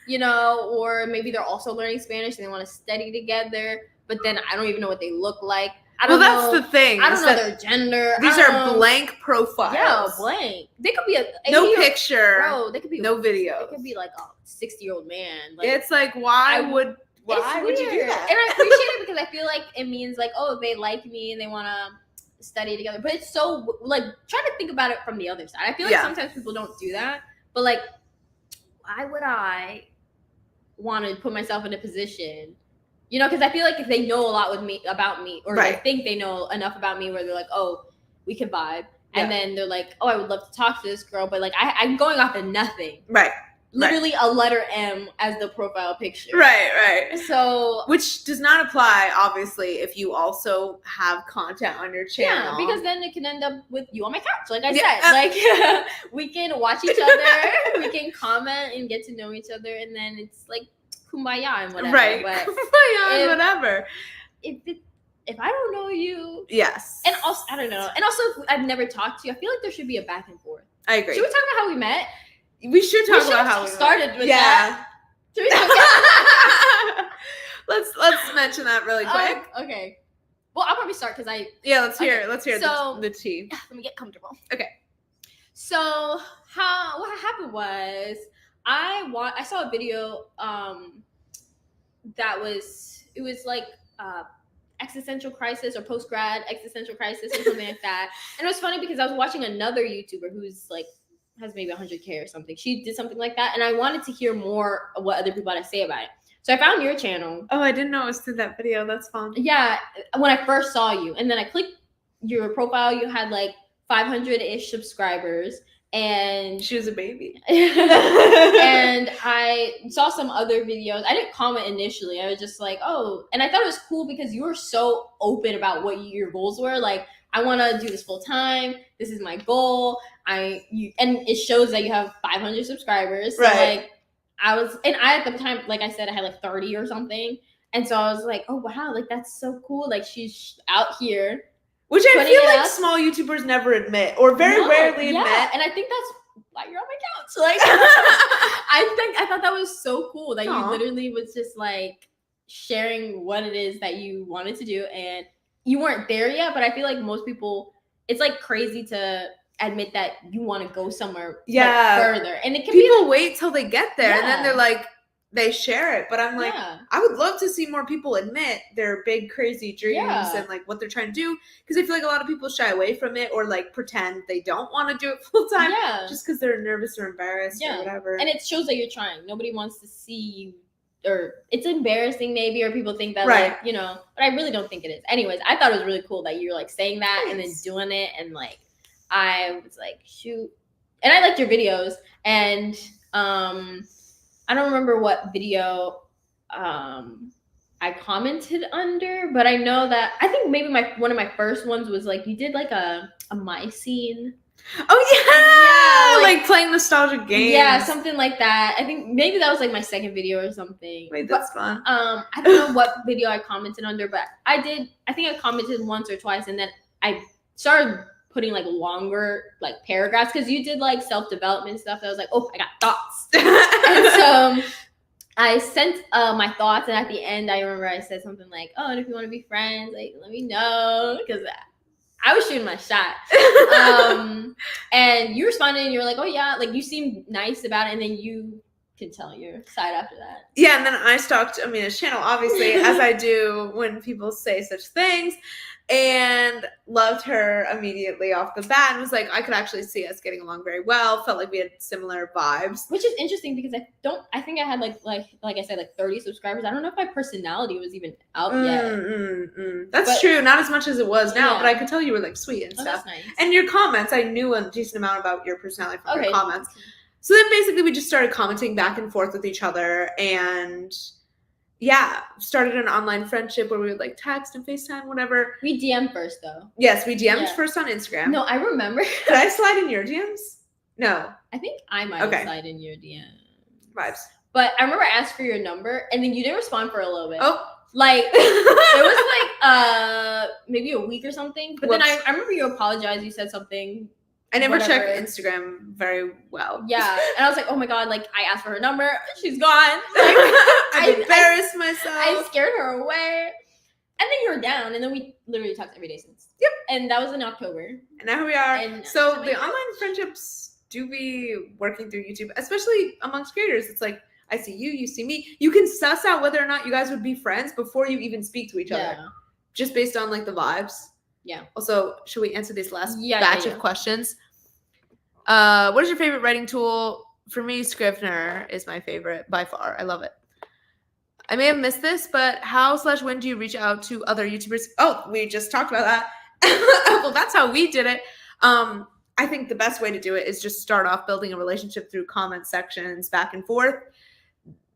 you know, or maybe they're also learning Spanish and they want to study together. But then I don't even know what they look like. I don't know. That's the thing. I don't know their gender. These are blank profiles. Yeah, blank. They could be no picture. Bro, they could be no video. They could be like a 60-year-old man. Like, it's like, why would you do that? And I appreciate it because I feel like it means like, oh, they like me and they want to study together. But it's so like, try to think about it from the other side. I feel like sometimes people don't do that. But like, why would I want to put myself in a position? You know, because I feel like if they know a lot about me, or they think they know enough about me where they're like, oh, we can vibe. And then they're like, oh, I would love to talk to this girl. But like, I'm going off of nothing. Right. Literally a letter M as the profile picture. Right. So, which does not apply, obviously, if you also have content on your channel. Yeah, because then it can end up with you on my couch, like I said. Like, we can watch each other, we can comment and get to know each other, and then it's like kumbaya and whatever. Right, but kumbaya and whatever. If I don't know you, yes, and also I don't know, and also if I've never talked to you, I feel like there should be a back and forth. I agree. Should we talk about how we met? We should talk about how we started with that. Should we talk about let's mention that really quick. Okay. Well, I'll probably start because let's hear the tea. Let me get comfortable. Okay. So what happened was I saw a video that was like existential crisis or post-grad existential crisis or something like that. And it was funny because I was watching another YouTuber who's like has maybe 100K or something. She did something like that, and I wanted to hear more of what other people had to say about it. So I found your channel. Oh, I didn't know it was through that video. That's fun. Yeah, when I first saw you, and then I clicked your profile, you had like 500-ish subscribers, and she was a baby. And I saw some other videos. I didn't comment initially. I was just like, oh, and I thought it was cool because you were so open about what your goals were. Like, I want to do this full time. This is my goal. And it shows that you have 500 subscribers. So right. Like, I at the time, like I said, I had like 30 or something. And so I was like, oh wow, like that's so cool. Like she's out here. Which I feel like small YouTubers never admit, or very rarely admit. And I think that's why you're on my couch. Like, I thought that was so cool that you literally was just like sharing what it is that you wanted to do, and you weren't there yet. But I feel like most people, it's like crazy to admit that you want to go somewhere further, and it can people wait till they get there, and then they're like, they share it. But I'm like, I would love to see more people admit their big crazy dreams and like what they're trying to do, because I feel like a lot of people shy away from it or like pretend they don't want to do it full time just because they're nervous or embarrassed or whatever. And it shows that you're trying. Nobody wants to see you, or it's embarrassing maybe, or people think that like, you know, but I really don't think it is. Anyways, I thought it was really cool that you're like saying that and then doing it, and like I was like, shoot. And I liked your videos, and I don't remember what video I commented under, but I know that I think maybe one of my first ones was like you did like a my scene. Oh yeah, like playing nostalgic games. Yeah, something like that. I think maybe that was like my second video or something. Wait, that's fun. I don't know what video I commented under, but I think I commented once or twice, and then I started putting like longer like paragraphs, because you did like self-development stuff that I was like, oh, I got thoughts. And so I sent my thoughts, and at the end I remember I said something like, oh, and if you want to be friends, like let me know, because I was shooting my shot. And you responded and you were like, oh yeah, like you seemed nice about it, and then you can tell your side after that. Yeah, and then I stalked Amina's channel, obviously, as I do when people say such things, and loved her immediately off the bat, and was like, I could actually see us getting along very well. Felt like we had similar vibes, which is interesting because I think I had like I said, like 30 subscribers. I don't know if my personality was even out yet. That's true, not as much as it was now, but I could tell you were like sweet and stuff. That's nice. And your comments, I knew a decent amount about your personality from your comments. So then basically we just started commenting back and forth with each other, and started an online friendship where we would like text and FaceTime, whatever. We DM'd first though. Yes, we DM'd first on Instagram. No, I remember. Did I slide in your DMs? No. I think I might have slid in your DMs. Vibes. But I remember I asked for your number, and then you didn't respond for a little bit. Oh. Like, it was like maybe a week or something. But then I remember you apologized. You said something. I never checked Instagram very well. Yeah. And I was like, oh my God, like I asked for her number. She's gone. Like, I embarrassed myself. I scared her away. And then you were down. And then we literally talked every day since. Yep. And that was in October. And now here we are. And so the online friendships do be working through YouTube, especially amongst creators. It's like, I see you, you see me. You can suss out whether or not you guys would be friends before you even speak to each other. Just based on like the vibes. Yeah. Also, should we answer this last batch of questions? What is your favorite writing tool? For me, Scrivener is my favorite by far. I love it. I may have missed this, but how/when do you reach out to other YouTubers? Oh, we just talked about that. Well, that's how we did it. I think the best way to do it is just start off building a relationship through comment sections back and forth.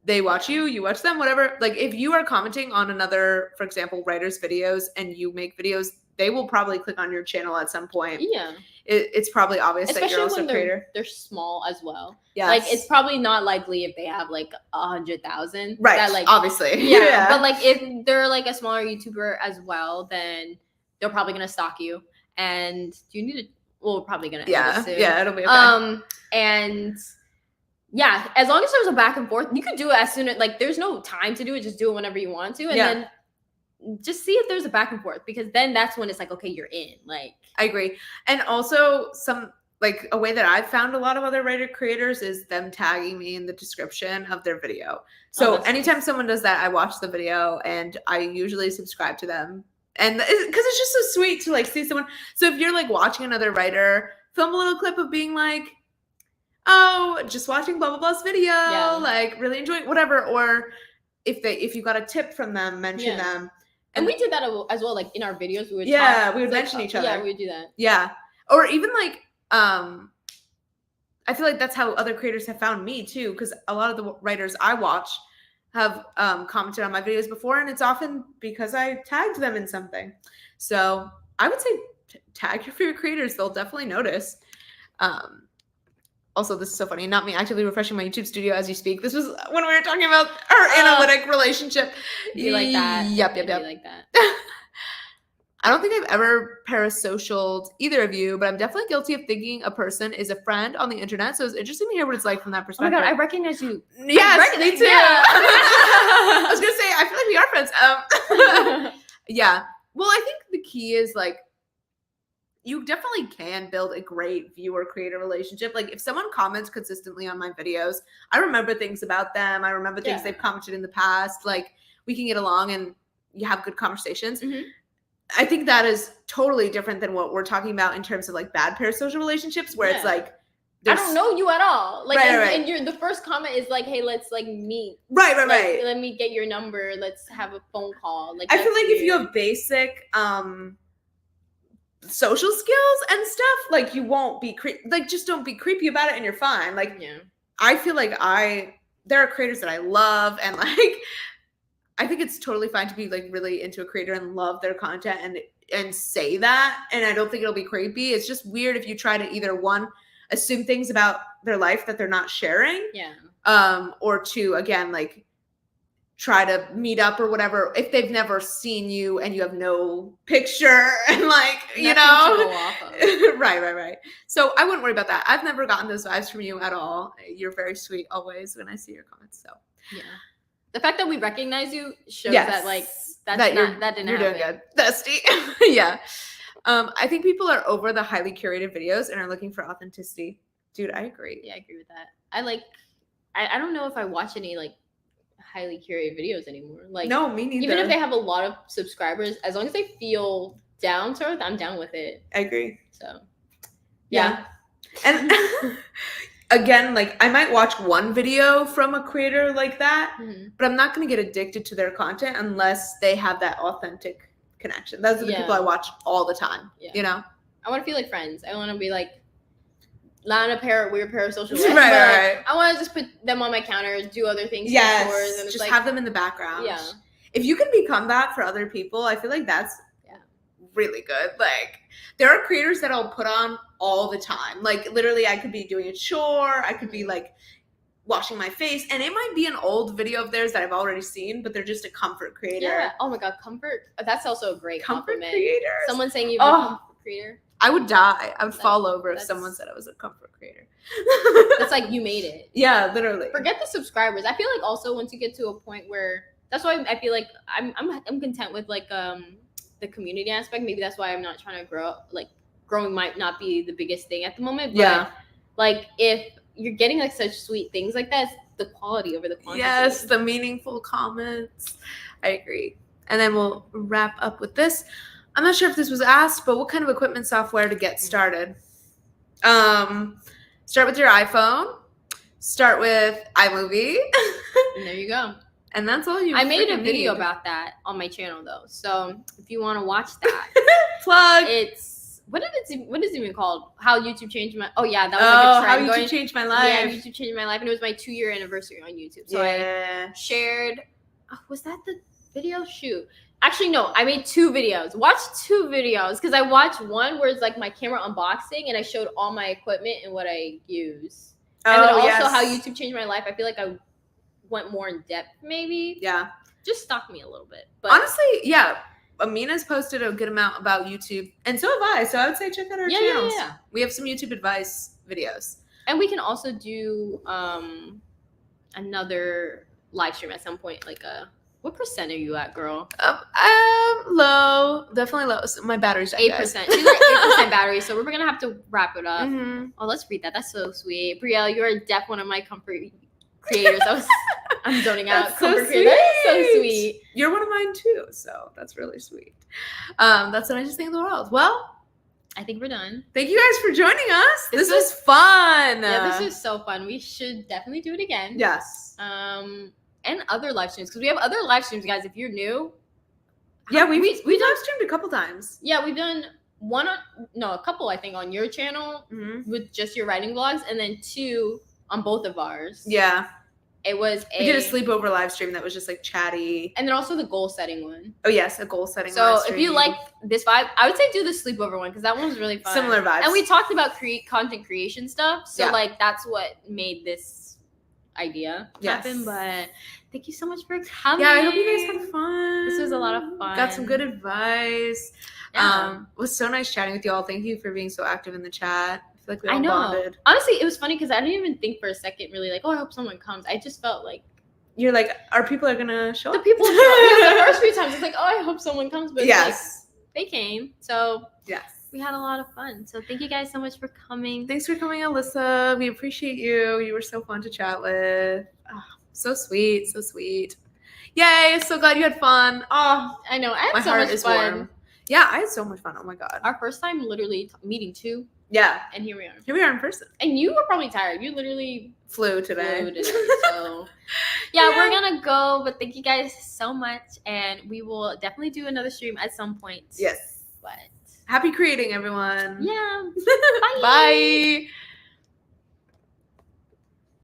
They watch you, you watch them, whatever. Like if you are commenting on another, for example, writer's videos, and you make videos, they will probably click on your channel at some point. Yeah. It's probably obvious especially that you're also a creator. They're small as well. Yeah. Like it's probably not likely if they have like 100,000. Right. That, like, obviously. Yeah. But like if they're like a smaller YouTuber as well, then they're probably gonna stalk you. And do you need to? Well, we're probably gonna. Yeah. Yeah. It'll be okay. And yeah, as long as there's a back and forth, you could do it as soon as like there's no time to do it. Just do it whenever you want to, and then just see if there's a back and forth, because then that's when it's like, okay, you're in. Like, I agree. And also like a way that I've found a lot of other writer creators is them tagging me in the description of their video. So anytime someone does that, I watch the video and I usually subscribe to them. And because it's just so sweet to like see someone. So if you're like watching another writer, film a little clip of being like, oh, just watching blah, blah, blah's video, like really enjoying whatever. Or if you got a tip from them, mention them. And we did that as well, like in our videos. We would we would mention each other. Yeah, we would do that. Yeah. Or even like, I feel like that's how other creators have found me too, because a lot of the writers I watch have commented on my videos before, and it's often because I tagged them in something. So I would say tag your favorite creators. They'll definitely notice. Also, this is so funny. Not me actively refreshing my YouTube studio as you speak. This was when we were talking about our analytic relationship. You like that? Yep. You like that. I don't think I've ever parasocialed either of you, but I'm definitely guilty of thinking a person is a friend on the internet. So it's interesting to hear what it's like from that perspective. Oh my God, I recognize you. Yes, me too. Yeah. I was going to say, I feel like we are friends. Yeah. Well, I think the key is like, you definitely can build a great viewer-creator relationship. Like if someone comments consistently on my videos, I remember things about them. I remember things they've commented in the past. Like we can get along and you have good conversations. Mm-hmm. I think that is totally different than what we're talking about in terms of like bad parasocial relationships where it's like, I don't know you at all. Like, right. And the first comment is like, hey, let's like meet. Right. Let me get your number. Let's have a phone call. Like I feel like if you have basic social skills and stuff, like you won't be like just don't be creepy about it and you're fine. Like I feel like there are creators that I love and like I think it's totally fine to be like really into a creator and love their content and say that, and I don't think it'll be creepy. It's just weird if you try to either one, assume things about their life that they're not sharing, or two, again, like try to meet up or whatever if they've never seen you and you have no picture and like you know to go off of. right. So I wouldn't worry about that. I've never gotten those vibes from you at all. You're very sweet always when I see your comments. So the fact that we recognize you shows that like that didn't happen. You're doing good, bestie. Yeah. I think people are over the highly curated videos and are looking for authenticity. Dude, I agree. Yeah, I agree with that. I don't know if I watch any like highly curated videos anymore. Like no, me neither. Even if they have a lot of subscribers, as long as they feel down to earth, I'm down with it. I agree. So yeah. And again, like I might watch one video from a creator like that, but I'm not going to get addicted to their content unless they have that authentic connection. Those are the people I watch all the time. You know, I want to feel like friends. I want to be like not a weird parasocial life, right. I want to just put them on my counter, do other things. Yes, and just like, have them in the background. Yeah, if you can become that for other people, I feel like that's really good. Like there are creators that I'll put on all the time. Like literally I could be doing a chore, I could be like washing my face, and it might be an old video of theirs that I've already seen, but they're just a comfort creator. Yeah. Oh my God, comfort. That's also a great compliment. Creator. Someone saying you're a comfort creator. I would die. I would fall over if someone said I was a comfort creator. That's like you made it. Yeah, literally. Forget the subscribers. I feel like also once you get to a point where that's why I feel like I'm content with like the community aspect. Maybe that's why I'm not trying to grow. Like growing might not be the biggest thing at the moment. But like if you're getting like such sweet things like that, it's the quality over the quantity. Yes, the meaningful comments. I agree. And then we'll wrap up with this. I'm not sure if this was asked, but what kind of equipment software to get started? Start with your iPhone. Start with iMovie. And there you go. And that's all you I made a video about that on my channel though. So if you want to watch that. Plug. It's what is it even called? How YouTube changed my that was like a trend. How YouTube changed my life. Yeah, YouTube changed my life. And it was my 2-year anniversary on YouTube. So I shared was that the video? Shoot. Actually, no, I made 2 videos. Watch 2 videos because I watched one where it's like my camera unboxing and I showed all my equipment and what I use. And then also how YouTube changed my life. I feel like I went more in depth maybe. Yeah. Just stalk me a little bit. But honestly, yeah. Amina's posted a good amount about YouTube. And so have I. So I would say check out our channels. Yeah. We have some YouTube advice videos. And we can also do another live stream at some point. Like what percent are you at, girl? Low. Definitely low. So my battery's at 8%. She's like 8% battery, so we're gonna have to wrap it up. Mm-hmm. Oh, let's read that. That's so sweet. Brielle, you're one of my comfort creators. I'm zoning out. That's comfort so creator. That's so sweet. You're one of mine too, so that's really sweet. That's the nicest thing in the world. Well, I think we're done. Thank you guys for joining us. This was fun. Yeah, this was so fun. We should definitely do it again. Yes. And other live streams, because we have other live streams, guys. If you're new, Yeah, we live streamed a couple times. Yeah, we've done a couple, I think, on your channel with just your writing vlogs, and then 2 on both of ours. Yeah. It was we did a sleepover live stream that was just like chatty. And then also the goal setting one. Oh yes, a goal setting. So if you like this vibe, I would say do the sleepover one because that one was really fun. Similar vibes. And we talked about content creation stuff. So like that's what made this idea happen. But thank you so much for coming. Yeah, I hope you guys had fun. This was a lot of fun. Got some good advice. Yeah. It was so nice chatting with y'all. Thank you for being so active in the chat. I feel like we all bonded. Honestly, it was funny because I didn't even think for a second really like, oh, I hope someone comes. I just felt like you're like, our people are gonna show up. The people the first few times it's like, oh, I hope someone comes, but like, they came. So we had a lot of fun. So thank you guys so much for coming. Thanks for coming, Alyssa. We appreciate you. You were so fun to chat with. Oh, so sweet, so sweet. Yay! So glad you had fun. Oh, I know. I had so much fun. Warm. Yeah, I had so much fun. Oh my god. Our first time literally meeting 2. Yeah. And here we are. Here we are in person. And you were probably tired. You literally flew today. So yeah, we're gonna go. But thank you guys so much. And we will definitely do another stream at some point. Yes. But happy creating, everyone. Yeah. Bye. Bye.